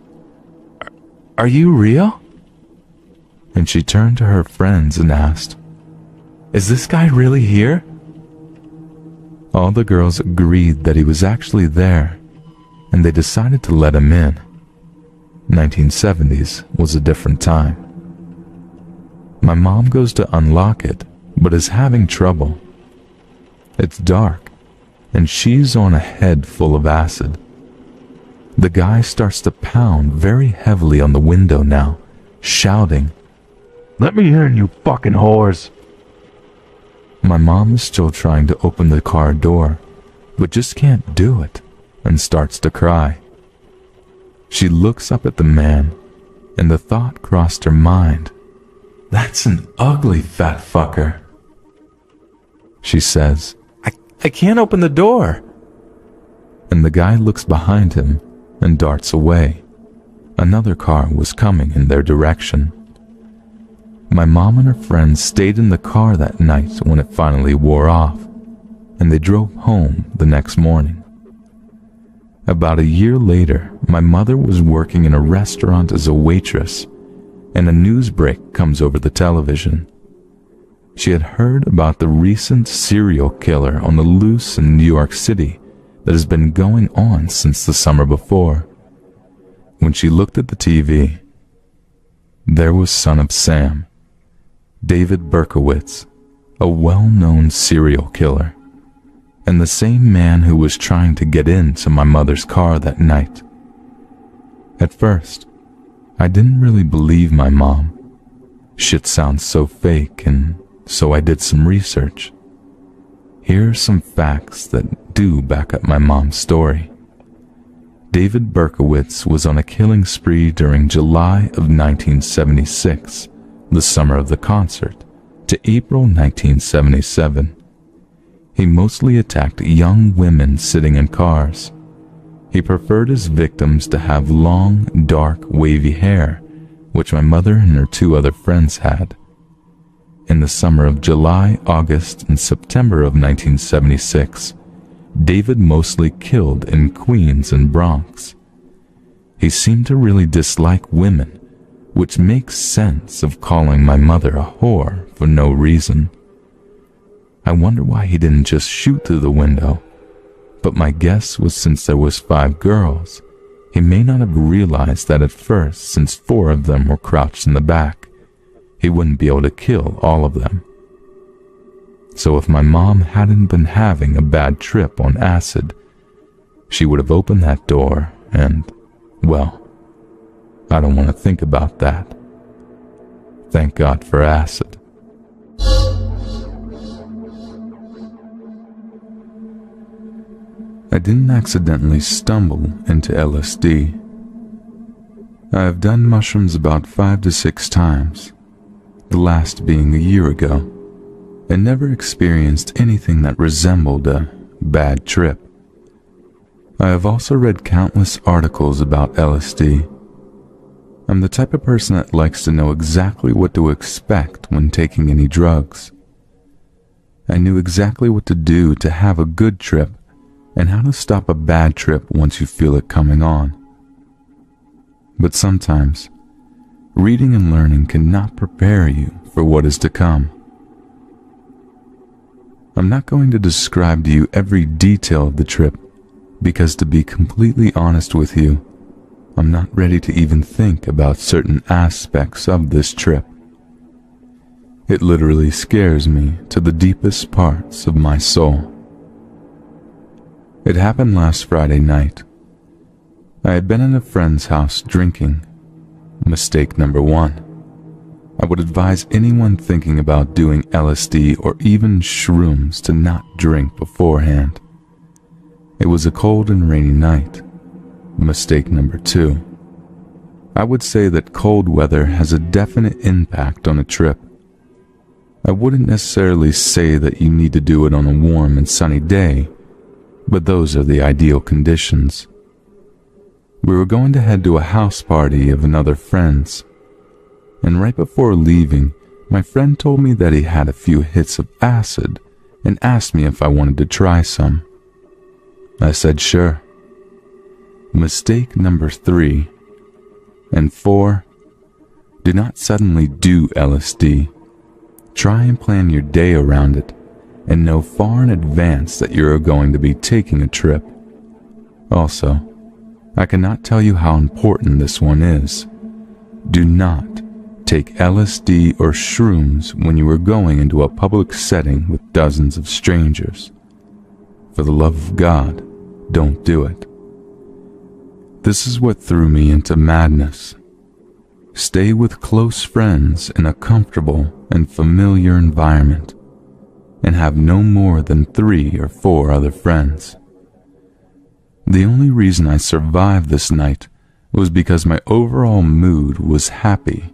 "Are you real?" And she turned to her friends and asked, "Is this guy really here?" All the girls agreed that he was actually there, and they decided to let him in. 1970s was a different time. My mom goes to unlock it, but is having trouble. It's dark, and she's on a head full of acid. The guy starts to pound very heavily on the window now, shouting, "Let me in, you fucking whores!" My mom is still trying to open the car door, but just can't do it, and starts to cry. She looks up at the man, and the thought crossed her mind, "That's an ugly fat fucker." She says, I can't open the door." And the guy looks behind him and darts away. Another car was coming in their direction. My mom and her friends stayed in the car that night when it finally wore off, and they drove home the next morning. About a year later, my mother was working in a restaurant as a waitress, and a news break comes over the television. She had heard about the recent serial killer on the loose in New York City that has been going on since the summer before. When she looked at the TV, there was Son of Sam, David Berkowitz, a well-known serial killer, and the same man who was trying to get into my mother's car that night. At first, I didn't really believe my mom. Shit sounds so fake and so I did some research. Here are some facts that do back up my mom's story. David Berkowitz was on a killing spree during July of 1976, the summer of the concert, to April 1977. He mostly attacked young women sitting in cars. He preferred his victims to have long, dark, wavy hair, which my mother and her 2 other friends had. In the summer of July, August, and September of 1976, David mostly killed in Queens and Bronx. He seemed to really dislike women, which makes sense of calling my mother a whore for no reason. I wonder why he didn't just shoot through the window, but my guess was since there was 5 girls, he may not have realized that at first, since 4 of them were crouched in the back, he wouldn't be able to kill all of them. So if my mom hadn't been having a bad trip on acid, she would have opened that door and, well, I don't want to think about that. Thank God for acid. I didn't accidentally stumble into LSD. I have done mushrooms about 5 to 6 times, the last being a year ago, and never experienced anything that resembled a bad trip. I have also read countless articles about LSD. I'm the type of person that likes to know exactly what to expect when taking any drugs. I knew exactly what to do to have a good trip and how to stop a bad trip once you feel it coming on. But sometimes, reading and learning cannot prepare you for what is to come. I'm not going to describe to you every detail of the trip, because to be completely honest with you, I'm not ready to even think about certain aspects of this trip. It literally scares me to the deepest parts of my soul. It happened last Friday night. I had been in a friend's house drinking. Mistake number 1. I would advise anyone thinking about doing LSD or even shrooms to not drink beforehand. It was a cold and rainy night. Mistake number 2. I would say that cold weather has a definite impact on a trip. I wouldn't necessarily say that you need to do it on a warm and sunny day, but those are the ideal conditions. We were going to head to a house party of another friend's, and right before leaving, my friend told me that he had a few hits of acid and asked me if I wanted to try some. I said sure. Mistake number 3 and 4. Do not suddenly do LSD. Try and plan your day around it and know far in advance that you are going to be taking a trip. Also, I cannot tell you how important this one is. Do not take LSD or shrooms when you are going into a public setting with dozens of strangers. For the love of God, don't do it. This is what threw me into madness. Stay with close friends in a comfortable and familiar environment, and have no more than 3 or 4 other friends. The only reason I survived this night was because my overall mood was happy.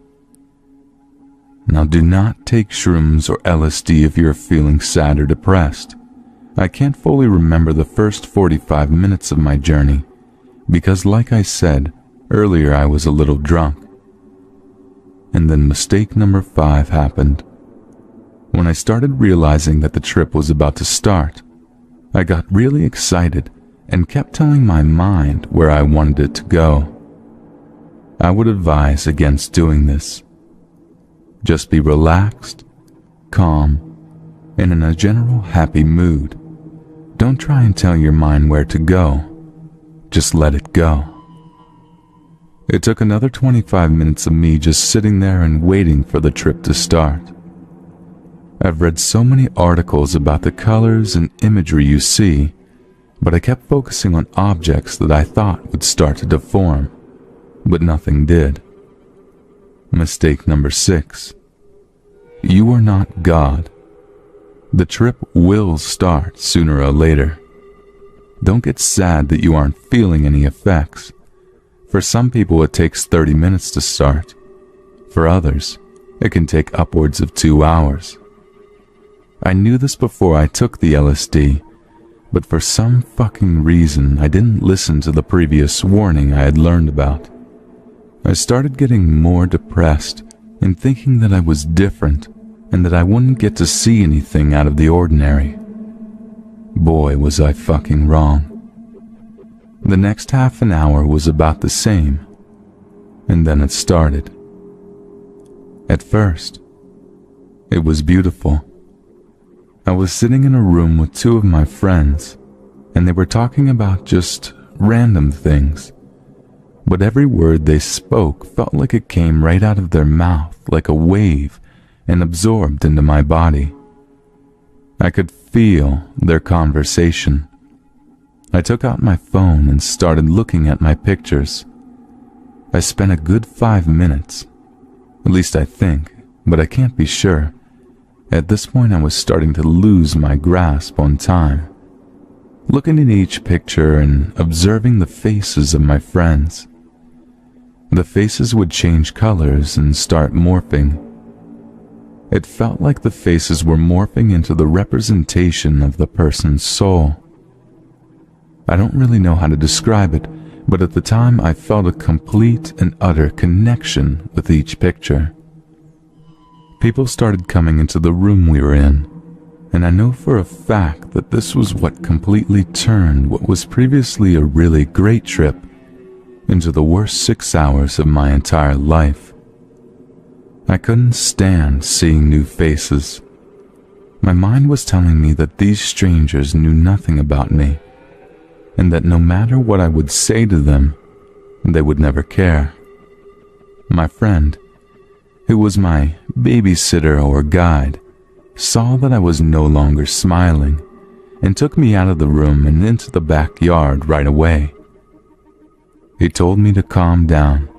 Now do not take shrooms or LSD if you're feeling sad or depressed. I can't fully remember the first 45 minutes of my journey, because like I said, earlier I was a little drunk. And then mistake number 5 happened. When I started realizing that the trip was about to start, I got really excited and kept telling my mind where I wanted it to go. I would advise against doing this. Just be relaxed, calm, and in a general happy mood. Don't try and tell your mind where to go. Just let it go. It took another 25 minutes of me just sitting there and waiting for the trip to start. I've read so many articles about the colors and imagery you see, but I kept focusing on objects that I thought would start to deform, but nothing did. Mistake number 6. you are not God. The trip will start sooner or later. Don't get sad that you aren't feeling any effects. For some people it takes 30 minutes to start. For others, it can take upwards of 2 hours. I knew this before I took the LSD, but for some fucking reason I didn't listen to the previous warning I had learned about. I started getting more depressed and thinking that I was different and that I wouldn't get to see anything out of the ordinary. Boy, was I fucking wrong. The next half an hour was about the same, and then it started. At first, it was beautiful. I was sitting in a room with 2 of my friends, and they were talking about just random things. But every word they spoke felt like it came right out of their mouth like a wave and absorbed into my body. I could feel their conversation. I took out my phone and started looking at my pictures. I spent a good 5 minutes. At least I think, but I can't be sure. At this point I was starting to lose my grasp on time. Looking at each picture and observing the faces of my friends. The faces would change colors and start morphing. It felt like the faces were morphing into the representation of the person's soul. I don't really know how to describe it, but at the time I felt a complete and utter connection with each picture. People started coming into the room we were in, and I know for a fact that this was what completely turned what was previously a really great trip into the worst 6 hours of my entire life. I couldn't stand seeing new faces. My mind was telling me that these strangers knew nothing about me, and that no matter what I would say to them, they would never care. My friend, who was my babysitter or guide, saw that I was no longer smiling and took me out of the room and into the backyard right away. He told me to calm down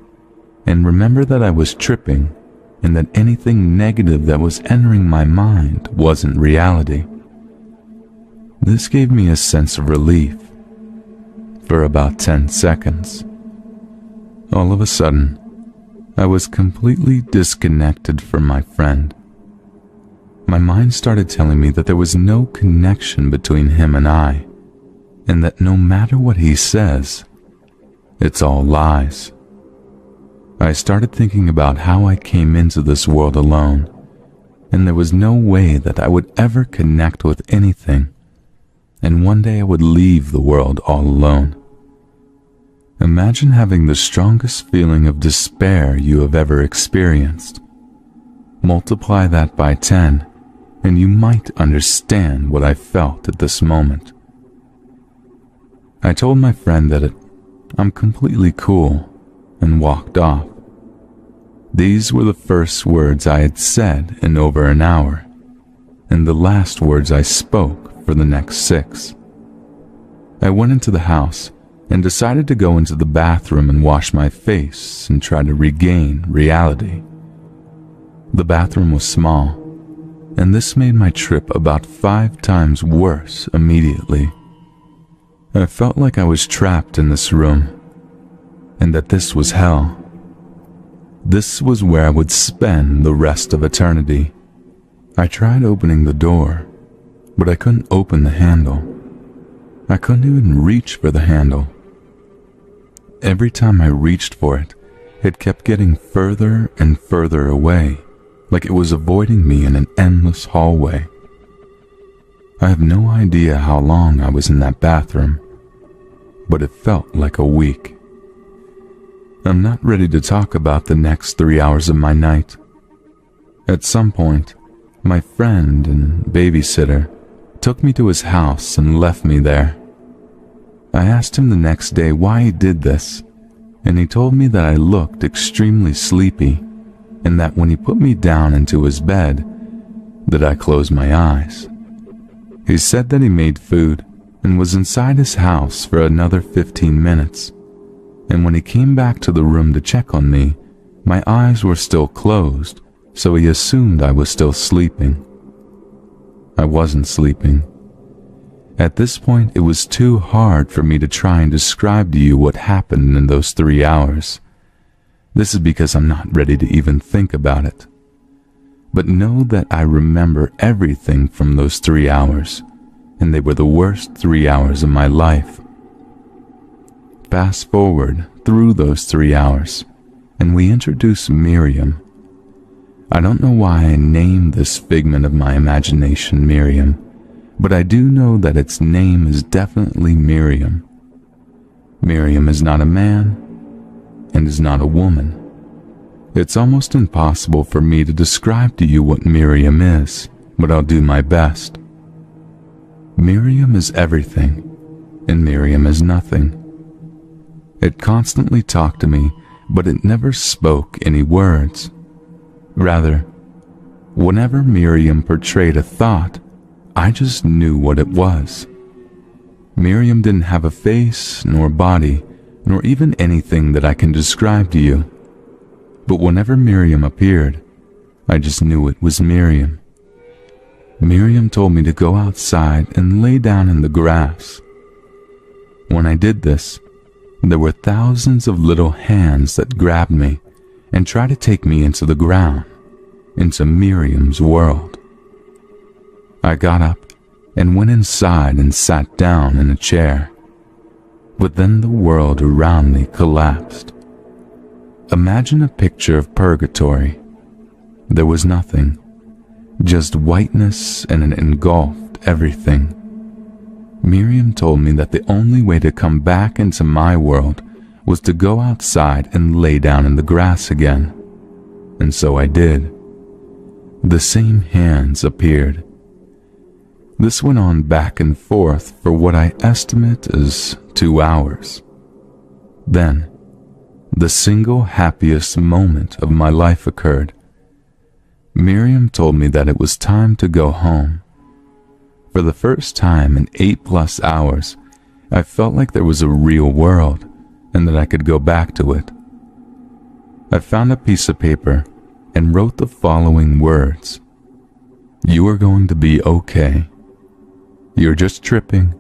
and remember that I was tripping and that anything negative that was entering my mind wasn't reality. This gave me a sense of relief. For about 10 seconds. All of a sudden, I was completely disconnected from my friend. My mind started telling me that there was no connection between him and I, and that no matter what he says, it's all lies. I started thinking about how I came into this world alone, and there was no way that I would ever connect with anything, and one day I would leave the world all alone. Imagine having the strongest feeling of despair you have ever experienced. Multiply that by 10, and you might understand what I felt at this moment. I told my friend that I'm completely cool, and walked off. These were the first words I had said in over an hour, and the last words I spoke for the next 6. I went into the house and decided to go into the bathroom and wash my face and try to regain reality. The bathroom was small, and this made my trip about 5 times worse immediately. I felt like I was trapped in this room, and that this was hell. This was where I would spend the rest of eternity. I tried opening the door, but I couldn't open the handle. I couldn't even reach for the handle. Every time I reached for it, it kept getting further and further away, like it was avoiding me in an endless hallway. I have no idea how long I was in that bathroom, but it felt like a week. I'm not ready to talk about the next 3 hours of my night. At some point, my friend and babysitter took me to his house and left me there. I asked him the next day why he did this, and he told me that I looked extremely sleepy, and that when he put me down into his bed, that I closed my eyes. He said that he made food and was inside his house for another 15 minutes, and when he came back to the room to check on me, my eyes were still closed, so he assumed I was still sleeping. I wasn't sleeping. At this point, it was too hard for me to try and describe to you what happened in those 3 hours. This is because I'm not ready to even think about it. But know that I remember everything from those 3 hours, and they were the worst 3 hours of my life. Fast forward through those 3 hours, and we introduce Miriam. I don't know why I named this figment of my imagination Miriam, but I do know that its name is definitely Miriam. Miriam is not a man and is not a woman. It's almost impossible for me to describe to you what Miriam is, but I'll do my best. Miriam is everything, and Miriam is nothing. It constantly talked to me, but it never spoke any words. Rather, whenever Miriam portrayed a thought, I just knew what it was. Miriam didn't have a face, nor body, nor even anything that I can describe to you. But whenever Miriam appeared, I just knew it was Miriam. Miriam told me to go outside and lay down in the grass. When I did this, there were thousands of little hands that grabbed me and tried to take me into the ground, into Miriam's world. I got up and went inside and sat down in a chair. But then the world around me collapsed. Imagine a picture of purgatory. There was nothing, just whiteness, and it engulfed everything. Miriam told me that the only way to come back into my world was to go outside and lay down in the grass again. And so I did. The same hands appeared. This went on back and forth for what I estimate as 2 hours. Then, the single happiest moment of my life occurred. Miriam told me that it was time to go home. For the first time in 8+ hours, I felt like there was a real world and that I could go back to it. I found a piece of paper and wrote the following words. "You are going to be okay. You're just tripping,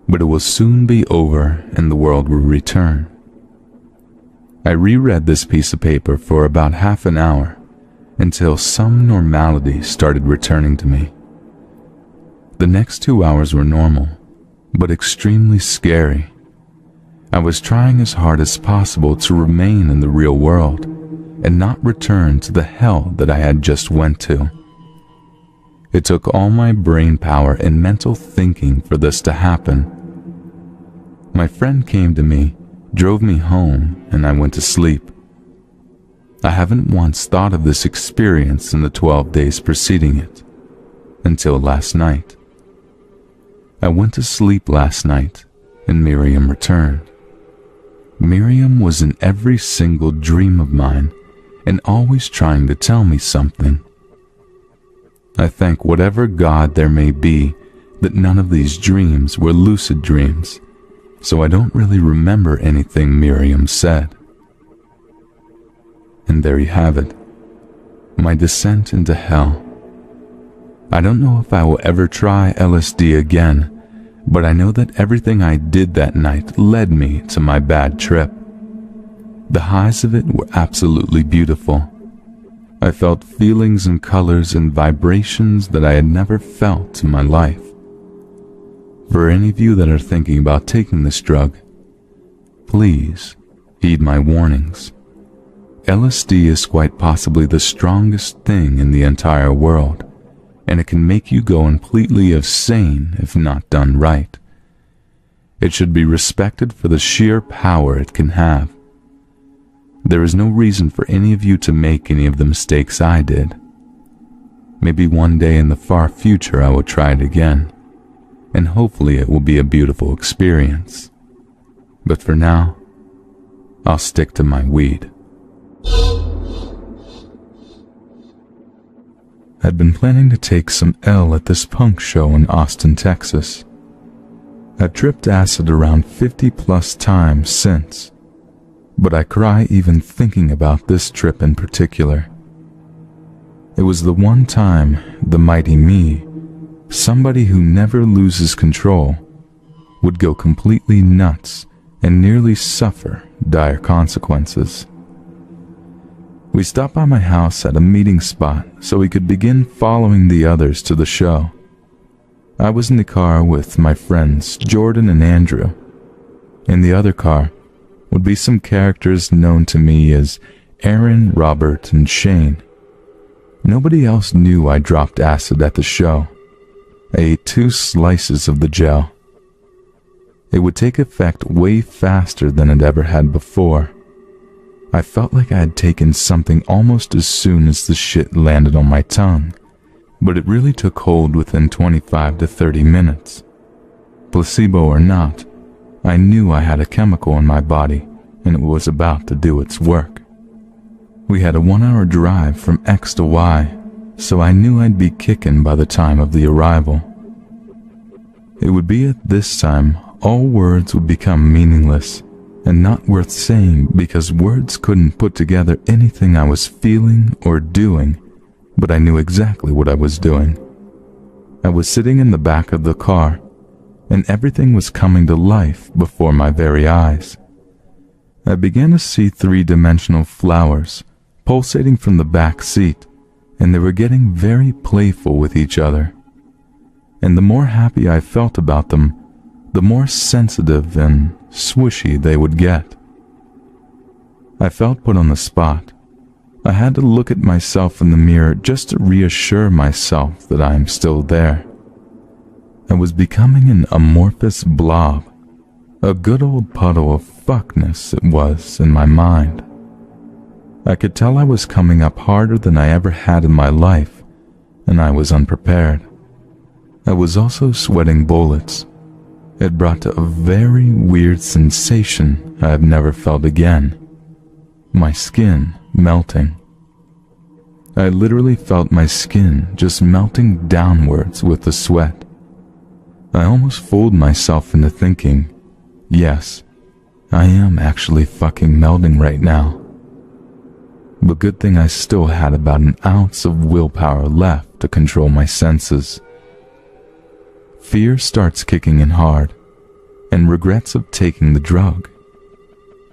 but it will soon be over and the world will return." I reread this piece of paper for about half an hour until some normality started returning to me. The next 2 hours were normal, but extremely scary. I was trying as hard as possible to remain in the real world and not return to the hell that I had just went to. It took all my brain power and mental thinking for this to happen. My friend came to me, drove me home, and I went to sleep. I haven't once thought of this experience in the 12 days preceding it, until last night. I went to sleep last night, and Miriam returned. Miriam was in every single dream of mine, and always trying to tell me something. I thank whatever God there may be that none of these dreams were lucid dreams, so I don't really remember anything Miriam said. And there you have it, my descent into hell. I don't know if I will ever try LSD again, but I know that everything I did that night led me to my bad trip. The highs of it were absolutely beautiful. I felt feelings and colors and vibrations that I had never felt in my life. For any of you that are thinking about taking this drug, please heed my warnings. LSD is quite possibly the strongest thing in the entire world, and it can make you go completely insane if not done right. It should be respected for the sheer power it can have. There is no reason for any of you to make any of the mistakes I did. Maybe one day in the far future I will try it again, and hopefully it will be a beautiful experience. But for now, I'll stick to my weed. I'd been planning to take some L at this punk show in Austin, Texas. I've tripped acid around 50+ times since, but I cry even thinking about this trip in particular. It was the one time the mighty me, somebody who never loses control, would go completely nuts and nearly suffer dire consequences. We stopped by my house at a meeting spot so we could begin following the others to the show. I was in the car with my friends Jordan and Andrew. In the other car would be some characters known to me as Aaron, Robert, and Shane. Nobody else knew I dropped acid at the show. I ate 2 slices of the gel. It would take effect way faster than it ever had before. I felt like I had taken something almost as soon as the shit landed on my tongue, but it really took hold within 25 to 30 minutes. Placebo or not, I knew I had a chemical in my body and it was about to do its work. We had a 1-hour drive from X to Y, so I knew I'd be kicking by the time of the arrival. It would be at this time all words would become meaningless and not worth saying because words couldn't put together anything I was feeling or doing, but I knew exactly what I was doing. I was sitting in the back of the car, and everything was coming to life before my very eyes. I began to see 3-dimensional flowers pulsating from the back seat, and they were getting very playful with each other. And the more happy I felt about them, the more sensitive and swishy they would get. I felt put on the spot. I had to look at myself in the mirror just to reassure myself that I am still there. I was becoming an amorphous blob, a good old puddle of fuckness it was in my mind. I could tell I was coming up harder than I ever had in my life, and I was unprepared. I was also sweating bullets. It brought a very weird sensation I have never felt again. My skin melting. I literally felt my skin just melting downwards with the sweat. I almost fooled myself into thinking, yes, I am actually fucking melting right now. But good thing I still had about an ounce of willpower left to control my senses. Fear starts kicking in hard, and regrets of taking the drug.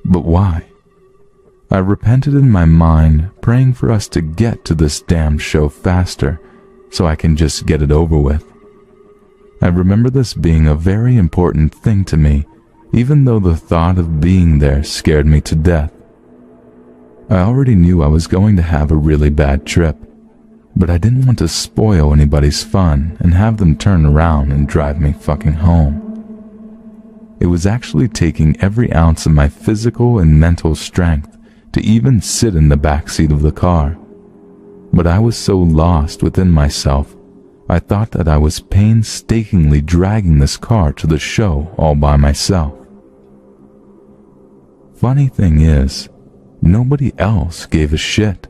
But why? I repented in my mind, praying for us to get to this damn show faster, so I can just get it over with. I remember this being a very important thing to me, even though the thought of being there scared me to death. I already knew I was going to have a really bad trip, but I didn't want to spoil anybody's fun and have them turn around and drive me fucking home. It was actually taking every ounce of my physical and mental strength to even sit in the back seat of the car. But I was so lost within myself, I thought that I was painstakingly dragging this car to the show all by myself. Funny thing is, nobody else gave a shit.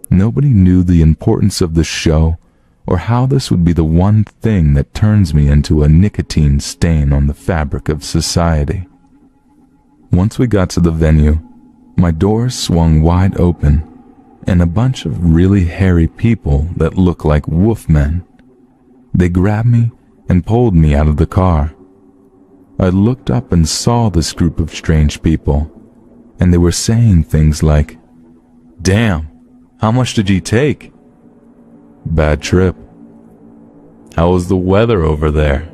Nobody knew the importance of the show or how this would be the one thing that turns me into a nicotine stain on the fabric of society. Once we got to the venue, my doors swung wide open, and a bunch of really hairy people that looked like wolfmen. They grabbed me and pulled me out of the car. I looked up and saw this group of strange people, and they were saying things like, "Damn, how much did you take? Bad trip. How was the weather over there?"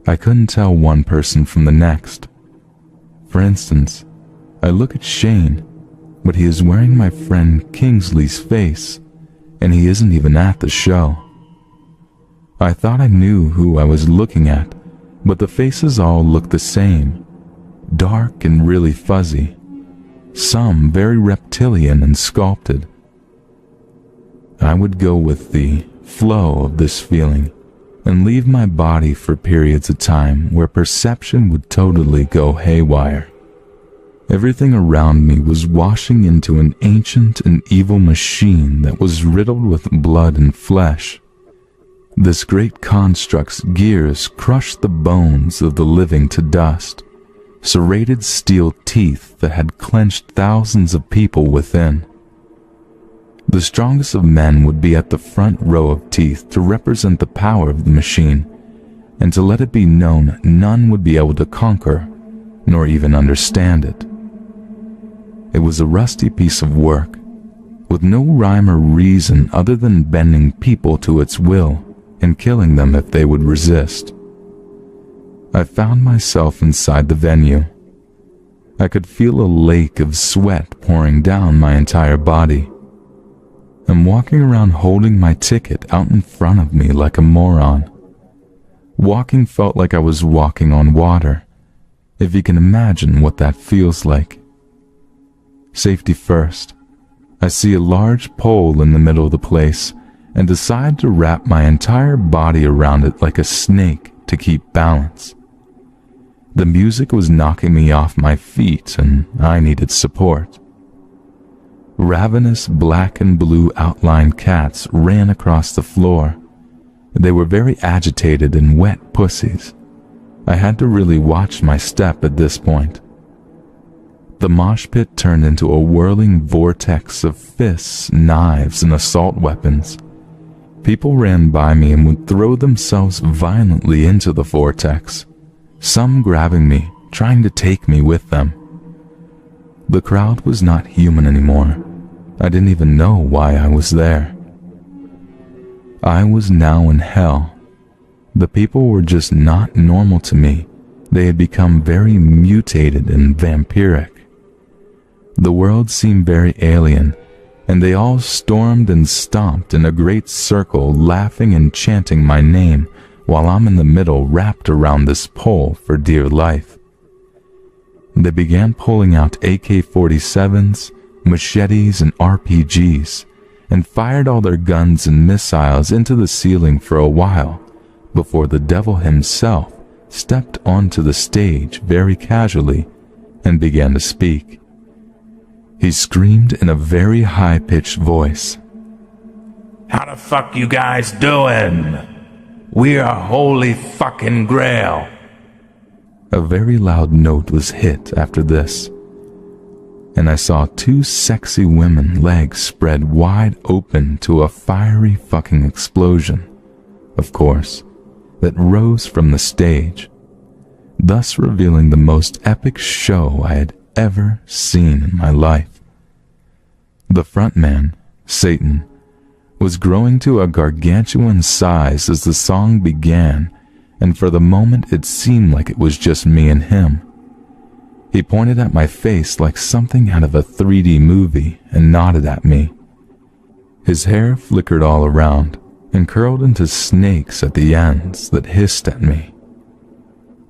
I couldn't tell one person from the next. For instance, I look at Shane, but he is wearing my friend Kingsley's face, and he isn't even at the show. I thought I knew who I was looking at, but the faces all look the same, dark and really fuzzy, some very reptilian and sculpted. I would go with the flow of this feeling and leave my body for periods of time where perception would totally go haywire. Everything around me was washing into an ancient and evil machine that was riddled with blood and flesh. This great construct's gears crushed the bones of the living to dust, serrated steel teeth that had clenched thousands of people within. The The strongest of men would be at the front row of teeth to represent the power of the machine, and to let it be known none would be able to conquer, nor even understand it. It was a rusty piece of work, with no rhyme or reason other than bending people to its will and killing them if they would resist. I found myself inside the venue. I could feel a lake of sweat pouring down my entire body. I'm walking around holding my ticket out in front of me like a moron. Walking felt like I was walking on water, if you can imagine what that feels like. Safety first. I see a large pole in the middle of the place and decide to wrap my entire body around it like a snake to keep balance. The music was knocking me off my feet and I needed support. Ravenous black and blue outlined cats ran across the floor. They were very agitated and wet pussies. I had to really watch my step at this point. The mosh pit turned into a whirling vortex of fists, knives, and assault weapons. People ran by me and would throw themselves violently into the vortex, some grabbing me, trying to take me with them. The crowd was not human anymore. I didn't even know why I was there. I was now in hell. The people were just not normal to me. They had become very mutated and vampiric. The world seemed very alien, and they all stormed and stomped in a great circle, laughing and chanting my name, while I'm in the middle wrapped around this pole for dear life. They began pulling out AK-47s, machetes, and RPGs, and fired all their guns and missiles into the ceiling for a while, before the devil himself stepped onto the stage very casually and began to speak. He screamed in a very high-pitched voice, "How the fuck you guys doing? We are Holy fucking Grail." A very loud note was hit after this, and I saw two sexy women, legs spread wide open to a fiery fucking explosion, of course, that rose from the stage, thus revealing the most epic show I had ever seen in my life. The frontman, Satan, was growing to a gargantuan size as the song began, and for the moment it seemed like it was just me and him. He pointed at my face like something out of a 3D movie and nodded at me. His hair flickered all around and curled into snakes at the ends that hissed at me.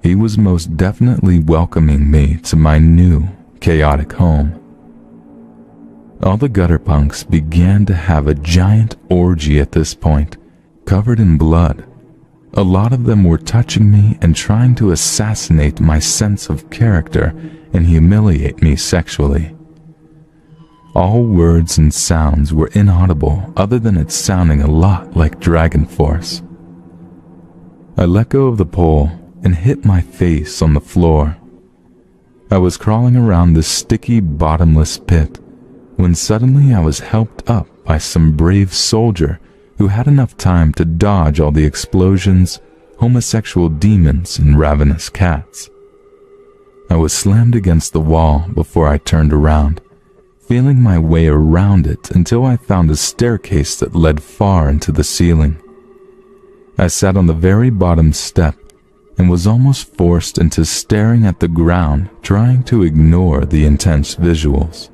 He was most definitely welcoming me to my new, chaotic home. All the gutter punks began to have a giant orgy at this point, covered in blood. A lot of them were touching me and trying to assassinate my sense of character and humiliate me sexually. All words and sounds were inaudible other than it sounding a lot like Dragon Force. I let go of the pole and hit my face on the floor. I was crawling around this sticky, bottomless pit when suddenly I was helped up by some brave soldier who had enough time to dodge all the explosions, homosexual demons, and ravenous cats. I was slammed against the wall before I turned around, feeling my way around it until I found a staircase that led far into the ceiling. I sat on the very bottom step and was almost forced into staring at the ground, trying to ignore the intense visuals.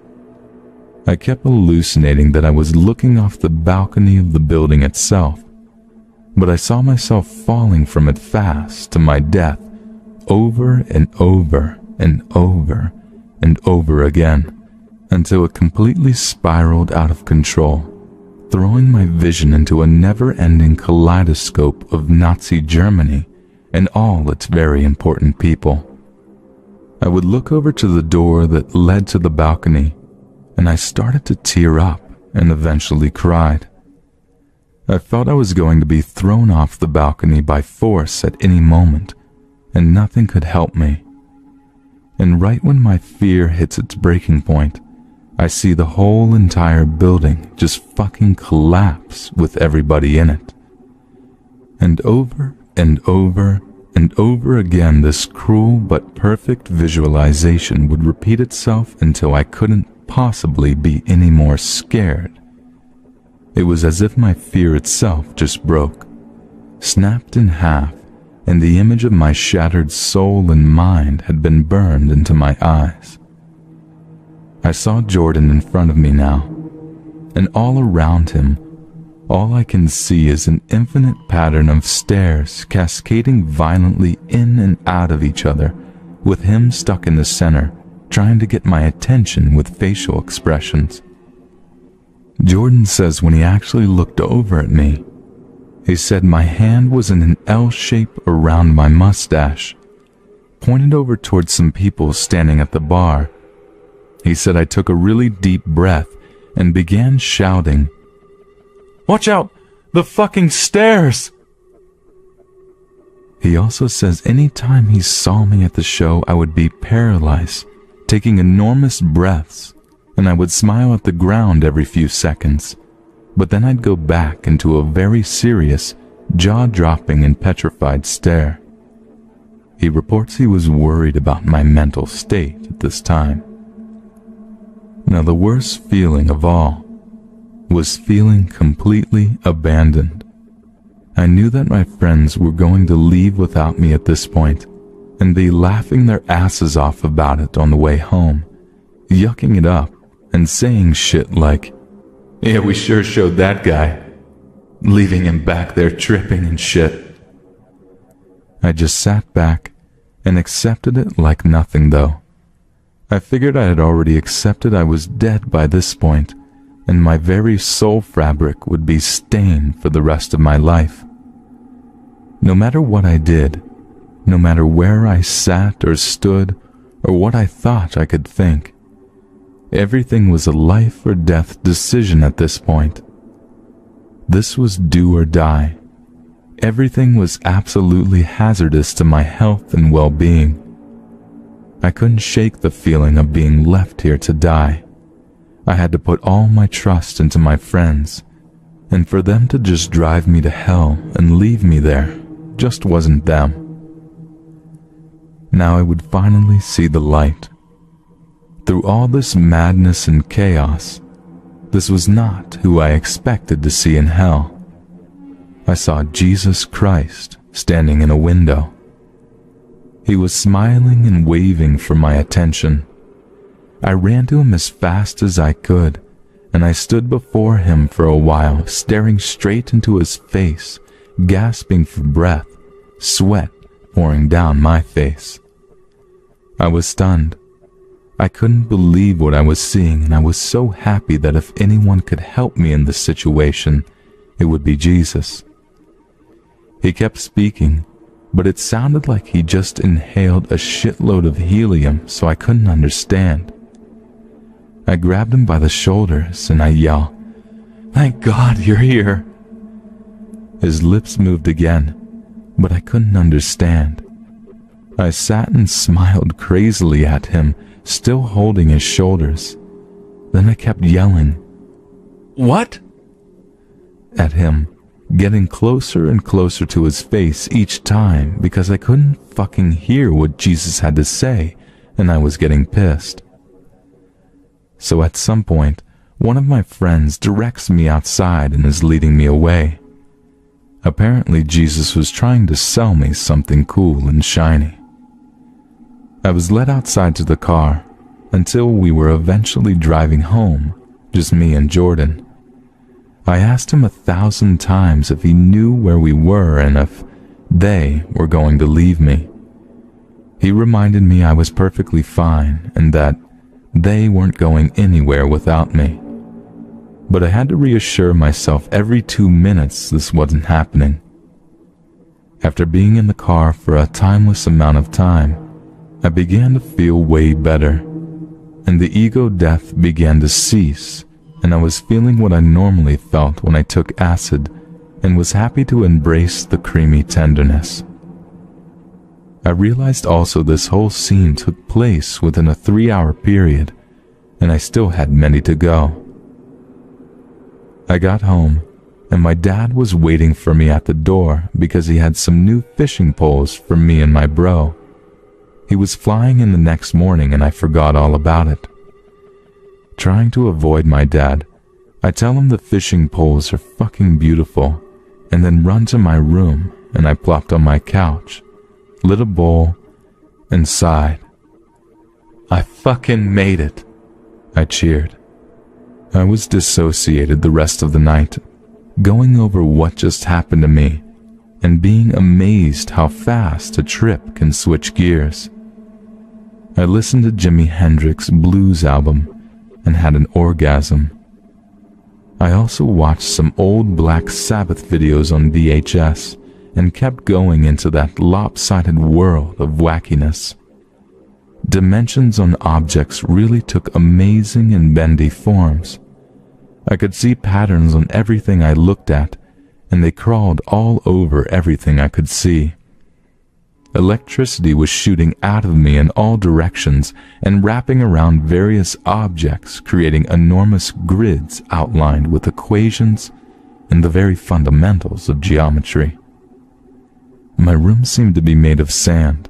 I kept hallucinating that I was looking off the balcony of the building itself, but I saw myself falling from it fast to my death over and over and over and over again, until it completely spiraled out of control, throwing my vision into a never-ending kaleidoscope of Nazi Germany and all its very important people. I would look over to the door that led to the balcony, and I started to tear up and eventually cried. I felt I was going to be thrown off the balcony by force at any moment, and nothing could help me. And right when my fear hits its breaking point, I see the whole entire building just fucking collapse with everybody in it. And over and over and over again, this cruel but perfect visualization would repeat itself until I couldn't possibly be any more scared. It was as if my fear itself just broke, snapped in half, and the image of my shattered soul and mind had been burned into my eyes. I saw Jordan in front of me now, and all around him, all I can see is an infinite pattern of stairs cascading violently in and out of each other, with him stuck in the center, trying to get my attention with facial expressions. Jordan says when he actually looked over at me, he said my hand was in an L shape around my mustache, pointed over towards some people standing at the bar. He said I took a really deep breath and began shouting, "Watch out! The fucking stairs!" He also says any time he saw me at the show, I would be paralyzed, taking enormous breaths, and I would smile at the ground every few seconds, but then I'd go back into a very serious, jaw-dropping and petrified stare. He reports he was worried about my mental state at this time. Now, the worst feeling of all was feeling completely abandoned. I knew that my friends were going to leave without me at this point, and be laughing their asses off about it on the way home, yucking it up and saying shit like, "Yeah, we sure showed that guy," leaving him back there tripping and shit. I just sat back and accepted it like nothing, though. I figured I had already accepted I was dead by this point, and my very soul fabric would be stained for the rest of my life. No matter what I did, no matter where I sat or stood, or what I thought I could think, everything was a life or death decision at this point. This was do or die. Everything was absolutely hazardous to my health and well-being. I couldn't shake the feeling of being left here to die. I had to put all my trust into my friends, and for them to just drive me to hell and leave me there just wasn't them. Now I would finally see the light. Through all this madness and chaos, this was not who I expected to see in hell. I saw Jesus Christ standing in a window. He was smiling and waving for my attention. I ran to him as fast as I could, and I stood before him for a while, staring straight into his face, gasping for breath, sweat pouring down my face. I was stunned. I couldn't believe what I was seeing, and I was so happy that if anyone could help me in this situation, it would be Jesus. He kept speaking, but it sounded like he just inhaled a shitload of helium, so I couldn't understand. I grabbed him by the shoulders and I yelled, "Thank God you're here." His lips moved again, but I couldn't understand. I sat and smiled crazily at him, still holding his shoulders. Then I kept yelling, "What?" at him, getting closer and closer to his face each time because I couldn't fucking hear what Jesus had to say, and I was getting pissed. So at some point, one of my friends directs me outside and is leading me away. Apparently Jesus was trying to sell me something cool and shiny. I was led outside to the car until we were eventually driving home, just me and Jordan. I asked him 1,000 times if he knew where we were and if they were going to leave me. He reminded me I was perfectly fine and that they weren't going anywhere without me. But I had to reassure myself every 2 minutes this wasn't happening. After being in the car for a timeless amount of time, I began to feel way better, and the ego death began to cease, and I was feeling what I normally felt when I took acid and was happy to embrace the creamy tenderness. I realized also this whole scene took place within a 3-hour period, and I still had many to go. I got home, and my dad was waiting for me at the door because he had some new fishing poles for me and my bro. He was flying in the next morning and I forgot all about it. Trying to avoid my dad, I tell him the fishing poles are fucking beautiful, and then run to my room, and I plopped on my couch, lit a bowl, and sighed. I fucking made it, I cheered. I was dissociated the rest of the night, going over what just happened to me, and being amazed how fast a trip can switch gears. I listened to Jimi Hendrix's blues album and had an orgasm. I also watched some old Black Sabbath videos on VHS and kept going into that lopsided world of wackiness. Dimensions on objects really took amazing and bendy forms. I could see patterns on everything I looked at, and they crawled all over everything I could see. Electricity was shooting out of me in all directions and wrapping around various objects, creating enormous grids outlined with equations and the very fundamentals of geometry. My room seemed to be made of sand,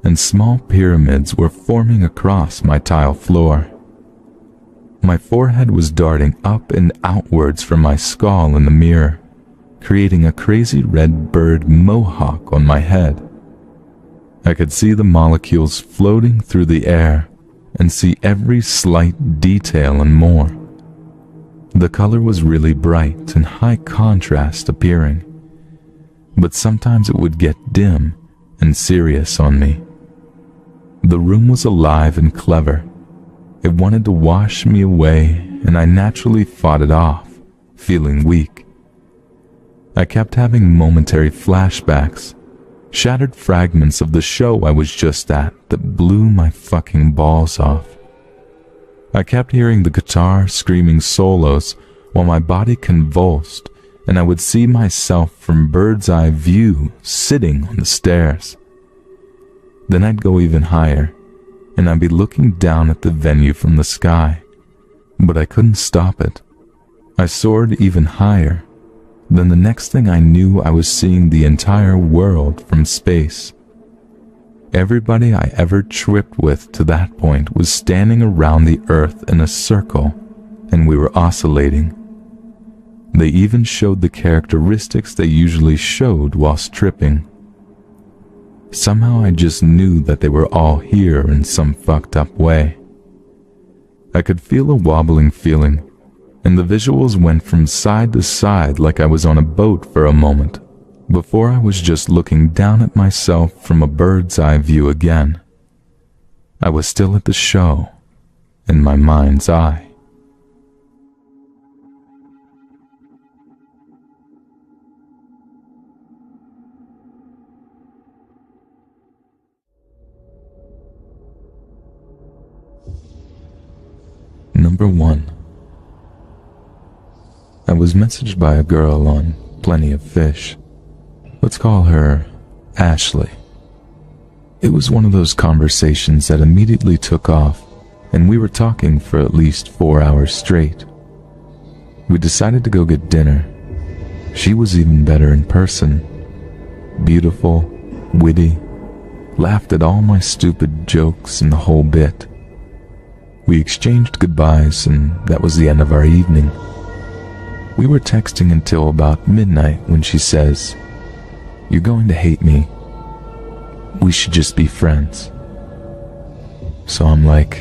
and small pyramids were forming across my tile floor. My forehead was darting up and outwards from my skull in the mirror, creating a crazy red bird mohawk on my head. I could see the molecules floating through the air and see every slight detail and more. The color was really bright and high contrast appearing, but sometimes it would get dim and serious on me. The room was alive and clever. It wanted to wash me away, and I naturally fought it off, feeling weak. I kept having momentary flashbacks, shattered fragments of the show I was just at that blew my fucking balls off. I kept hearing the guitar screaming solos while my body convulsed, and I would see myself from bird's eye view sitting on the stairs. Then I'd go even higher, and I'd be looking down at the venue from the sky, but I couldn't stop it. I soared even higher. Then the next thing I knew, I was seeing the entire world from space. Everybody I ever tripped with to that point was standing around the earth in a circle, and we were oscillating. They even showed the characteristics they usually showed whilst tripping. Somehow I just knew that they were all here in some fucked up way. I could feel a wobbling feeling, and the visuals went from side to side like I was on a boat for a moment, before I was just looking down at myself from a bird's eye view again. I was still at the show, in my mind's eye. Number 1. I was messaged by a girl on Plenty of Fish. Let's call her Ashley. It was one of those conversations that immediately took off, and we were talking for at least 4 hours straight. We decided to go get dinner. She was even better in person. Beautiful, witty, laughed at all my stupid jokes and the whole bit. We exchanged goodbyes, and that was the end of our evening. We were texting until about midnight when she says, "You're going to hate me. We should just be friends." So I'm like,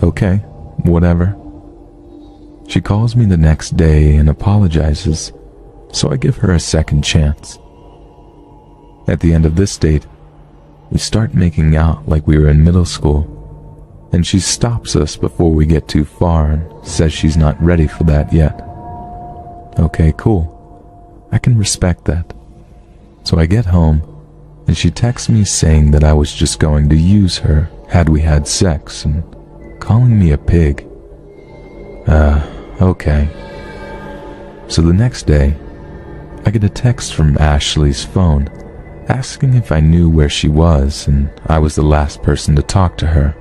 okay, whatever. She calls me the next day and apologizes, so I give her a second chance. At the end of this date, we start making out like we were in middle school, and she stops us before we get too far and says she's not ready for that yet. Okay, cool. I can respect that. So I get home, and she texts me saying that I was just going to use her had we had sex, and calling me a pig. Okay. So the next day, I get a text from Ashley's phone asking if I knew where she was, and I was the last person to talk to her.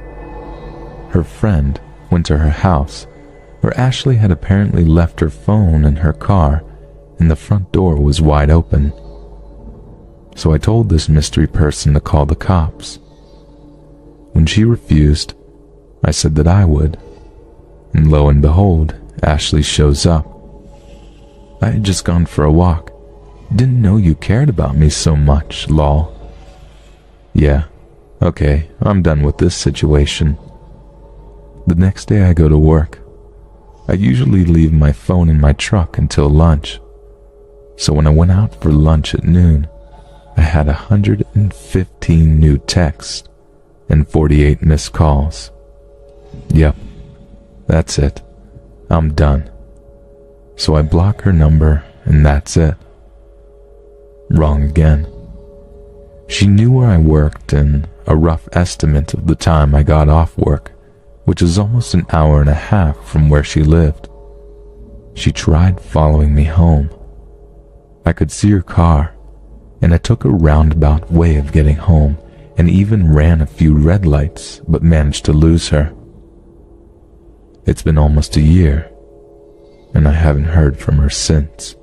Her friend went to her house, where Ashley had apparently left her phone in her car and the front door was wide open. So I told this mystery person to call the cops. When she refused, I said that I would. And lo and behold, Ashley shows up. I had just gone for a walk. Didn't know you cared about me so much, lol. Yeah, okay, I'm done with this situation. The next day I go to work. I usually leave my phone in my truck until lunch. So when I went out for lunch at noon, I had 115 new texts and 48 missed calls. Yep, that's it. I'm done. So I block her number and that's it. Wrong again. She knew where I worked and a rough estimate of the time I got off work, which is almost an hour and a half from where she lived. She tried following me home. I could see her car, and I took a roundabout way of getting home and even ran a few red lights, but managed to lose her. It's been almost a year, and I haven't heard from her since.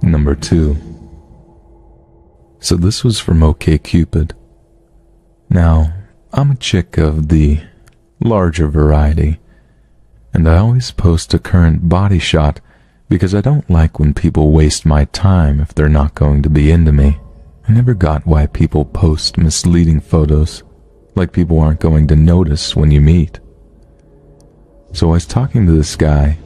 Number 2. So this was from OkCupid. Now, I'm a chick of the larger variety, and I always post a current body shot because I don't like when people waste my time if they're not going to be into me. I never got why people post misleading photos, like people aren't going to notice when you meet. So I was talking to this guy.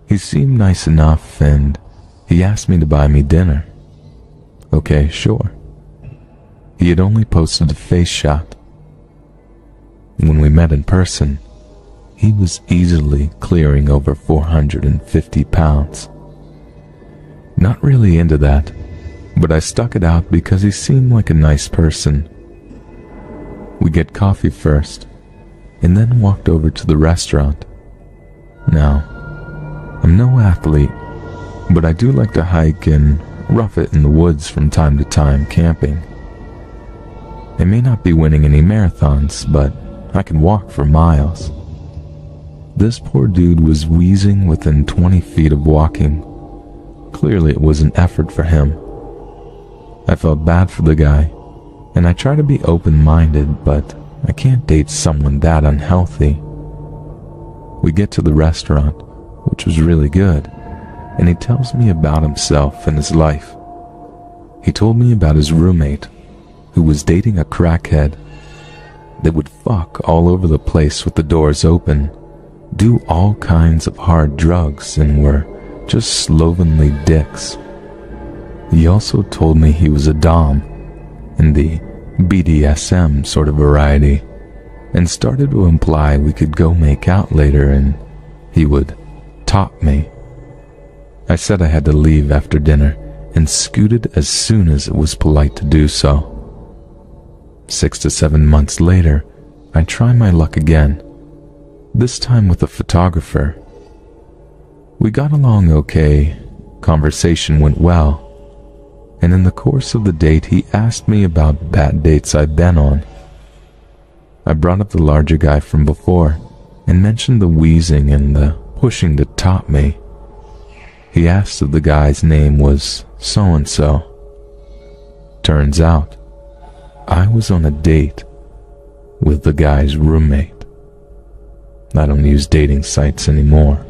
He seemed nice enough and he asked me to buy me dinner. Okay, sure. He had only posted a face shot. When we met in person, he was easily clearing over 450 pounds. Not really into that, but I stuck it out because he seemed like a nice person. We get coffee first, and then walked over to the restaurant. Now, I'm no athlete, but I do like to hike and rough it in the woods from time to time camping. I may not be winning any marathons, but I can walk for miles. This poor dude was wheezing within 20 feet of walking. Clearly it was an effort for him. I felt bad for the guy, and I try to be open-minded, but I can't date someone that unhealthy. We get to the restaurant, which was really good, and he tells me about himself and his life. He told me about his roommate, who was dating a crackhead that would fuck all over the place with the doors open, do all kinds of hard drugs, and were just slovenly dicks. He also told me he was a dom in the BDSM sort of variety, and started to imply we could go make out later and he would top me. I said I had to leave after dinner and scooted as soon as it was polite to do so. 6 to 7 months later, I try my luck again, this time with a photographer. We got along okay, conversation went well, and in the course of the date he asked me about bad dates I'd been on. I brought up the larger guy from before and mentioned the wheezing and the pushing to top me. He asked if the guy's name was so-and-so. Turns out, I was on a date with the guy's roommate. I don't use dating sites anymore.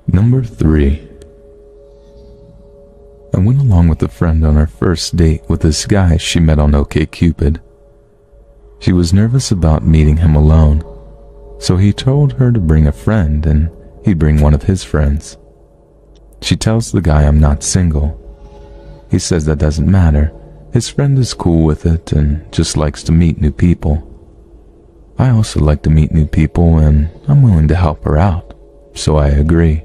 Number 3. I went along with a friend on her first date with this guy she met on OkCupid. She was nervous about meeting him alone, so he told her to bring a friend and he'd bring one of his friends. She tells the guy I'm not single. He says that doesn't matter. His friend is cool with it and just likes to meet new people. I also like to meet new people and I'm willing to help her out, so I agree.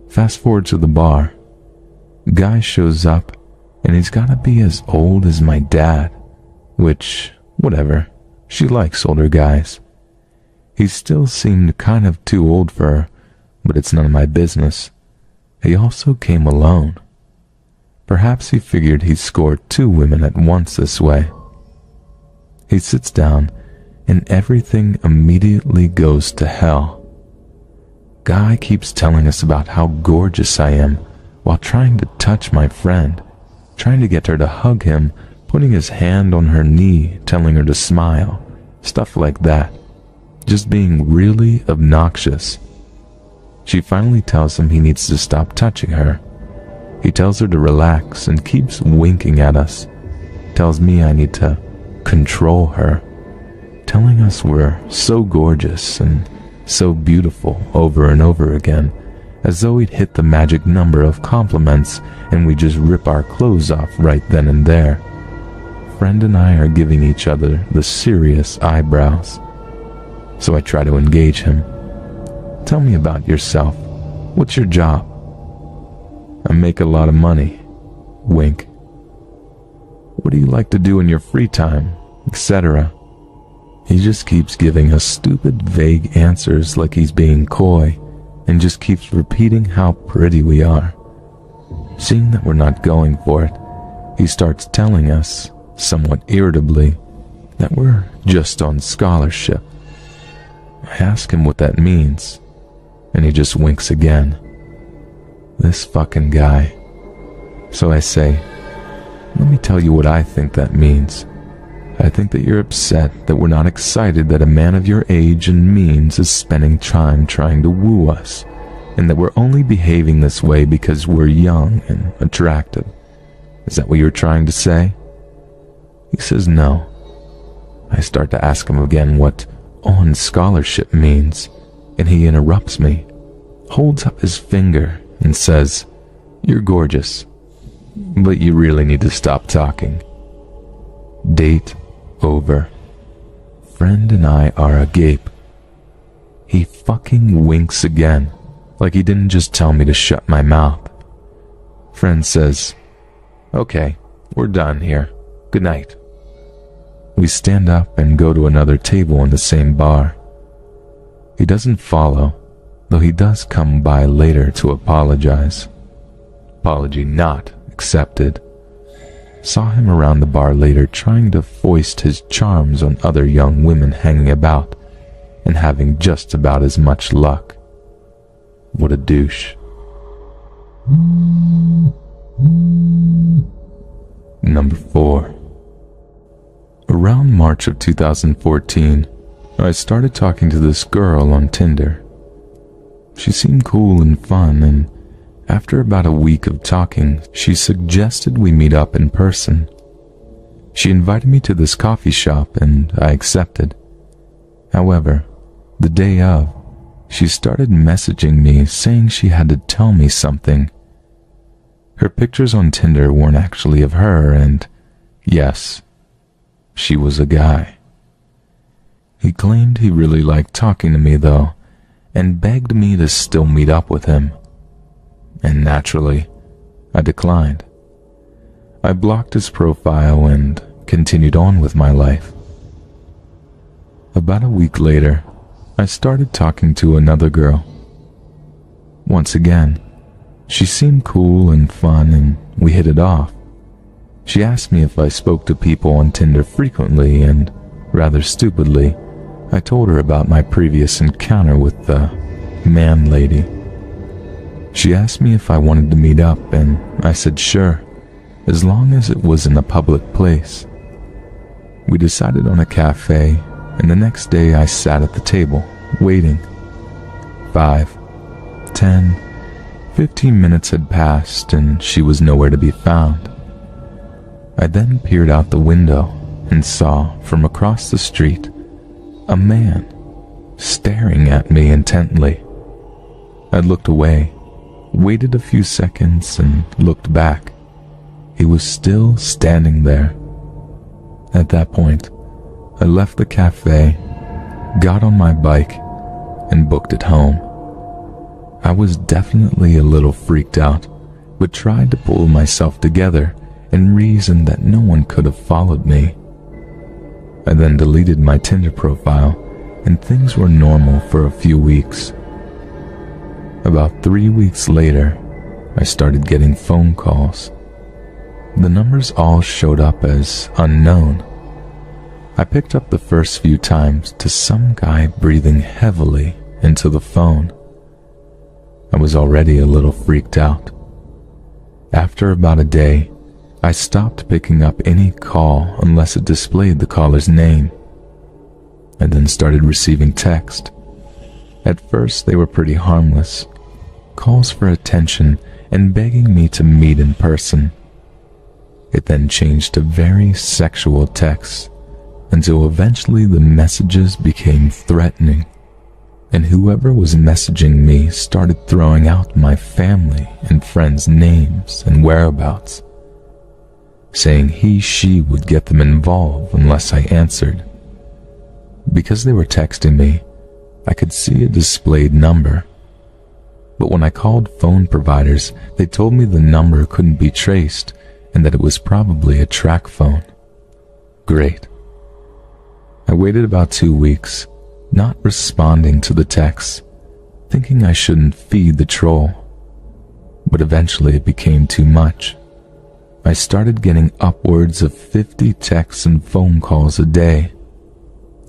Fast forward to the bar. Guy shows up and he's gotta be as old as my dad, which, whatever, she likes older guys. He still seemed kind of too old for her, but it's none of my business. He also came alone. Perhaps he figured he'd score 2 women at once this way. He sits down and everything immediately goes to hell. Guy keeps telling us about how gorgeous I am while trying to touch my friend, trying to get her to hug him, putting his hand on her knee, telling her to smile, stuff like that. Just being really obnoxious. She finally tells him he needs to stop touching her. He tells her to relax and keeps winking at us. Tells me I need to control her, telling us we're so gorgeous and so beautiful over and over again, as though he'd hit the magic number of compliments and we just rip our clothes off right then and there. Friend and I are giving each other the serious eyebrows. So I try to engage him. Tell me about yourself. What's your job? I make a lot of money. Wink. What do you like to do in your free time? Etc. He just keeps giving us stupid, vague answers like he's being coy, and just keeps repeating how pretty we are. Seeing that we're not going for it, he starts telling us, somewhat irritably, that we're just on scholarship. I ask him what that means, and he just winks again. This fucking guy. So I say, let me tell you what I think that means. I think that you're upset that we're not excited that a man of your age and means is spending time trying to woo us, and that we're only behaving this way because we're young and attractive. Is that what you're trying to say? He says no. I start to ask him again what on scholarship means, and he interrupts me, holds up his finger, and says, "You're gorgeous, but you really need to stop talking." Date over. Friend and I are agape. He fucking winks again, like he didn't just tell me to shut my mouth. Friend says, "Okay, we're done here. Good night." We stand up and go to another table in the same bar. He doesn't follow, though he does come by later to apologize. Apology not accepted. Saw him around the bar later trying to foist his charms on other young women hanging about and having just about as much luck. What a douche. Number 4. Around March of 2014, I started talking to this girl on Tinder. She seemed cool and fun, and after about a week of talking, she suggested we meet up in person. She invited me to this coffee shop, and I accepted. However, the day of, she started messaging me saying she had to tell me something. Her pictures on Tinder weren't actually of her, and yes, she was a guy. He claimed he really liked talking to me though, and begged me to still meet up with him. And naturally, I declined. I blocked his profile and continued on with my life. About a week later, I started talking to another girl. Once again, she seemed cool and fun and we hit it off. She asked me if I spoke to people on Tinder frequently, and rather stupidly, I told her about my previous encounter with the man lady. She asked me if I wanted to meet up, and I said sure, as long as it was in a public place. We decided on a cafe, and the next day I sat at the table, waiting. 5, 10, 15 minutes had passed, and she was nowhere to be found. I then peered out the window and saw, from across the street, a man staring at me intently. I looked away, waited a few seconds, and looked back. He was still standing there. At that point, I left the cafe, got on my bike, and booked it home. I was definitely a little freaked out, but tried to pull myself together and reasoned that no one could have followed me. I then deleted my Tinder profile, and things were normal for a few weeks. About 3 weeks later, I started getting phone calls. The numbers all showed up as unknown. I picked up the first few times to some guy breathing heavily into the phone. I was already a little freaked out. After about a day, I stopped picking up any call unless it displayed the caller's name. I then started receiving text. At first, they were pretty harmless, calls for attention and begging me to meet in person. It then changed to very sexual texts, until eventually the messages became threatening, and whoever was messaging me started throwing out my family and friends' names and whereabouts, saying she would get them involved unless I answered. Because they were texting me, I could see a displayed number. But when I called phone providers, they told me the number couldn't be traced and that it was probably a track phone. Great. I waited about 2 weeks, not responding to the texts, thinking I shouldn't feed the troll. But eventually it became too much. I started getting upwards of 50 texts and phone calls a day.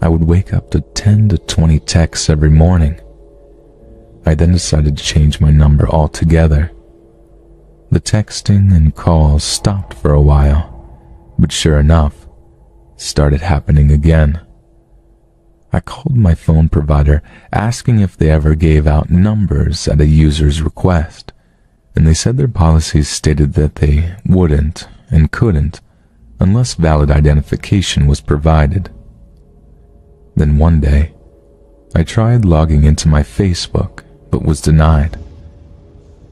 I would wake up to 10 to 20 texts every morning. I then decided to change my number altogether. The texting and calls stopped for a while, but sure enough, started happening again. I called my phone provider asking if they ever gave out numbers at a user's request, and they said their policies stated that they wouldn't and couldn't unless valid identification was provided. Then one day, I tried logging into my Facebook, but was denied.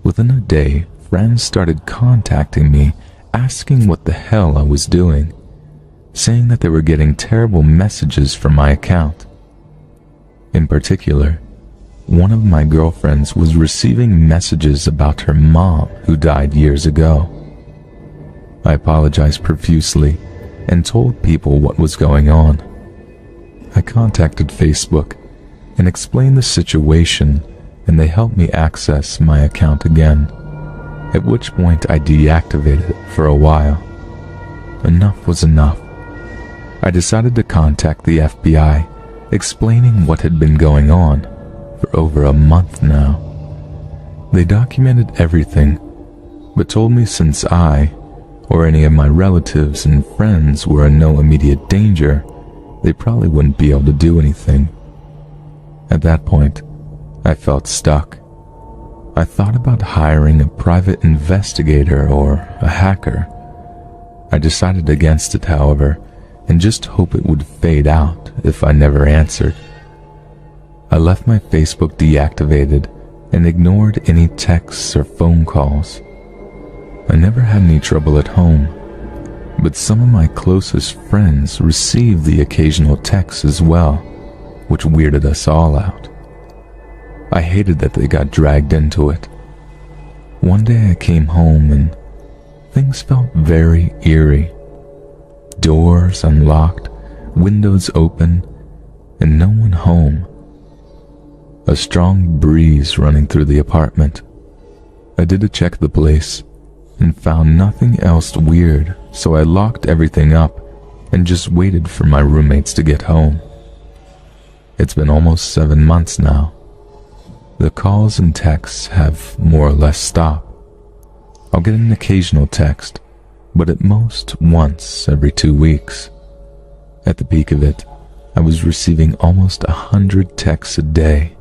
Within a day, friends started contacting me, asking what the hell I was doing, saying that they were getting terrible messages from my account. In particular, one of my girlfriends was receiving messages about her mom who died years ago. I apologized profusely and told people what was going on. I contacted Facebook and explained the situation, and they helped me access my account again, at which point I deactivated it for a while. Enough was enough. I decided to contact the FBI, explaining what had been going on for over a month now. They documented everything, but told me since I, or any of my relatives and friends were in no immediate danger, they probably wouldn't be able to do anything. At that point, I felt stuck. I thought about hiring a private investigator or a hacker. I decided against it, however, and just hope it would fade out if I never answered. I left my Facebook deactivated and ignored any texts or phone calls. I never had any trouble at home, but some of my closest friends received the occasional texts as well, which weirded us all out. I hated that they got dragged into it. One day I came home and things felt very eerie. Doors unlocked, windows open, and no one home. A strong breeze running through the apartment. I did a check of the place and found nothing else weird, so I locked everything up and just waited for my roommates to get home. It's been almost 7 months now. The calls and texts have more or less stopped. I'll get an occasional text, but at most once every 2 weeks. At the peak of it, I was receiving almost 100 texts a day.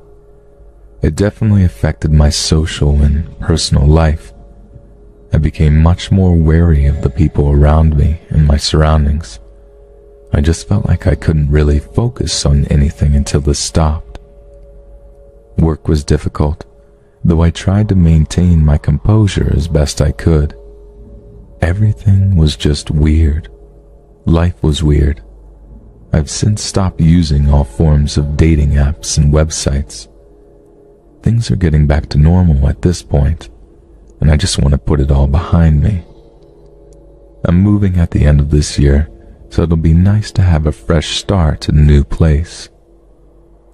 It definitely affected my social and personal life. I became much more wary of the people around me and my surroundings. I just felt like I couldn't really focus on anything until this stopped. Work was difficult, though I tried to maintain my composure as best I could. Everything was just weird. Life was weird. I've since stopped using all forms of dating apps and websites. Things are getting back to normal at this point, and I just want to put it all behind me. I'm moving at the end of this year, so it'll be nice to have a fresh start in a new place.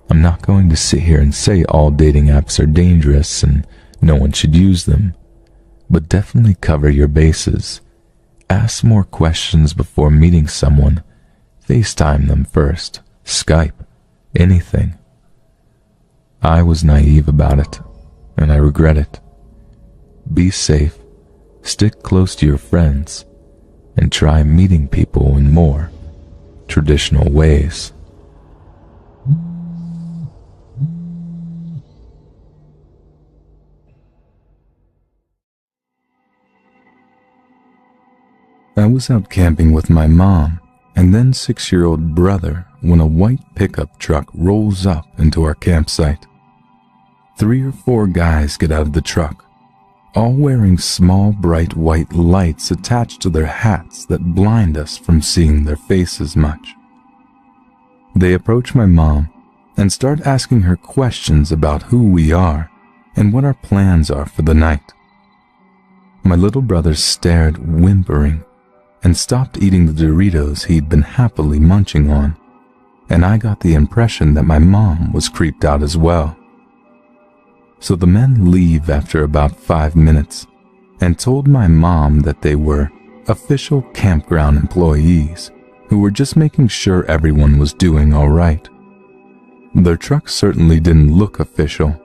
I'm not going to sit here and say all dating apps are dangerous and no one should use them. but definitely cover your bases. Ask more questions before meeting someone. FaceTime them first. Skype. Anything. I was naive about it, and I regret it. Be safe, stick close to your friends, and try meeting people in more traditional ways. I was out camping with my mom and then 6-year-old brother when a white pickup truck rolls up into our campsite. 3 or 4 guys get out of the truck, all wearing small bright white lights attached to their hats that blind us from seeing their faces much. They approach my mom and start asking her questions about who we are and what our plans are for the night. My little brother stared, whimpering, and stopped eating the Doritos he'd been happily munching on, and I got the impression that my mom was creeped out as well. So the men leave after about 5 minutes and told my mom that they were official campground employees who were just making sure everyone was doing all right. Their truck certainly didn't look official,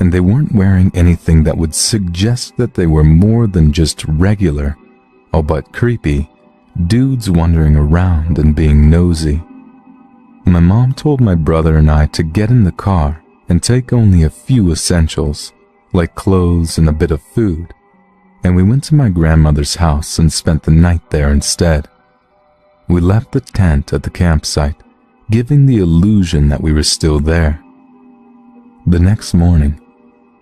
and they weren't wearing anything that would suggest that they were more than just regular, albeit creepy, dudes wandering around and being nosy. My mom told my brother and I to get in the car and take only a few essentials, like clothes and a bit of food, and we went to my grandmother's house and spent the night there instead. We left the tent at the campsite, giving the illusion that we were still there. The next morning,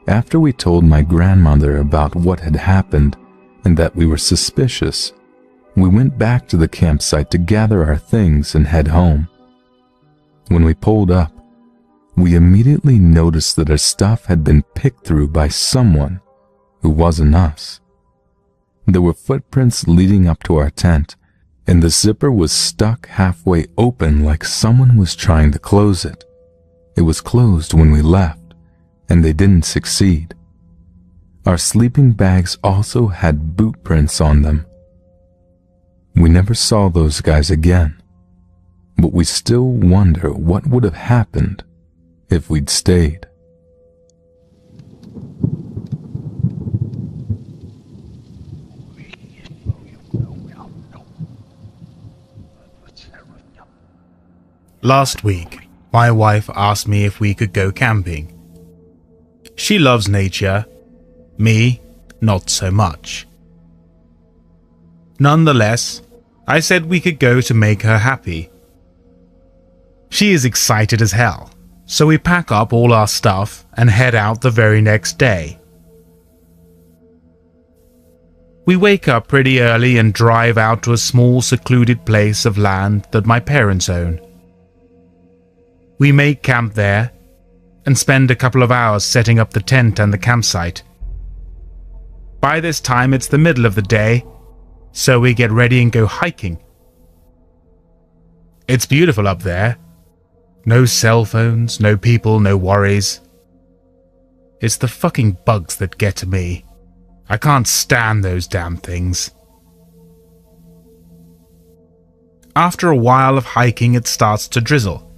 after we told my grandmother about what had happened and that we were suspicious, we went back to the campsite to gather our things and head home. When we pulled up, we immediately noticed that our stuff had been picked through by someone who wasn't us. There were footprints leading up to our tent, and the zipper was stuck halfway open like someone was trying to close it. It was closed when we left, and they didn't succeed. Our sleeping bags also had boot prints on them. We never saw those guys again, but we still wonder what would have happened if we'd stayed. Last week, my wife asked me if we could go camping. She loves nature, me, not so much. Nonetheless, I said we could go to make her happy. She is excited as hell, so we pack up all our stuff and head out the very next day. We wake up pretty early and drive out to a small secluded place of land that my parents own. We make camp there and spend a couple of hours setting up the tent and the campsite. By this time it's the middle of the day, so we get ready and go hiking. It's beautiful up there. No cell phones, no people, no worries. It's the fucking bugs that get to me. I can't stand those damn things. After a while of hiking, it starts to drizzle,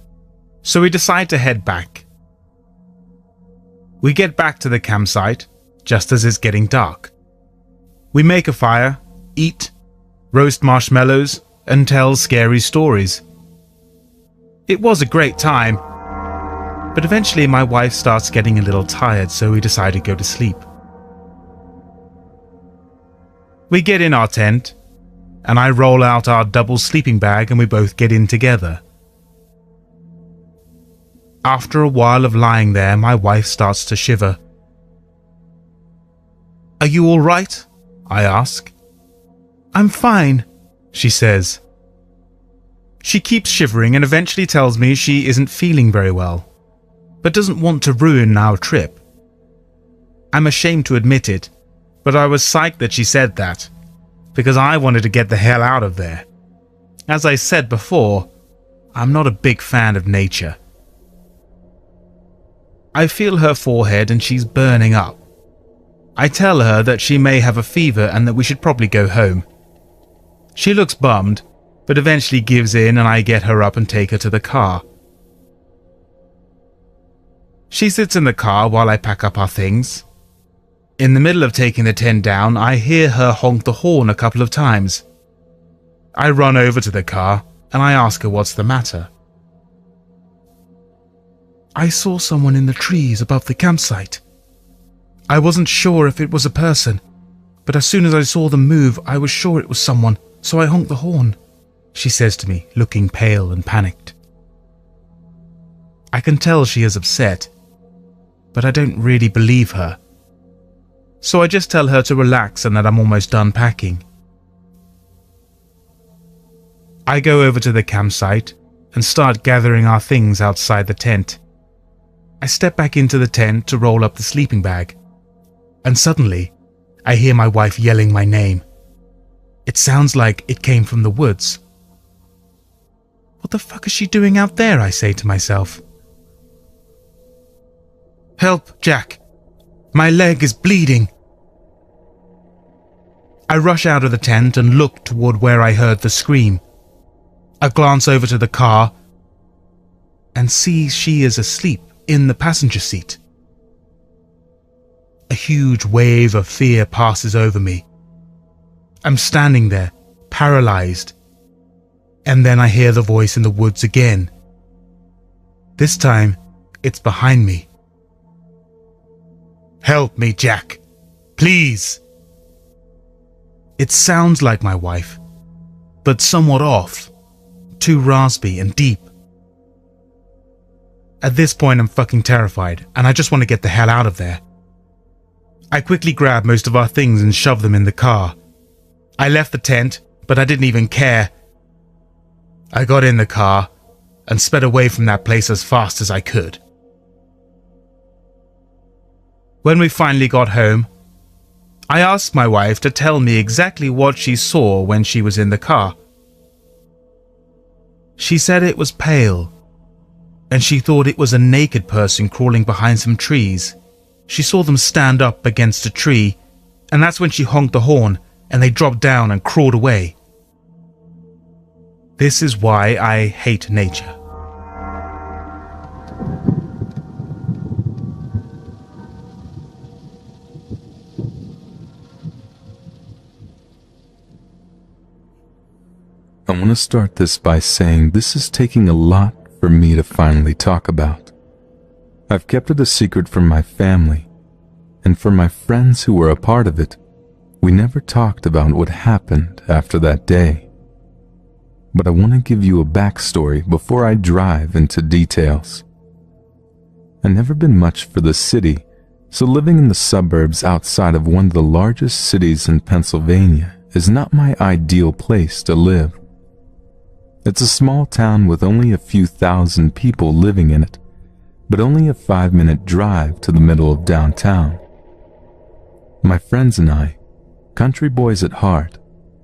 so we decide to head back. We get back to the campsite just as it's getting dark. We make a fire, eat, roast marshmallows, and tell scary stories. It was a great time, but eventually my wife starts getting a little tired, so we decide to go to sleep. We get in our tent, and I roll out our double sleeping bag and we both get in together. After a while of lying there, my wife starts to shiver. "Are you all right?" I ask. "I'm fine," she says. She keeps shivering and eventually tells me she isn't feeling very well, but doesn't want to ruin our trip. I'm ashamed to admit it, but I was psyched that she said that, because I wanted to get the hell out of there. As I said before, I'm not a big fan of nature. I feel her forehead and she's burning up. I tell her that she may have a fever and that we should probably go home. She looks bummed, but eventually gives in and I get her up and take her to the car. She sits in the car while I pack up our things. In the middle of taking the tent down, I hear her honk the horn a couple of times. I run over to the car and I ask her what's the matter. I saw someone in the trees above the campsite. I wasn't sure if it was a person, but as soon as I saw them move, I was sure it was someone, so I honked the horn, she says to me, looking pale and panicked. I can tell she is upset, but I don't really believe her. So I just tell her to relax and that I'm almost done packing. I go over to the campsite and start gathering our things outside the tent. I step back into the tent to roll up the sleeping bag, and suddenly I hear my wife yelling my name. It sounds like it came from the woods. What the fuck is she doing out there, I say to myself. Help, Jack. My leg is bleeding. I rush out of the tent and look toward where I heard the scream. I glance over to the car and see she is asleep in the passenger seat. A huge wave of fear passes over me. I'm standing there, paralyzed, and then I hear the voice in the woods again. This time, it's behind me. Help me, Jack. Please. It sounds like my wife, but somewhat off, too raspy and deep. At this point, I'm fucking terrified, and I just want to get the hell out of there. I quickly grab most of our things and shove them in the car. I left the tent, but I didn't even care. I got in the car and sped away from that place as fast as I could. When we finally got home, I asked my wife to tell me exactly what she saw when she was in the car. She said it was pale, and she thought it was a naked person crawling behind some trees. She saw them stand up against a tree, and that's when she honked the horn, and they dropped down and crawled away. This is why I hate nature. I want to start this by saying this is taking a lot for me to finally talk about. I've kept it a secret from my family, and from my friends who were a part of it, we never talked about what happened after that day. But I want to give you a backstory before I drive into details. I've never been much for the city, so living in the suburbs outside of one of the largest cities in Pennsylvania is not my ideal place to live. It's a small town with only a few thousand people living in it, but only a 5-minute drive to the middle of downtown. My friends and I, country boys at heart,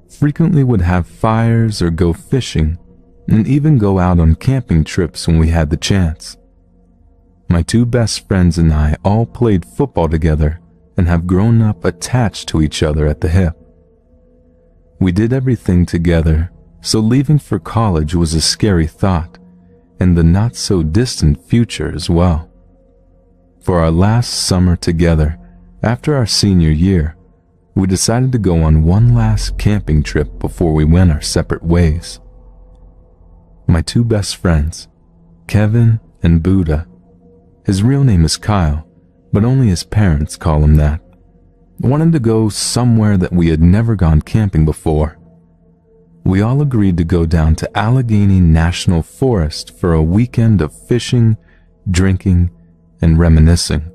frequently would have fires or go fishing, and even go out on camping trips when we had the chance. My 2 best friends and I all played football together and have grown up attached to each other at the hip. We did everything together, so leaving for college was a scary thought, and the not-so-distant future as well. For our last summer together, after our senior year, we decided to go on one last camping trip before we went our separate ways. My 2 best friends, Kevin and Buddha, his real name is Kyle, but only his parents call him that, wanted to go somewhere that we had never gone camping before. We all agreed to go down to Allegheny National Forest for a weekend of fishing, drinking, and reminiscing.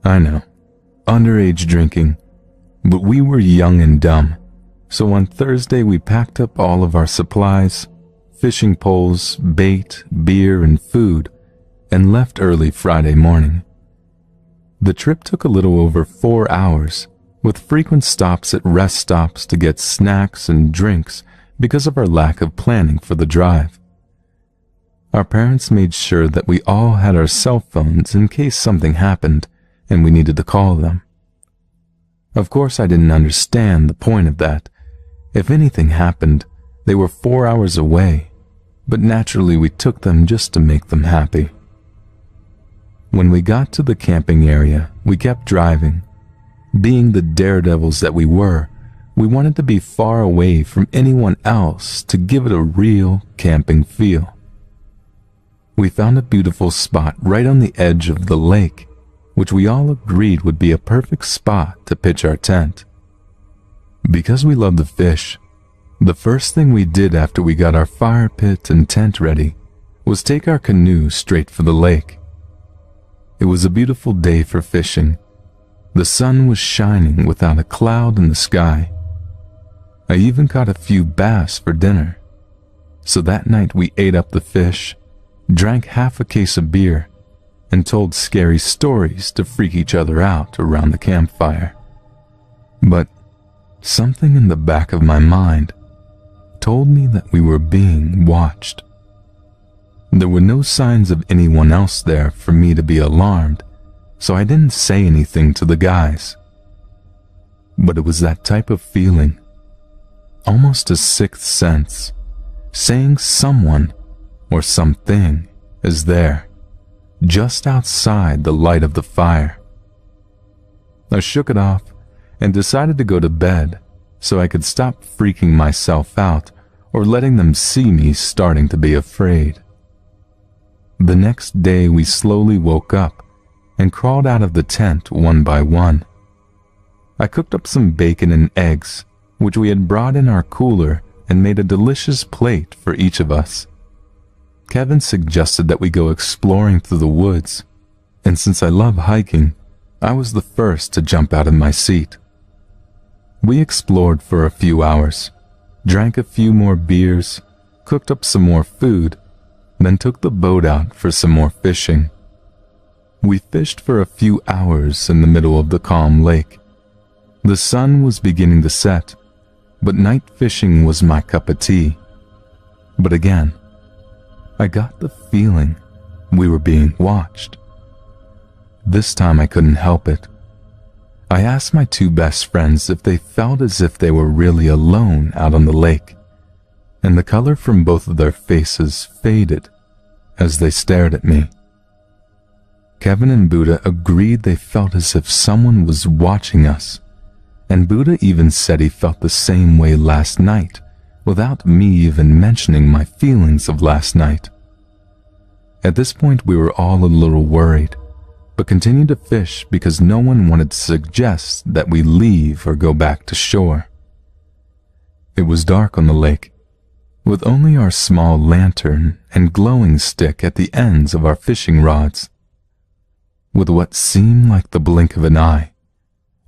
I know, underage drinking, but we were young and dumb, so on Thursday we packed up all of our supplies, fishing poles, bait, beer, and food, and left early Friday morning. The trip took a little over 4 hours, with frequent stops at rest stops to get snacks and drinks because of our lack of planning for the drive. Our parents made sure that we all had our cell phones in case something happened and we needed to call them. Of course, I didn't understand the point of that. If anything happened, they were 4 hours away, but naturally we took them just to make them happy. When we got to the camping area, we kept driving. Being the daredevils that we were, we wanted to be far away from anyone else to give it a real camping feel. We found a beautiful spot right on the edge of the lake, which we all agreed would be a perfect spot to pitch our tent. Because we love the fish, the first thing we did after we got our fire pit and tent ready was take our canoe straight for the lake. It was a beautiful day for fishing. The sun was shining without a cloud in the sky. I even caught a few bass for dinner. So that night we ate up the fish, drank half a case of beer, and told scary stories to freak each other out around the campfire. But something in the back of my mind told me that we were being watched. There were no signs of anyone else there for me to be alarmed, so I didn't say anything to the guys. But it was that type of feeling, almost a sixth sense, saying someone or something is there, just outside the light of the fire. I shook it off and decided to go to bed so I could stop freaking myself out or letting them see me starting to be afraid. The next day we slowly woke up and crawled out of the tent one by one. I cooked up some bacon and eggs, which we had brought in our cooler, and made a delicious plate for each of us. Kevin suggested that we go exploring through the woods, and since I love hiking, I was the first to jump out of my seat. We explored for a few hours, drank a few more beers, cooked up some more food, then took the boat out for some more fishing. We fished for a few hours in the middle of the calm lake. The sun was beginning to set, but night fishing was my cup of tea. But again, I got the feeling we were being watched. This time I couldn't help it. I asked my two best friends if they felt as if they were really alone out on the lake, and the color from both of their faces faded as they stared at me. Kevin and Buddha agreed they felt as if someone was watching us, and Buddha even said he felt the same way last night, without me even mentioning my feelings of last night. At this point we were all a little worried, but continued to fish because no one wanted to suggest that we leave or go back to shore. It was dark on the lake, with only our small lantern and glowing stick at the ends of our fishing rods. With what seemed like the blink of an eye,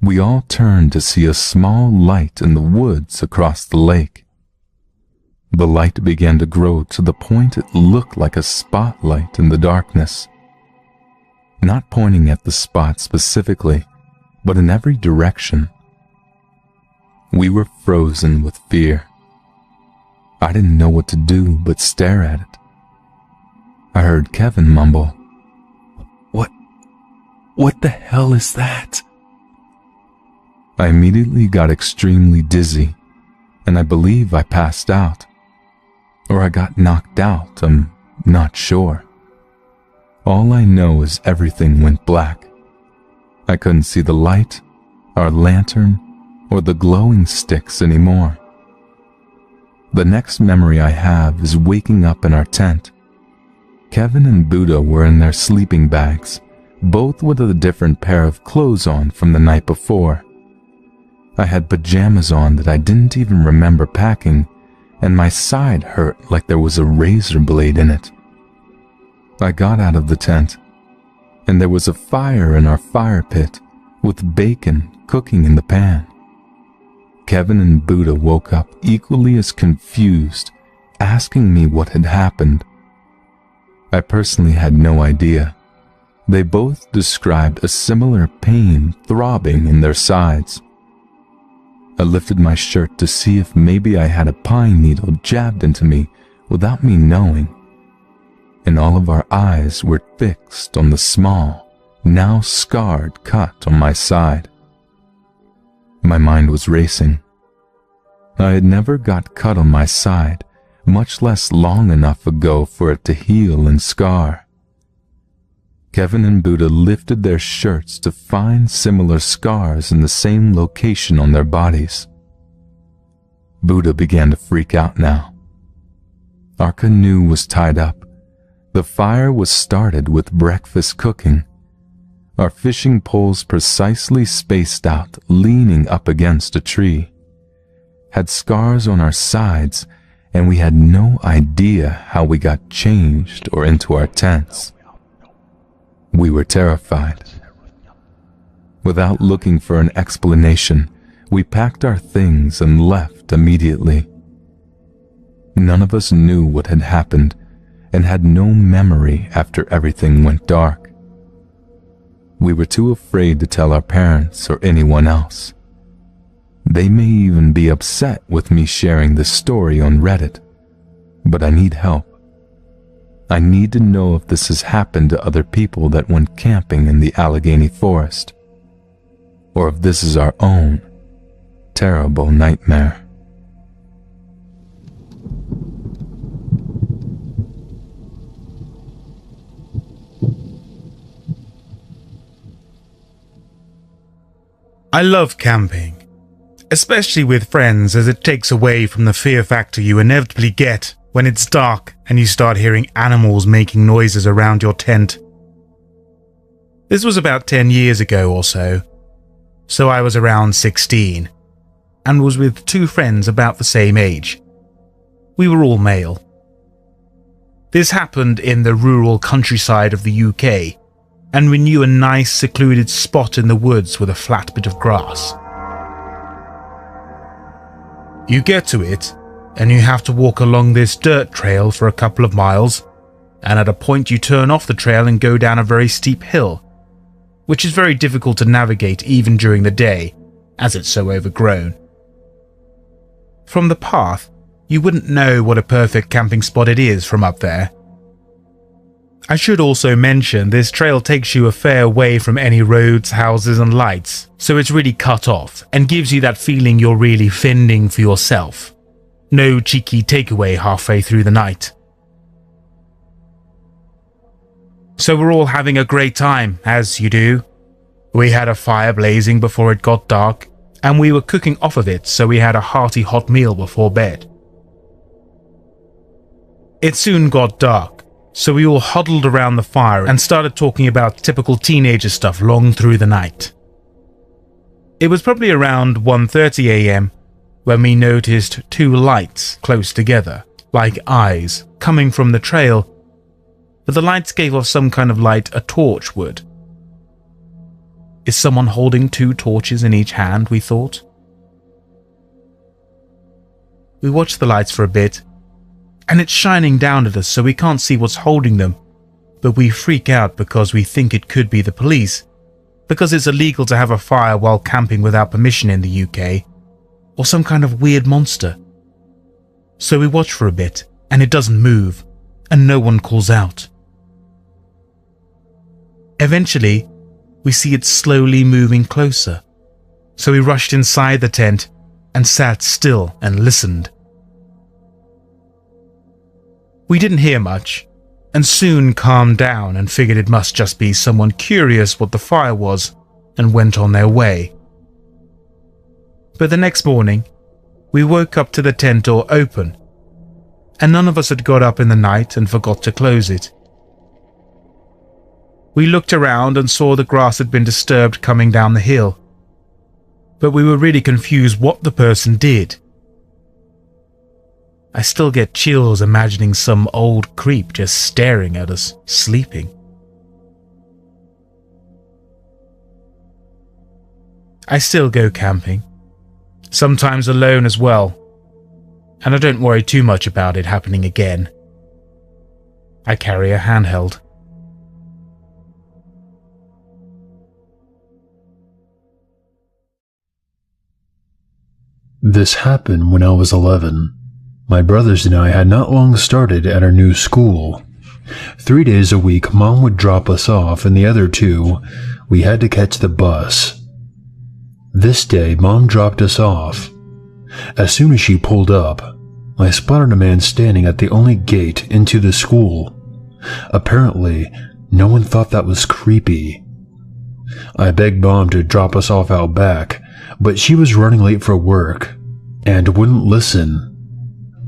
we all turned to see a small light in the woods across the lake. The light began to grow to the point it looked like a spotlight in the darkness, not pointing at the spot specifically, but in every direction. We were frozen with fear. I didn't know what to do but stare at it. I heard Kevin mumble, What the hell is that?" I immediately got extremely dizzy, and I believe I passed out. Or I got knocked out, I'm not sure. All I know is everything went black. I couldn't see the light, our lantern, or the glowing sticks anymore. The next memory I have is waking up in our tent. Kevin and Buddha were in their sleeping bags, both with a different pair of clothes on from the night before. I had pajamas on that I didn't even remember packing, and my side hurt like there was a razor blade in it. I got out of the tent, and there was a fire in our fire pit with bacon cooking in the pan. Kevin and Buddha woke up equally as confused, asking me what had happened. I personally had no idea. They both described a similar pain throbbing in their sides. I lifted my shirt to see if maybe I had a pine needle jabbed into me without me knowing, and all of our eyes were fixed on the small, now scarred cut on my side. My mind was racing. I had never got cut on my side, much less long enough ago for it to heal and scar. Kevin and Buddha lifted their shirts to find similar scars in the same location on their bodies. Buddha began to freak out now. Our canoe was tied up. The fire was started with breakfast cooking. Our fishing poles precisely spaced out, leaning up against a tree, had scars on our sides, and we had no idea how we got changed or into our tents. We were terrified. Without looking for an explanation, we packed our things and left immediately. None of us knew what had happened and had no memory after everything went dark. We were too afraid to tell our parents or anyone else. They may even be upset with me sharing this story on Reddit, but I need help. I need to know if this has happened to other people that went camping in the Allegheny Forest, or if this is our own terrible nightmare. I love camping, especially with friends, as it takes away from the fear factor you inevitably get when it's dark and you start hearing animals making noises around your tent. This was about 10 years ago or so I was around 16 and was with two friends about the same age. We were all male. This happened in the rural countryside of the UK, and we knew a nice secluded spot in the woods with a flat bit of grass. You get to it, and you have to walk along this dirt trail for a couple of miles, and at a point you turn off the trail and go down a very steep hill, which is very difficult to navigate even during the day, as it's so overgrown. From the path, you wouldn't know what a perfect camping spot it is from up there. I should also mention this trail takes you a fair way from any roads, houses and lights, so it's really cut off and gives you that feeling you're really fending for yourself. No cheeky takeaway halfway through the night. So we're all having a great time, as you do. We had a fire blazing before it got dark, and we were cooking off of it, so we had a hearty hot meal before bed. It soon got dark, so we all huddled around the fire and started talking about typical teenager stuff long through the night. It was probably around 1:30 a.m. when we noticed two lights close together, like eyes, coming from the trail, but the lights gave off some kind of light a torch would. Is someone holding two torches in each hand, we thought. We watched the lights for a bit, and it's shining down at us so we can't see what's holding them, but we freak out because we think it could be the police, because it's illegal to have a fire while camping without permission in the UK, or some kind of weird monster. So we watch for a bit, and it doesn't move, and no one calls out. Eventually, we see it slowly moving closer, so we rushed inside the tent and sat still and listened. We didn't hear much, and soon calmed down and figured it must just be someone curious what the fire was and went on their way. But the next morning, we woke up to the tent door open, and none of us had got up in the night and forgot to close it. We looked around and saw the grass had been disturbed coming down the hill, but we were really confused what the person did. I still get chills imagining some old creep just staring at us, sleeping. I still go camping, sometimes alone as well, and I don't worry too much about it happening again. I carry a handheld. This happened when I was 11. My brothers and I had not long started at our new school. 3 days a week, Mom would drop us off, and the other 2, we had to catch the bus. This day, Mom dropped us off. As soon as she pulled up, I spotted a man standing at the only gate into the school. Apparently, no one thought that was creepy. I begged Mom to drop us off out back, but she was running late for work and wouldn't listen.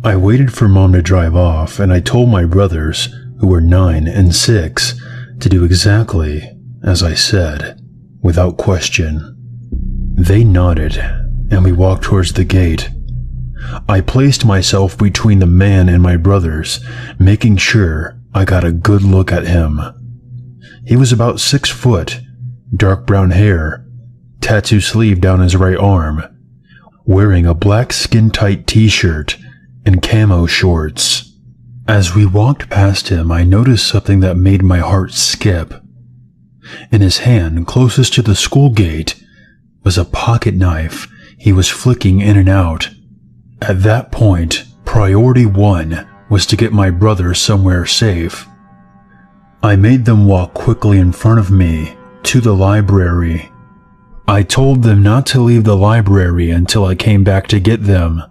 I waited for Mom to drive off, and I told my brothers, who were 9 and 6, to do exactly as I said, without question. They nodded, and we walked towards the gate. I placed myself between the man and my brothers, making sure I got a good look at him. He was about 6 foot, dark brown hair, tattoo sleeve down his right arm, wearing a black skin-tight t-shirt and camo shorts. As we walked past him, I noticed something that made my heart skip. In his hand, closest to the school gate, was a pocket knife he was flicking in and out. At that point, priority 1 was to get my brother somewhere safe. I made them walk quickly in front of me to the library. I told them not to leave the library until I came back to get them.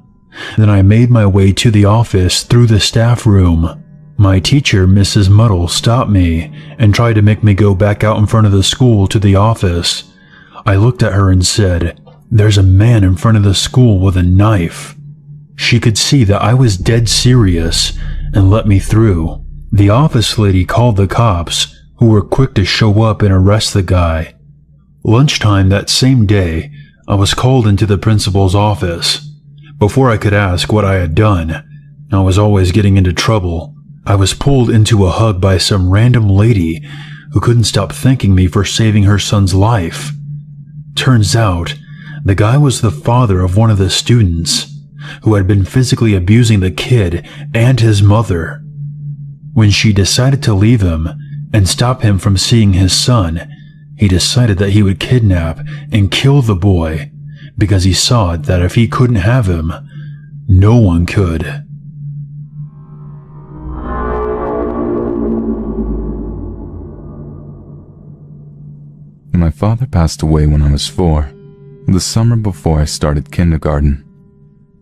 Then I made my way to the office through the staff room. My teacher, Mrs. Muddle, stopped me and tried to make me go back out in front of the school to the office. I looked at her and said, "There's a man in front of the school with a knife." She could see that I was dead serious and let me through. The office lady called the cops, who were quick to show up and arrest the guy. Lunchtime that same day, I was called into the principal's office. Before I could ask what I had done, I was always getting into trouble. I was pulled into a hug by some random lady who couldn't stop thanking me for saving her son's life. Turns out, the guy was the father of one of the students, who had been physically abusing the kid and his mother. When she decided to leave him and stop him from seeing his son, he decided that he would kidnap and kill the boy because he saw that if he couldn't have him, no one could. My father passed away when I was 4, the summer before I started kindergarten.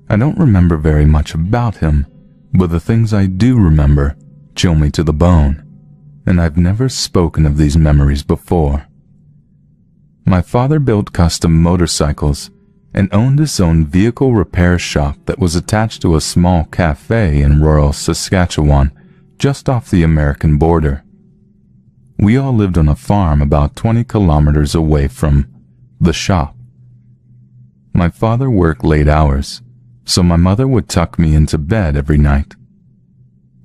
I don't remember very much about him, but the things I do remember chill me to the bone, and I've never spoken of these memories before. My father built custom motorcycles and owned his own vehicle repair shop that was attached to a small cafe in rural Saskatchewan, just off the American border. We all lived on a farm about 20 kilometers away from the shop. My father worked late hours, so my mother would tuck me into bed every night.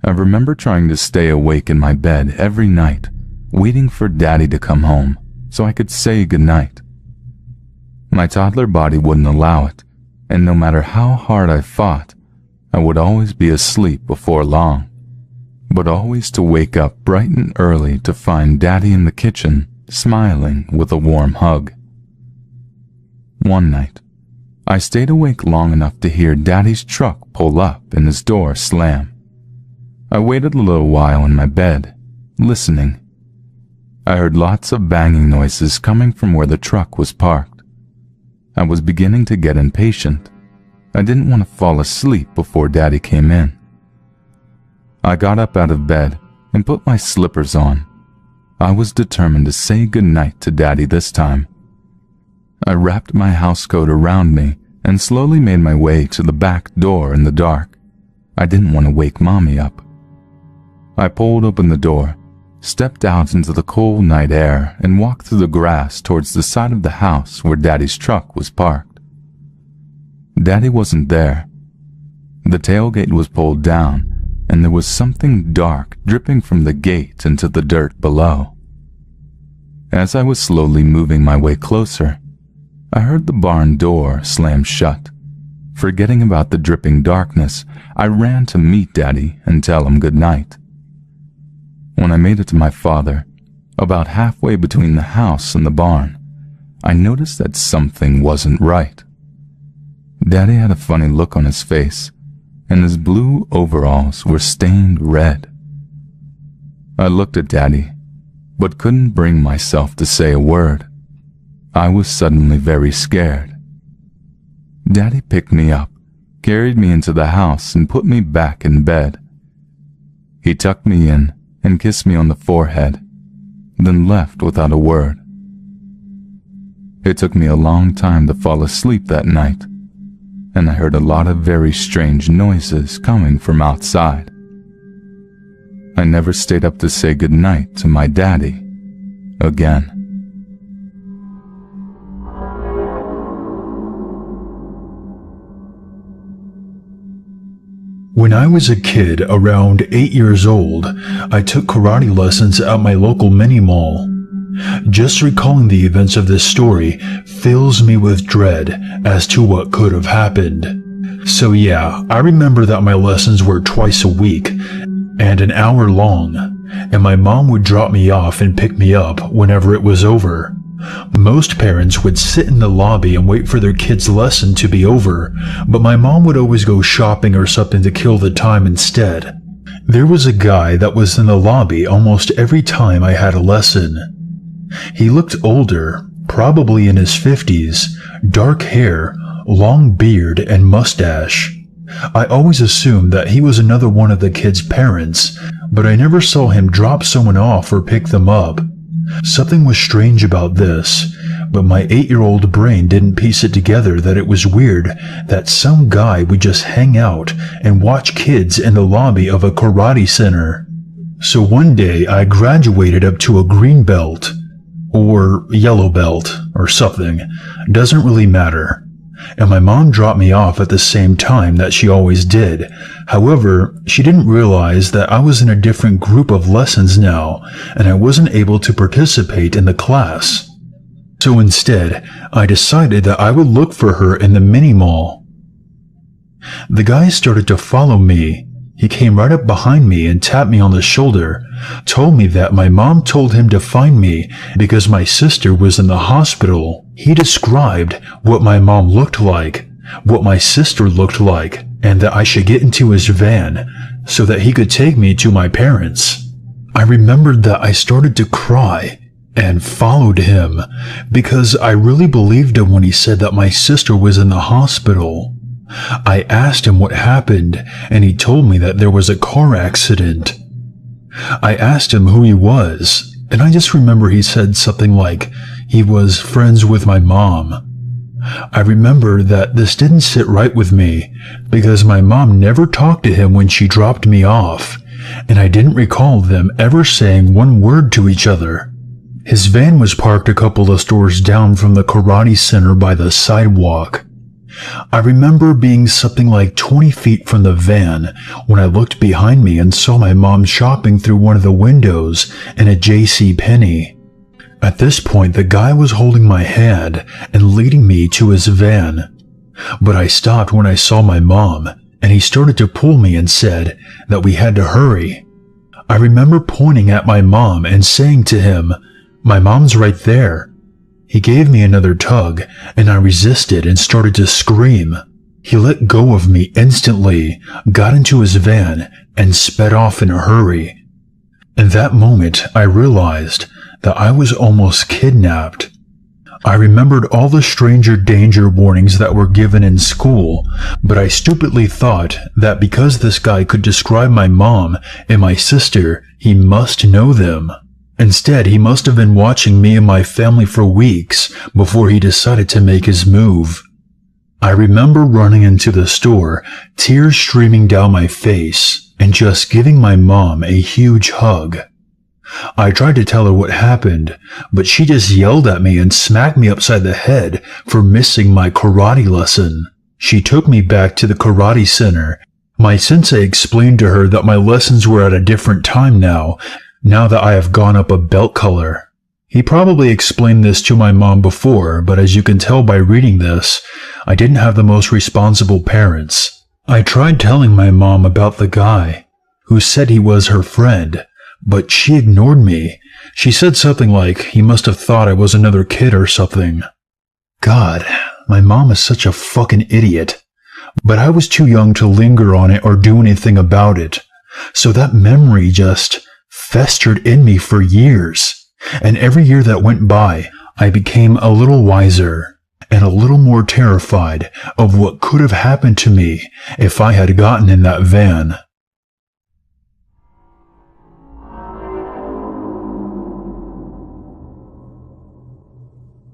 I remember trying to stay awake in my bed every night, waiting for Daddy to come home so I could say goodnight. My toddler body wouldn't allow it, and no matter how hard I fought, I would always be asleep before long, but always to wake up bright and early to find Daddy in the kitchen, smiling with a warm hug. One night, I stayed awake long enough to hear Daddy's truck pull up and his door slam. I waited a little while in my bed, listening. I heard lots of banging noises coming from where the truck was parked. I was beginning to get impatient. I didn't want to fall asleep before Daddy came in. I got up out of bed and put my slippers on. I was determined to say goodnight to Daddy this time. I wrapped my housecoat around me and slowly made my way to the back door in the dark. I didn't want to wake Mommy up. I pulled open the door, stepped out into the cool night air, and walked through the grass towards the side of the house where Daddy's truck was parked. Daddy wasn't there. The tailgate was pulled down, and there was something dark dripping from the gate into the dirt below. As I was slowly moving my way closer, I heard the barn door slam shut. Forgetting about the dripping darkness, I ran to meet Daddy and tell him good night. When I made it to my father, about halfway between the house and the barn, I noticed that something wasn't right. Daddy had a funny look on his face, and his blue overalls were stained red. I looked at Daddy, but couldn't bring myself to say a word. I was suddenly very scared. Daddy picked me up, carried me into the house, and put me back in bed. He tucked me in and kissed me on the forehead, then left without a word. It took me a long time to fall asleep that night, and I heard a lot of very strange noises coming from outside. I never stayed up to say goodnight to my daddy again. When I was a kid, around 8 years old, I took karate lessons at my local mini mall. Just recalling the events of this story fills me with dread as to what could have happened. So yeah, I remember that my lessons were twice a week and an hour long, and my mom would drop me off and pick me up whenever it was over. Most parents would sit in the lobby and wait for their kid's lesson to be over, but my mom would always go shopping or something to kill the time instead. There was a guy that was in the lobby almost every time I had a lesson. He looked older, probably in his 50s, dark hair, long beard, and mustache. I always assumed that he was another one of the kids' parents, but I never saw him drop someone off or pick them up. Something was strange about this, but my 8-year-old brain didn't piece it together that it was weird that some guy would just hang out and watch kids in the lobby of a karate center. So one day I graduated up to a green belt, or yellow belt, or something, doesn't really matter. And my mom dropped me off at the same time that she always did. However, she didn't realize that I was in a different group of lessons now, and I wasn't able to participate in the class. So instead, I decided that I would look for her in the mini mall. The guy started to follow me. He came right up behind me and tapped me on the shoulder, told me that my mom told him to find me because my sister was in the hospital. He described what my mom looked like, what my sister looked like, and that I should get into his van so that he could take me to my parents. I remembered that I started to cry and followed him because I really believed him when he said that my sister was in the hospital. I asked him what happened, and he told me that there was a car accident. I asked him who he was, and I just remember he said something like he was friends with my mom. I remember that this didn't sit right with me because my mom never talked to him when she dropped me off, and I didn't recall them ever saying one word to each other. His van was parked a couple of stores down from the karate center by the sidewalk. I remember being something like 20 feet from the van when I looked behind me and saw my mom shopping through one of the windows in a JCPenney. At this point, the guy was holding my hand and leading me to his van. But I stopped when I saw my mom, and he started to pull me and said that we had to hurry. I remember pointing at my mom and saying to him, "My mom's right there." He gave me another tug, and I resisted and started to scream. He let go of me instantly, got into his van, and sped off in a hurry. In that moment, I realized that I was almost kidnapped. I remembered all the stranger danger warnings that were given in school, but I stupidly thought that because this guy could describe my mom and my sister, he must know them. Instead, he must have been watching me and my family for weeks before he decided to make his move. I remember running into the store, tears streaming down my face, and just giving my mom a huge hug. I tried to tell her what happened, but she just yelled at me and smacked me upside the head for missing my karate lesson. She took me back to the karate center. My sensei explained to her that my lessons were at a different time now that I have gone up a belt color. He probably explained this to my mom before, but as you can tell by reading this, I didn't have the most responsible parents. I tried telling my mom about the guy, who said he was her friend, but she ignored me. She said something like he must have thought I was another kid or something. God, my mom is such a fucking idiot. But I was too young to linger on it or do anything about it, so that memory just festered in me for years. And every year that went by, I became a little wiser and a little more terrified of what could have happened to me if I had gotten in that van.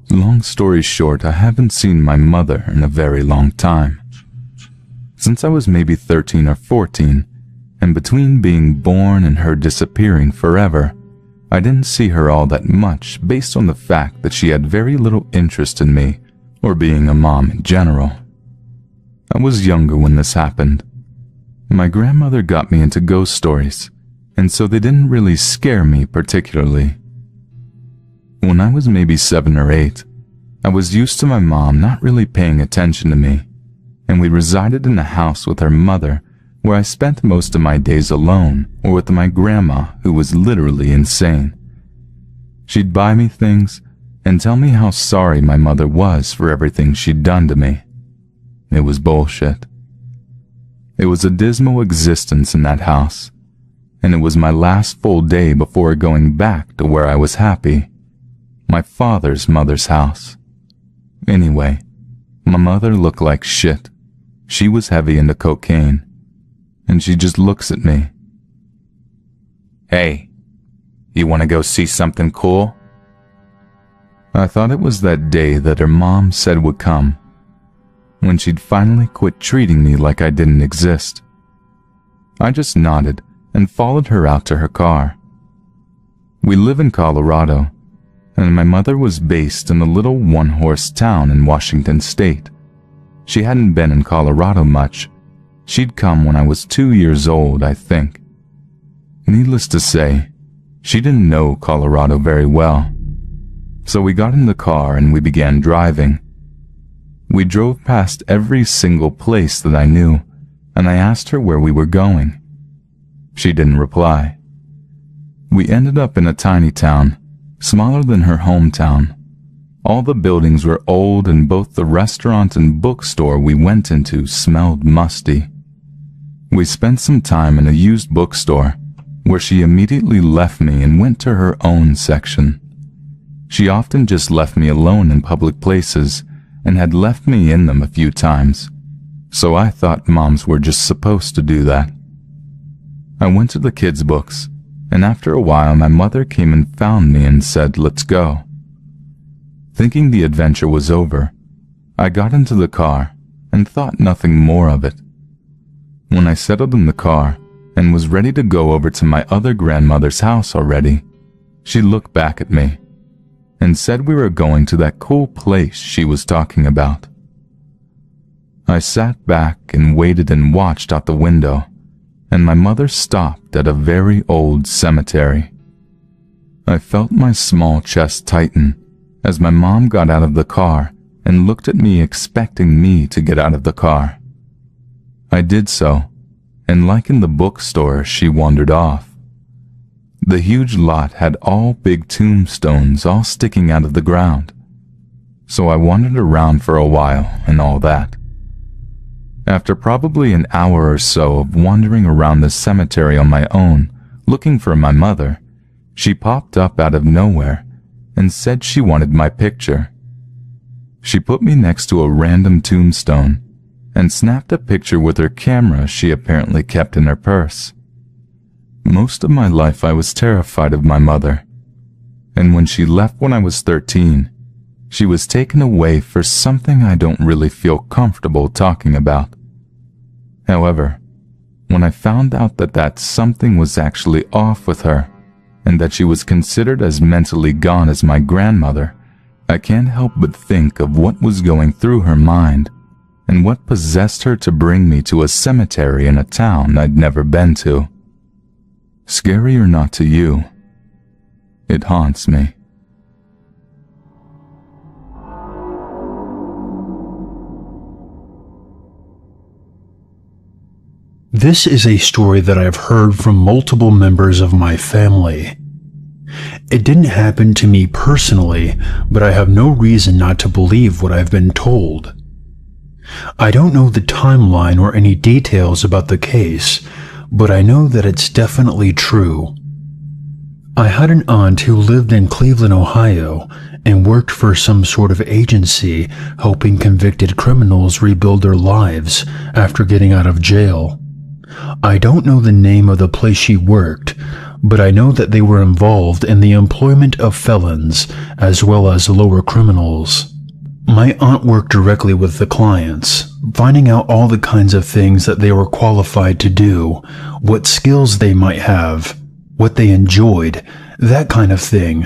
Long story short, I haven't seen my mother in a very long time. Since I was maybe 13 or 14, and between being born and her disappearing forever, I didn't see her all that much based on the fact that she had very little interest in me or being a mom in general. I was younger when this happened. My grandmother got me into ghost stories, and so they didn't really scare me particularly. When I was maybe 7 or 8, I was used to my mom not really paying attention to me, and we resided in a house with her mother where I spent most of my days alone or with my grandma, who was literally insane. She'd buy me things and tell me how sorry my mother was for everything she'd done to me. It was bullshit. It was a dismal existence in that house, and it was my last full day before going back to where I was happy, my father's mother's house. Anyway, my mother looked like shit. She was heavy into cocaine, and she just looks at me. "Hey, you want to go see something cool?" I thought it was that day that her mom said would come, when she'd finally quit treating me like I didn't exist. I just nodded and followed her out to her car. We live in Colorado, and my mother was based in a little one-horse town in Washington State. She hadn't been in Colorado much. She'd come when I was 2 years old, I think. Needless to say, she didn't know Colorado very well. So we got in the car and we began driving. We drove past every single place that I knew, and I asked her where we were going. She didn't reply. We ended up in a tiny town, smaller than her hometown. All the buildings were old, and both the restaurant and bookstore we went into smelled musty. We spent some time in a used bookstore, where she immediately left me and went to her own section. She often just left me alone in public places, and had left me in them a few times, so I thought moms were just supposed to do that. I went to the kids' books, and after a while my mother came and found me and said, "Let's go." Thinking the adventure was over, I got into the car and thought nothing more of it. When I settled in the car and was ready to go over to my other grandmother's house already, she looked back at me and said we were going to that cool place she was talking about. I sat back and waited and watched out the window, and my mother stopped at a very old cemetery. I felt my small chest tighten as my mom got out of the car and looked at me expecting me to get out of the car. I did so, and like in the bookstore, she wandered off. The huge lot had all big tombstones all sticking out of the ground, so I wandered around for a while and all that. After probably an hour or so of wandering around the cemetery on my own, looking for my mother, she popped up out of nowhere and said she wanted my picture. She put me next to a random tombstone and snapped a picture with her camera she apparently kept in her purse. Most of my life I was terrified of my mother, and when she left when I was 13, she was taken away for something I don't really feel comfortable talking about. However, when I found out that something was actually off with her, and that she was considered as mentally gone as my grandmother, I can't help but think of what was going through her mind, and what possessed her to bring me to a cemetery in a town I'd never been to. Scary or not to you, it haunts me. This is a story that I've heard from multiple members of my family. It didn't happen to me personally, but I have no reason not to believe what I've been told. I don't know the timeline or any details about the case, but I know that it's definitely true. I had an aunt who lived in Cleveland, Ohio, and worked for some sort of agency helping convicted criminals rebuild their lives after getting out of jail. I don't know the name of the place she worked, but I know that they were involved in the employment of felons as well as lower criminals. My aunt worked directly with the clients, finding out all the kinds of things that they were qualified to do, what skills they might have, what they enjoyed, that kind of thing.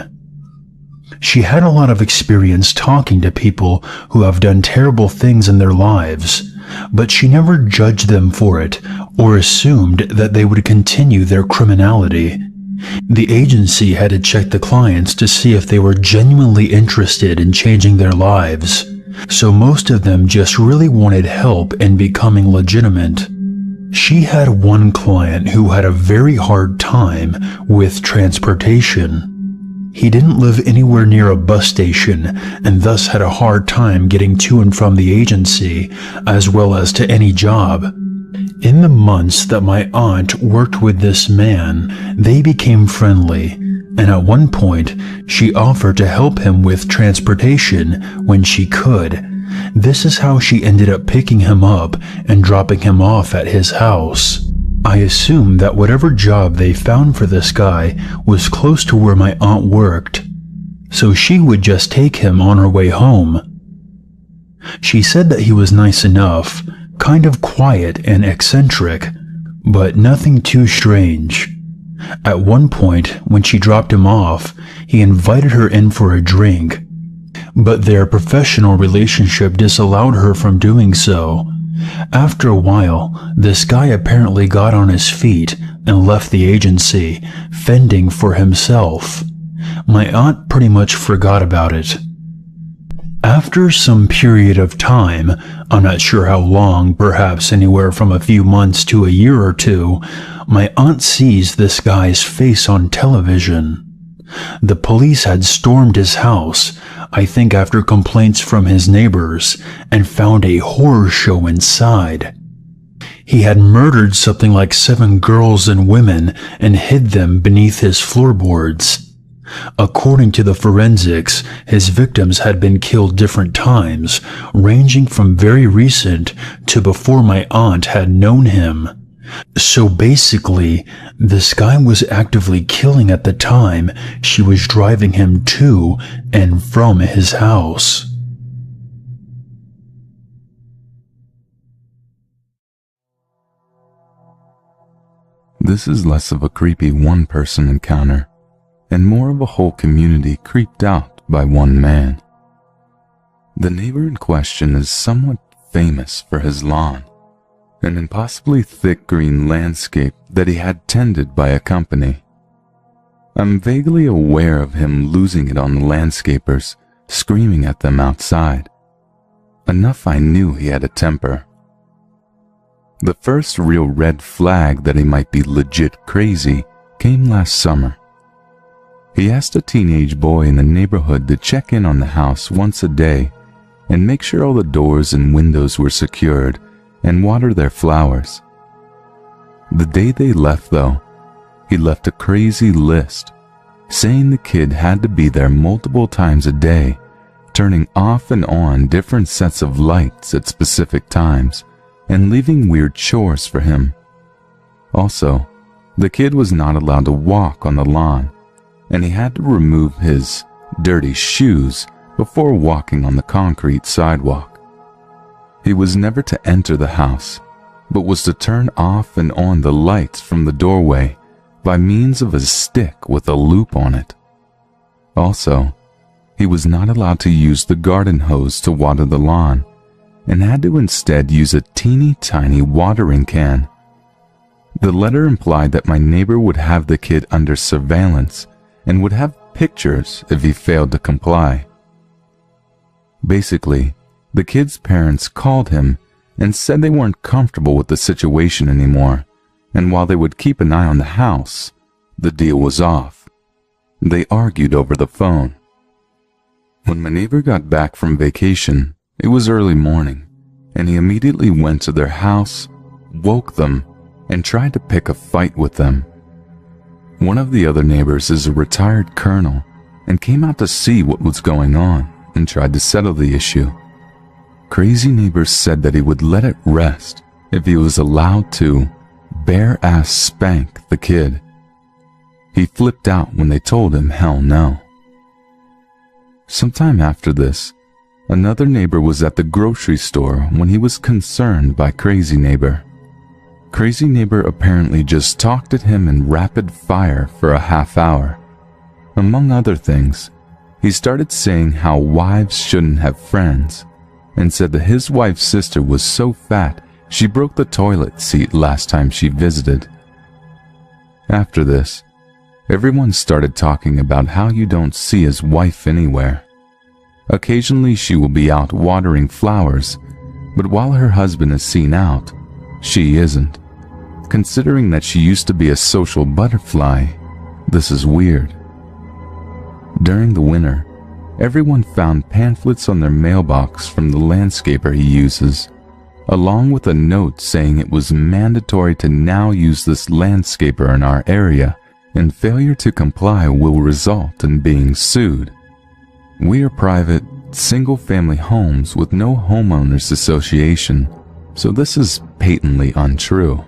She had a lot of experience talking to people who have done terrible things in their lives, but she never judged them for it or assumed that they would continue their criminality. The agency had to check the clients to see if they were genuinely interested in changing their lives, so most of them just really wanted help in becoming legitimate. She had one client who had a very hard time with transportation. He didn't live anywhere near a bus station and thus had a hard time getting to and from the agency as well as to any job. In the months that my aunt worked with this man, they became friendly, and at one point she offered to help him with transportation when she could. This is how she ended up picking him up and dropping him off at his house. I assume that whatever job they found for this guy was close to where my aunt worked, so she would just take him on her way home. She said that he was nice enough, kind of quiet and eccentric, but nothing too strange. At one point, when she dropped him off, he invited her in for a drink, but their professional relationship disallowed her from doing so. After a while, this guy apparently got on his feet and left the agency, fending for himself. My aunt pretty much forgot about it. After some period of time, I'm not sure how long, perhaps anywhere from a few months to a year or two, my aunt sees this guy's face on television. The police had stormed his house, I think after complaints from his neighbors, and found a horror show inside. He had murdered something like 7 girls and women and hid them beneath his floorboards. According to the forensics, his victims had been killed different times, ranging from very recent to before my aunt had known him. So basically, this guy was actively killing at the time she was driving him to and from his house. This is less of a creepy one-person encounter and more of a whole community creeped out by one man. The neighbor in question is somewhat famous for his lawn, an impossibly thick green landscape that he had tended by a company. I'm vaguely aware of him losing it on the landscapers, screaming at them outside. Enough I knew he had a temper. The first real red flag that he might be legit crazy came last summer. He asked a teenage boy in the neighborhood to check in on the house once a day and make sure all the doors and windows were secured and water their flowers. The day they left, though, he left a crazy list, saying the kid had to be there multiple times a day, turning off and on different sets of lights at specific times, and leaving weird chores for him. Also, the kid was not allowed to walk on the lawn, and he had to remove his dirty shoes before walking on the concrete sidewalk. He was never to enter the house, but was to turn off and on the lights from the doorway by means of a stick with a loop on it. Also, he was not allowed to use the garden hose to water the lawn, and had to instead use a teeny tiny watering can. The letter implied that my neighbor would have the kid under surveillance and would have pictures if he failed to comply. Basically, the kid's parents called him and said they weren't comfortable with the situation anymore, and while they would keep an eye on the house, the deal was off. They argued over the phone. When my neighbor got back from vacation, it was early morning, and he immediately went to their house, woke them, and tried to pick a fight with them. One of the other neighbors is a retired colonel and came out to see what was going on and tried to settle the issue. Crazy Neighbor said that he would let it rest if he was allowed to bare-ass spank the kid. He flipped out when they told him hell no. Sometime after this, another neighbor was at the grocery store when he was concerned by Crazy Neighbor. Crazy Neighbor apparently just talked at him in rapid fire for a half hour. Among other things, he started saying how wives shouldn't have friends, and said that his wife's sister was so fat she broke the toilet seat last time she visited. After this, everyone started talking about how you don't see his wife anywhere. Occasionally she will be out watering flowers, but while her husband is seen out, she isn't. Considering that she used to be a social butterfly, this is weird. During the winter, everyone found pamphlets on their mailbox from the landscaper he uses, along with a note saying it was mandatory to now use this landscaper in our area, and failure to comply will result in being sued. We are private, single-family homes with no homeowners association, so this is patently untrue.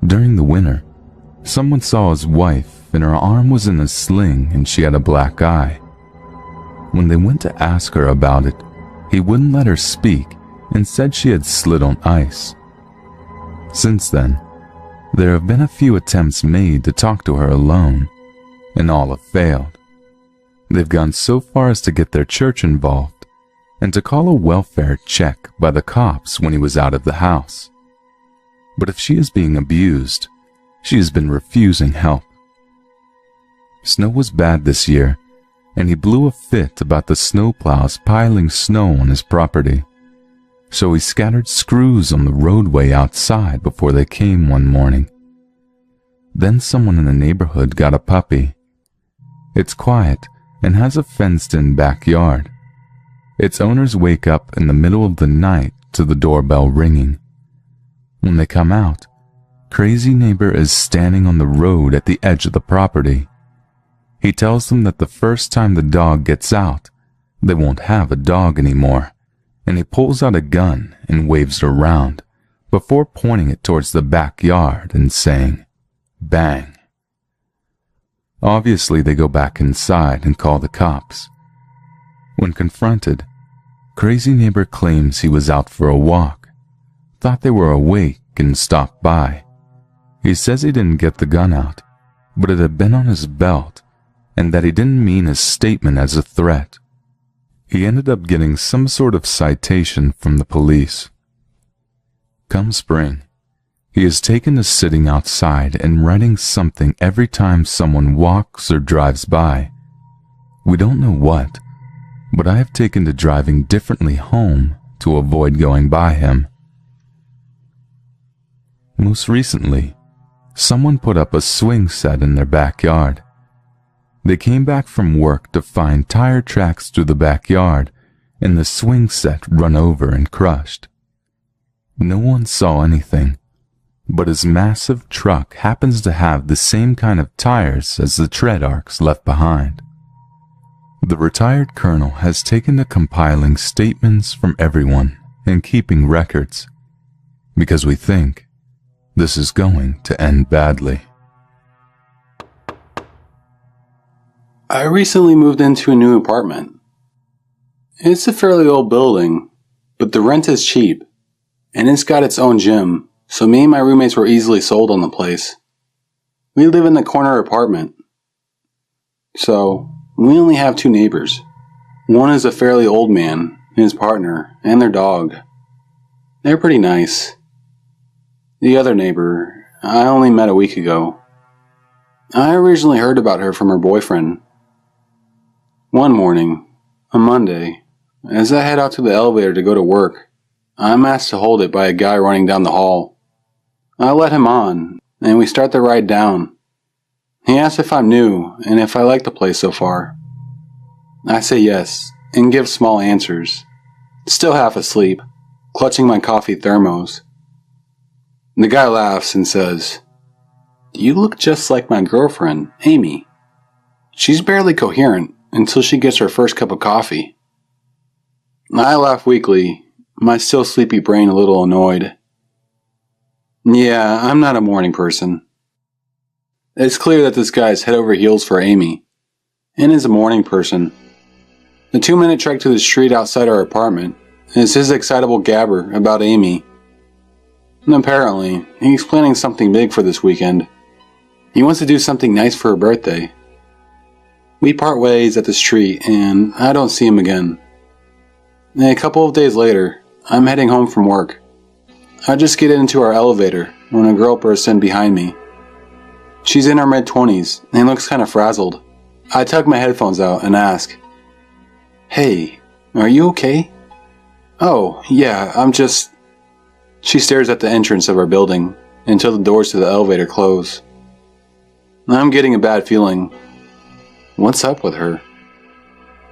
During the winter, someone saw his wife and her arm was in a sling and she had a black eye. When they went to ask her about it, he wouldn't let her speak and said she had slid on ice. Since then, there have been a few attempts made to talk to her alone, and all have failed. They've gone so far as to get their church involved and to call a welfare check by the cops when he was out of the house. But if she is being abused, she has been refusing help. Snow was bad this year, and he blew a fit about the snowplows piling snow on his property. So he scattered screws on the roadway outside before they came one morning. Then someone in the neighborhood got a puppy. It's quiet and has a fenced-in backyard. Its owners wake up in the middle of the night to the doorbell ringing. When they come out, Crazy Neighbor is standing on the road at the edge of the property. He tells them that the first time the dog gets out, they won't have a dog anymore, and he pulls out a gun and waves it around before pointing it towards the backyard and saying, "Bang." Obviously, they go back inside and call the cops. When confronted, Crazy Neighbor claims he was out for a walk, thought they were awake and stopped by. He says he didn't get the gun out, but it had been on his belt, and that he didn't mean his statement as a threat. He ended up getting some sort of citation from the police. Come spring, he is taken to sitting outside and writing something every time someone walks or drives by. We don't know what, but I have taken to driving differently home to avoid going by him. Most recently, someone put up a swing set in their backyard. They came back from work to find tire tracks through the backyard and the swing set run over and crushed. No one saw anything, but his massive truck happens to have the same kind of tires as the tread arcs left behind. The retired colonel has taken to compiling statements from everyone and keeping records, because we think this is going to end badly. I recently moved into a new apartment. It's a fairly old building, but the rent is cheap, and it's got its own gym, so me and my roommates were easily sold on the place. We live in the corner apartment, so we only have two neighbors. One is a fairly old man, his partner, and their dog. They're pretty nice. The other neighbor, I only met a week ago. I originally heard about her from her boyfriend. One morning, on Monday, as I head out to the elevator to go to work, I'm asked to hold it by a guy running down the hall. I let him on, and we start the ride down. He asks if I'm new and if I like the place so far. I say yes, and give small answers. Still half asleep, clutching my coffee thermos. The guy laughs and says, You look just like my girlfriend, Amy. She's barely coherent until she gets her first cup of coffee. I laugh weakly, my still sleepy brain a little annoyed. Yeah, I'm not a morning person. It's clear that this guy is head over heels for Amy, and is a morning person. The 2-minute trek to the street outside our apartment is his excitable gabber about Amy. And apparently, he's planning something big for this weekend. He wants to do something nice for her birthday. We part ways at the street, and I don't see him again. A couple of days later, I'm heading home from work. I just get into our elevator when a girl bursts in behind me. She's in her mid-20s and looks kind of frazzled. I tug my headphones out and ask, "Hey, are you okay?" "Oh, yeah, I'm just..." She stares at the entrance of our building until the doors to the elevator close. I'm getting a bad feeling. What's up with her?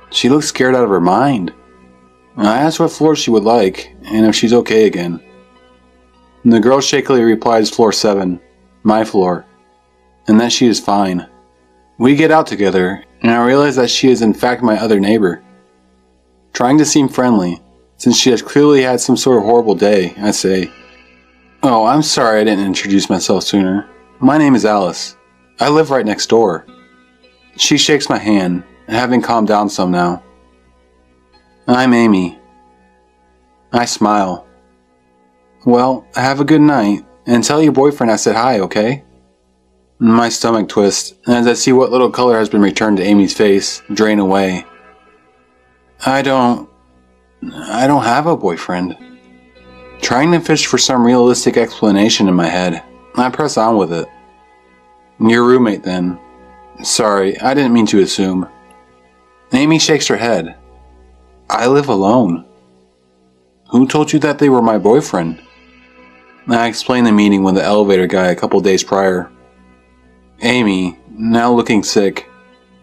She looks scared out of her mind. I ask what floor she would like and if she's okay again. The girl shakily replies floor 7, my floor, and that she is fine. We get out together, and I realize that she is in fact my other neighbor. Trying to seem friendly, since she has clearly had some sort of horrible day, I say, "Oh, I'm sorry I didn't introduce myself sooner. My name is Alice. I live right next door." She shakes my hand, having calmed down some now. "I'm Amy." I smile. "Well, have a good night, and tell your boyfriend I said hi, okay?" My stomach twists as I see what little color has been returned to Amy's face drain away. I don't have a boyfriend. Trying to fish for some realistic explanation in my head, I press on with it. "Your roommate, then. Sorry, I didn't mean to assume." Amy shakes her head. "I live alone." "Who told you that they were my boyfriend?" I explained the meeting with the elevator guy a couple days prior. Amy, now looking sick,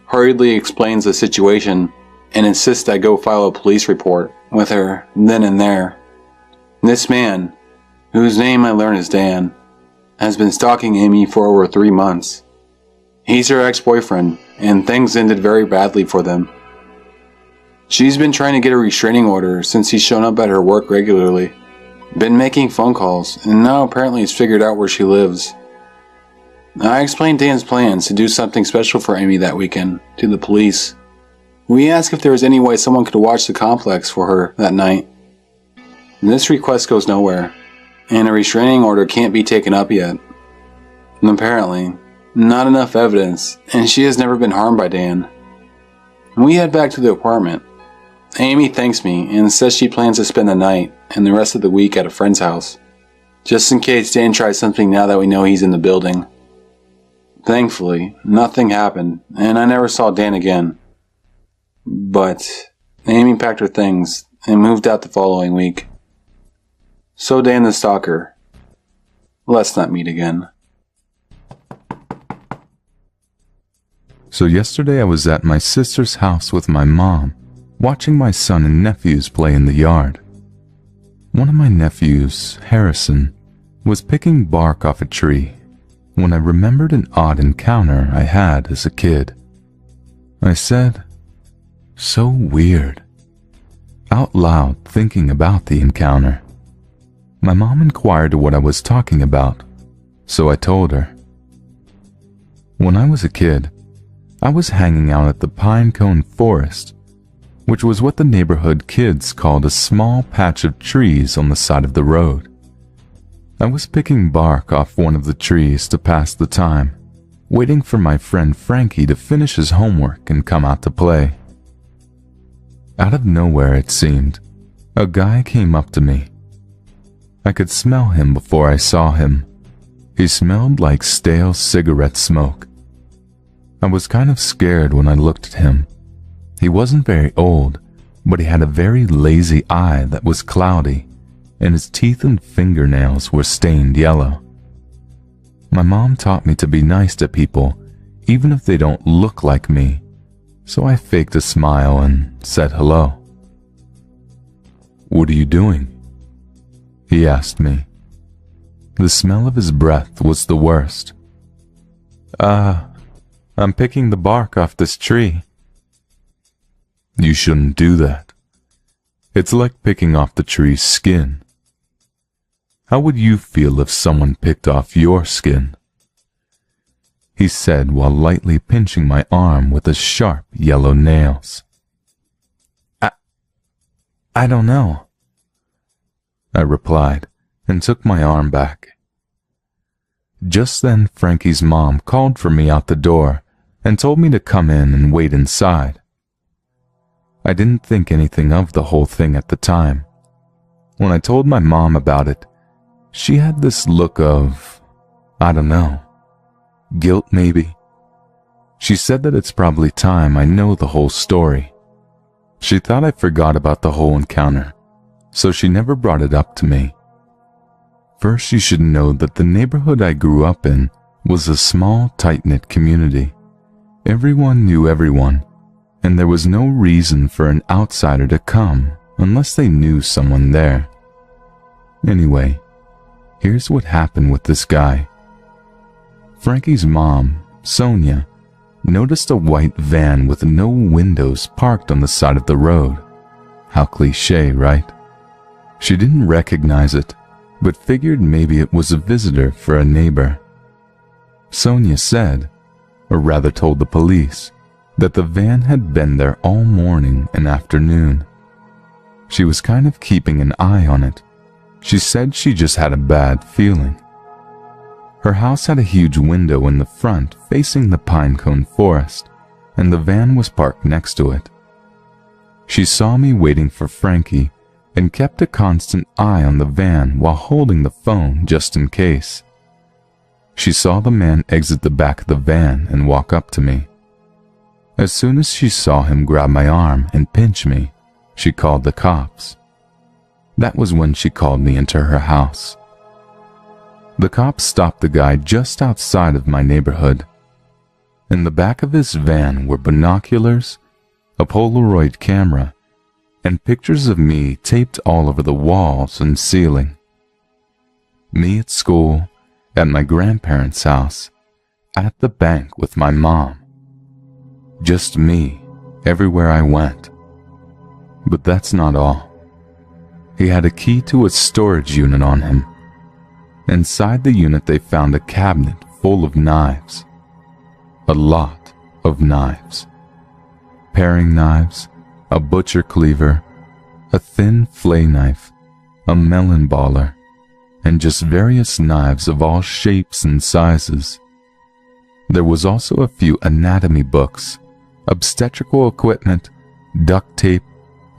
hurriedly explains the situation and insists I go file a police report with her then and there. This man, whose name I learn is Dan, has been stalking Amy for over 3 months. He's her ex-boyfriend, and things ended very badly for them. She's been trying to get a restraining order since he's shown up at her work regularly, been making phone calls, and now apparently has figured out where she lives. I explained Dan's plans to do something special for Amy that weekend to the police. We asked if there was any way someone could watch the complex for her that night. This request goes nowhere, and a restraining order can't be taken up yet. And apparently, not enough evidence, and she has never been harmed by Dan. We head back to the apartment. Amy thanks me and says she plans to spend the night and the rest of the week at a friend's house, just in case Dan tries something now that we know he's in the building. Thankfully, nothing happened, and I never saw Dan again. But Amy packed her things and moved out the following week. So Dan the stalker. Let's not meet again. So yesterday I was at my sister's house with my mom, watching my son and nephews play in the yard. One of my nephews, Harrison, was picking bark off a tree when I remembered an odd encounter I had as a kid. I said, "So weird," out loud, thinking about the encounter. My mom inquired what I was talking about, so I told her. When I was a kid, I was hanging out at the Pinecone Forest, which was what the neighborhood kids called a small patch of trees on the side of the road. I was picking bark off one of the trees to pass the time, waiting for my friend Frankie to finish his homework and come out to play. Out of nowhere, it seemed, a guy came up to me. I could smell him before I saw him. He smelled like stale cigarette smoke. I was kind of scared when I looked at him. He wasn't very old, but he had a very lazy eye that was cloudy, and his teeth and fingernails were stained yellow. My mom taught me to be nice to people, even if they don't look like me, so I faked a smile and said hello. "What are you doing?" he asked me. The smell of his breath was the worst. I'm picking the bark off this tree. You shouldn't do that. It's like picking off the tree's skin. How would you feel if someone picked off your skin? He said while lightly pinching my arm with his sharp yellow nails. I don't know, I replied and took my arm back. Just then Frankie's mom called for me out the door and told me to come in and wait inside. I didn't think anything of the whole thing at the time. When I told my mom about it, she had this look of, I don't know, guilt maybe. She said that it's probably time I know the whole story. She thought I forgot about the whole encounter, so she never brought it up to me. First, you should know that the neighborhood I grew up in was a small, tight-knit community. Everyone knew everyone, and there was no reason for an outsider to come unless they knew someone there. Anyway, here's what happened with this guy. Frankie's mom, Sonia, noticed a white van with no windows parked on the side of the road. How cliché, right? She didn't recognize it, but figured maybe it was a visitor for a neighbor. Sonia said, or rather told the police, that the van had been there all morning and afternoon. She was kind of keeping an eye on it. She said she just had a bad feeling. Her house had a huge window in the front facing the pinecone forest, and the van was parked next to it. She saw me waiting for Frankie and kept a constant eye on the van while holding the phone just in case. She saw the man exit the back of the van and walk up to me. As soon as she saw him grab my arm and pinch me, she called the cops. That was when she called me into her house. The cops stopped the guy just outside of my neighborhood. In the back of his van were binoculars, a Polaroid camera, and pictures of me taped all over the walls and ceiling. Me at school, at my grandparents' house, at the bank with my mom. Just me, everywhere I went. But that's not all. He had a key to a storage unit on him. Inside the unit they found a cabinet full of knives. A lot of knives. Paring knives, a butcher cleaver, a thin flay knife, a melon baller, and just various knives of all shapes and sizes. There was also a few anatomy books, obstetrical equipment, duct tape,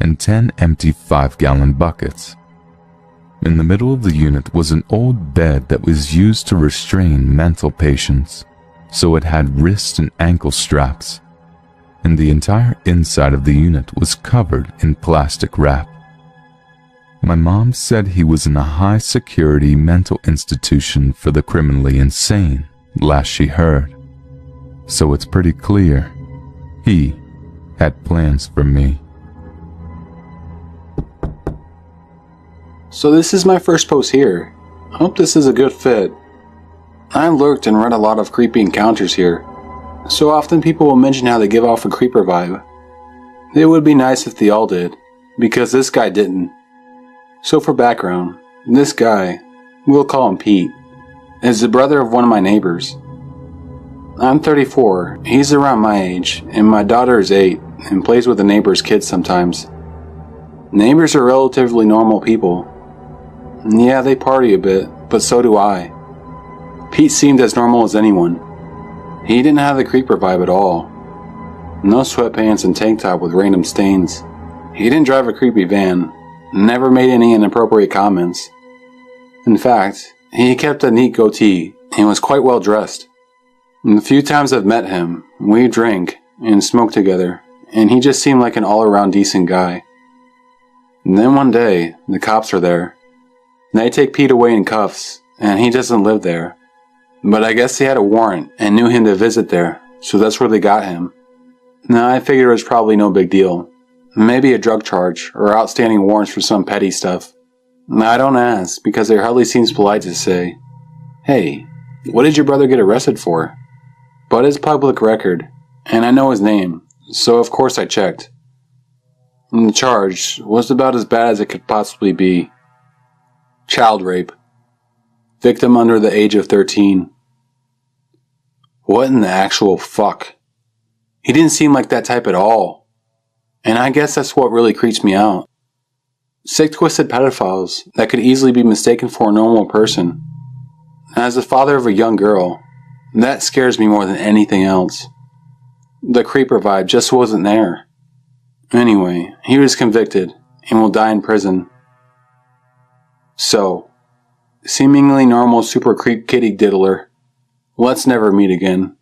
and 10 empty 5-gallon buckets. In the middle of the unit was an old bed that was used to restrain mental patients, so it had wrist and ankle straps, and the entire inside of the unit was covered in plastic wrap. My mom said he was in a high-security mental institution for the criminally insane, last she heard. So it's pretty clear he had plans for me. So this is my first post here. I hope this is a good fit. I lurked and read a lot of creepy encounters here. So often people will mention how they give off a creeper vibe. It would be nice if they all did, because this guy didn't. So for background, this guy, we'll call him Pete, is the brother of one of my neighbors. I'm 34, he's around my age, and my daughter is 8 and plays with the neighbor's kids sometimes. Neighbors are relatively normal people. Yeah, they party a bit, but so do I. Pete seemed as normal as anyone. He didn't have the creeper vibe at all. No sweatpants and tank top with random stains. He didn't drive a creepy van. Never made any inappropriate comments. In fact, he kept a neat goatee and was quite well dressed. And the few times I've met him, we drank and smoked together, and he just seemed like an all-around decent guy. And then one day, the cops are there. They take Pete away in cuffs, and he doesn't live there. But I guess they had a warrant and knew him to visit there, so that's where they got him. Now I figured it was probably no big deal. Maybe a drug charge, or outstanding warrants for some petty stuff. Now I don't ask, because it hardly seems polite to say, "Hey, what did your brother get arrested for?" but it's public record, and I know his name, so of course I checked. And the charge was about as bad as it could possibly be. Child rape. Victim under the age of 13. What in the actual fuck? He didn't seem like that type at all. And I guess that's what really creeps me out. Sick, twisted pedophiles that could easily be mistaken for a normal person. And as the father of a young girl, that scares me more than anything else. The creeper vibe just wasn't there. Anyway, he was convicted and will die in prison. So, seemingly normal super creep kitty diddler, let's never meet again.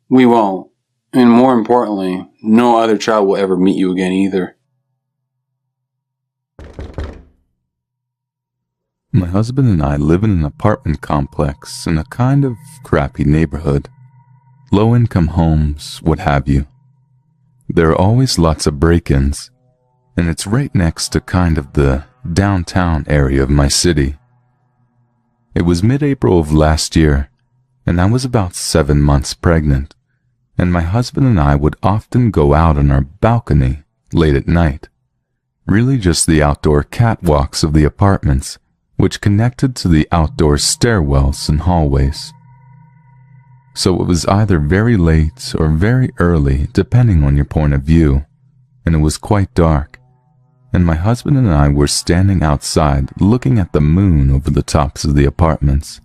We won't, and more importantly, no other child will ever meet you again either. My husband and I live in an apartment complex in a kind of crappy neighborhood. Low-income homes, what have you. There are always lots of break-ins, and it's right next to kind of the downtown area of my city. It was mid-April of last year, and I was about 7 months pregnant, and my husband and I would often go out on our balcony late at night, really just the outdoor catwalks of the apartments, which connected to the outdoor stairwells and hallways. So it was either very late or very early, depending on your point of view, and it was quite dark, and my husband and I were standing outside looking at the moon over the tops of the apartments.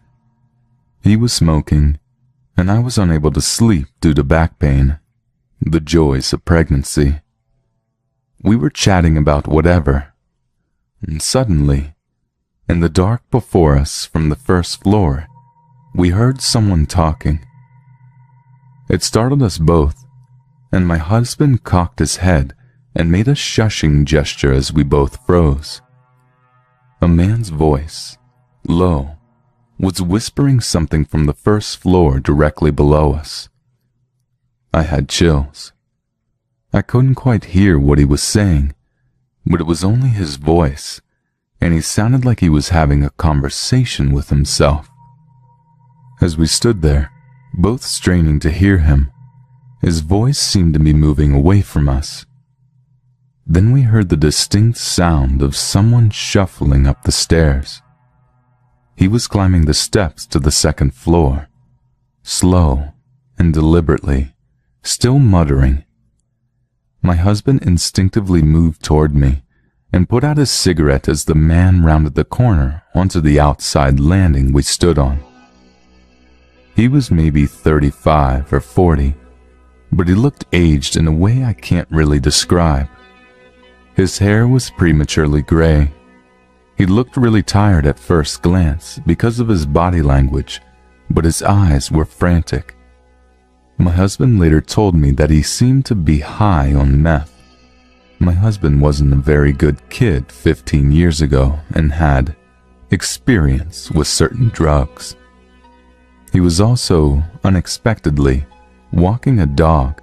He was smoking, and I was unable to sleep due to back pain, the joys of pregnancy. We were chatting about whatever, and suddenly, in the dark before us from the first floor, we heard someone talking. It startled us both, and my husband cocked his head and made a shushing gesture as we both froze. A man's voice, low, was whispering something from the first floor directly below us. I had chills. I couldn't quite hear what he was saying, but it was only his voice, and he sounded like he was having a conversation with himself. As we stood there, both straining to hear him, his voice seemed to be moving away from us. Then we heard the distinct sound of someone shuffling up the stairs. He was climbing the steps to the second floor, slow and deliberately, still muttering. My husband instinctively moved toward me and put out his cigarette as the man rounded the corner onto the outside landing we stood on. He was maybe 35 or 40, but he looked aged in a way I can't really describe. His hair was prematurely gray. He looked really tired at first glance because of his body language, but his eyes were frantic. My husband later told me that he seemed to be high on meth. My husband wasn't a very good kid 15 years ago and had experience with certain drugs. He was also, unexpectedly, walking a dog,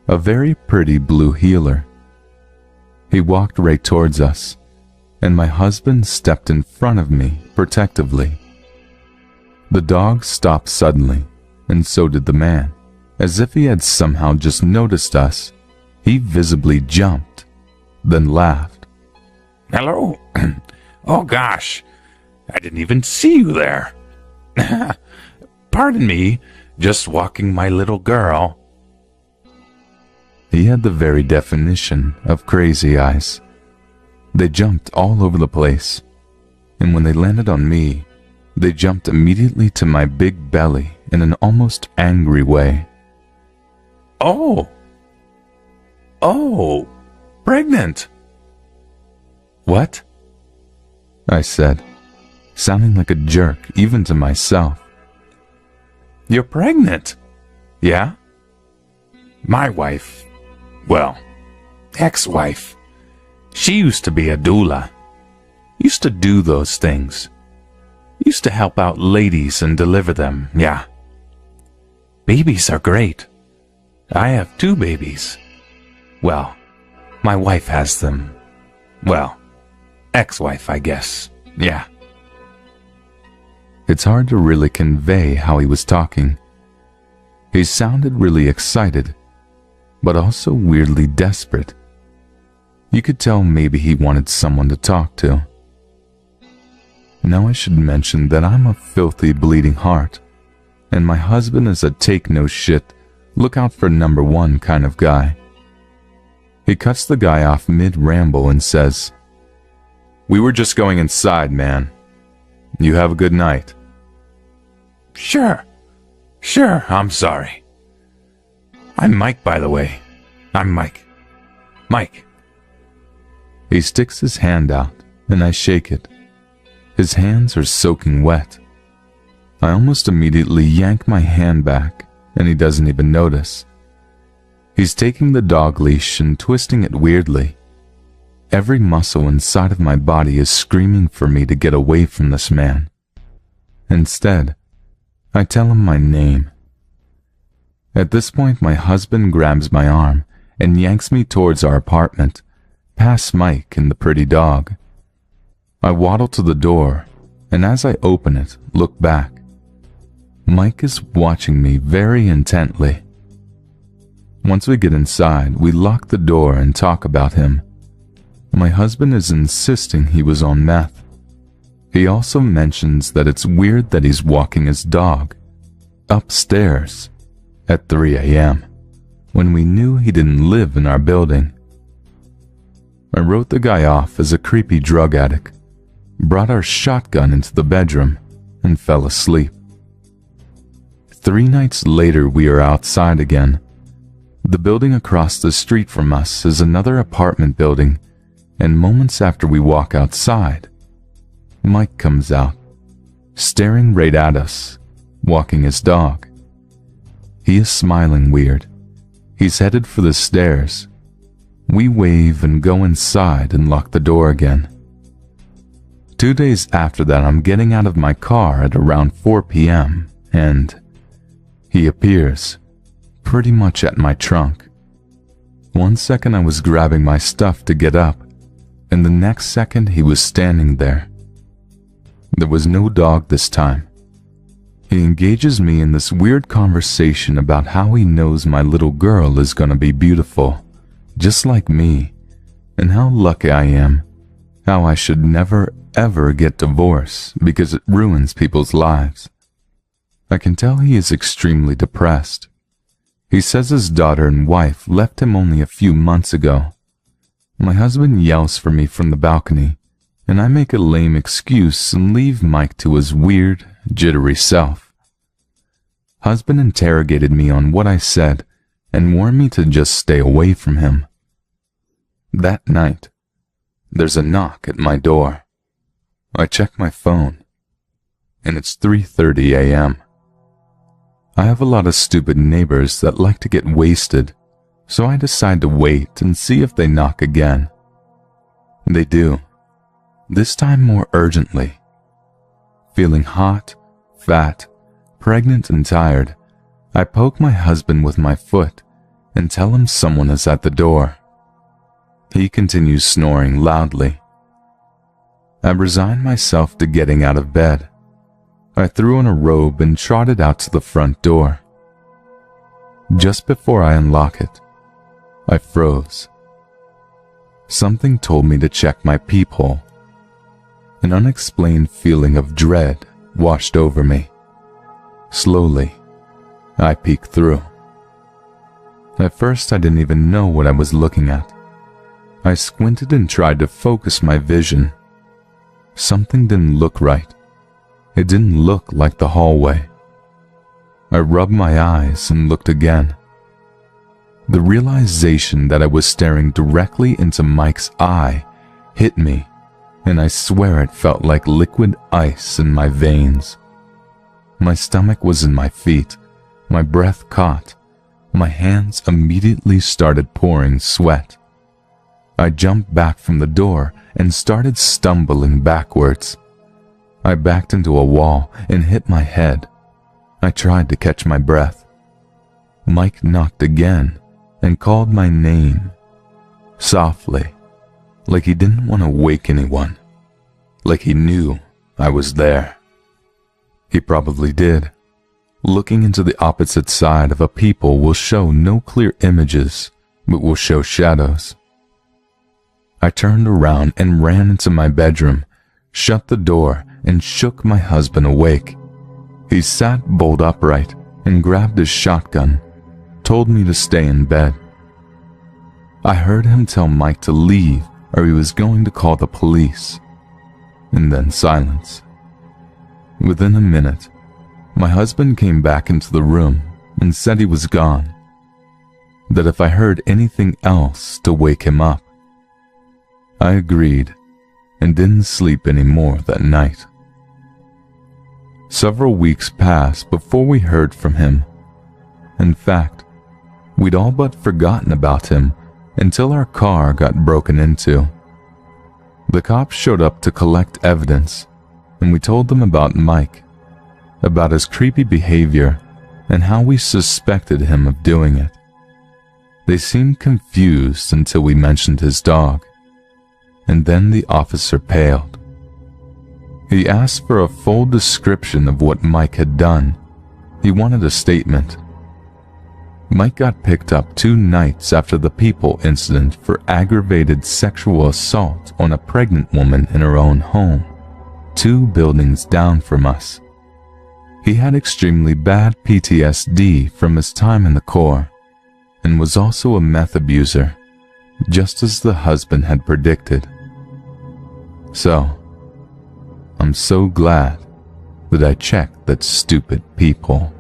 a very pretty blue heeler. He walked right towards us, and my husband stepped in front of me protectively. The dog stopped suddenly, and so did the man. As if he had somehow just noticed us, he visibly jumped, then laughed. Hello? Oh gosh, I didn't even see you there. Pardon me, just walking my little girl. He had the very definition of crazy eyes. They jumped all over the place, and when they landed on me, they jumped immediately to my big belly in an almost angry way. Oh, pregnant. What? I said, sounding like a jerk even to myself. You're pregnant? Yeah? My wife, well, ex-wife, she used to be a doula. Used to do those things. Used to help out ladies and deliver them, yeah. Babies are great. I have 2 babies. Well, my wife has them. Well, ex-wife, I guess. Yeah. It's hard to really convey how he was talking. He sounded really excited, but also weirdly desperate. You could tell maybe he wanted someone to talk to. Now I should mention that I'm a filthy bleeding heart, and my husband is a take-no-shit, look-out-for-number-one kind of guy. He cuts the guy off mid-ramble and says, "We were just going inside, man. You have a good night." Sure, I'm sorry. I'm Mike, by the way. I'm Mike. Mike. He sticks his hand out, and I shake it. His hands are soaking wet. I almost immediately yank my hand back, and he doesn't even notice. He's taking the dog leash and twisting it weirdly. Every muscle inside of my body is screaming for me to get away from this man. Instead, I tell him my name. At this point, my husband grabs my arm and yanks me towards our apartment, past Mike and the pretty dog. I waddle to the door, and as I open it, look back. Mike is watching me very intently. Once we get inside, we lock the door and talk about him. My husband is insisting he was on meth. He also mentions that it's weird that he's walking his dog upstairs at 3 a.m. when we knew he didn't live in our building. I wrote the guy off as a creepy drug addict, brought our shotgun into the bedroom, and fell asleep. 3 nights later, we are outside again. The building across the street from us is another apartment building, and moments after we walk outside, Mike comes out, staring right at us, walking his dog. He is smiling weird. He's headed for the stairs. We wave and go inside and lock the door again. 2 days after that, I'm getting out of my car at around 4 p.m. and he appears, pretty much at my trunk. 1 second I was grabbing my stuff to get up, and the next second he was standing there. There was no dog this time. He engages me in this weird conversation about how he knows my little girl is gonna be beautiful, just like me, and how lucky I am, how I should never ever get divorced because it ruins people's lives. I can tell he is extremely depressed. He says his daughter and wife left him only a few months ago. My husband yells for me from the balcony, and I make a lame excuse and leave Mike to his weird, jittery self. Husband interrogated me on what I said and warned me to just stay away from him. That night, there's a knock at my door. I check my phone, and it's 3:30 a.m. I have a lot of stupid neighbors that like to get wasted, so I decide to wait and see if they knock again. They do, this time more urgently. Feeling hot, fat, pregnant and tired, I poke my husband with my foot and tell him someone is at the door. He continues snoring loudly. I resign myself to getting out of bed. I threw on a robe and trotted out to the front door. Just before I unlock it, I froze. Something told me to check my peephole. An unexplained feeling of dread washed over me. Slowly, I peeked through. At first, I didn't even know what I was looking at. I squinted and tried to focus my vision. Something didn't look right. It didn't look like the hallway. I rubbed my eyes and looked again. The realization that I was staring directly into Mike's eye hit me, and I swear it felt like liquid ice in my veins. My stomach was in my feet, my breath caught, my hands immediately started pouring sweat. I jumped back from the door and started stumbling backwards. I backed into a wall and hit my head. I tried to catch my breath. Mike knocked again and called my name, softly, like he didn't want to wake anyone, like he knew I was there. He probably did, Looking into the opposite side of a people will show no clear images, but will show shadows. I turned around and ran into my bedroom, shut the door, and shook my husband awake. He sat bolt upright and grabbed his shotgun, told me to stay in bed. I heard him tell Mike to leave or he was going to call the police, and then silence. Within a minute, my husband came back into the room and said he was gone, that if I heard anything else to wake him up. I agreed and didn't sleep anymore that night. Several weeks passed before we heard from him. In fact, we'd all but forgotten about him until our car got broken into. The cops showed up to collect evidence, and we told them about Mike, about his creepy behavior, and how we suspected him of doing it. They seemed confused until we mentioned his dog, and then the officer paled. He asked for a full description of what Mike had done. He wanted a statement. Mike got picked up 2 nights after the People incident for aggravated sexual assault on a pregnant woman in her own home, 2 buildings down from us. He had extremely bad PTSD from his time in the Corps, and was also a meth abuser, just as the husband had predicted. So, I'm so glad that I checked that stupid People.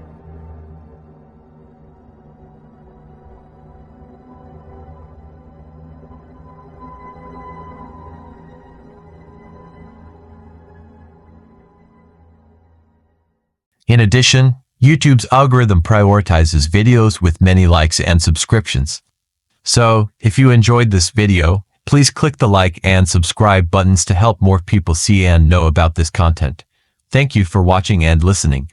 In addition, YouTube's algorithm prioritizes videos with many likes and subscriptions. So, if you enjoyed this video, please click the like and subscribe buttons to help more people see and know about this content. Thank you for watching and listening.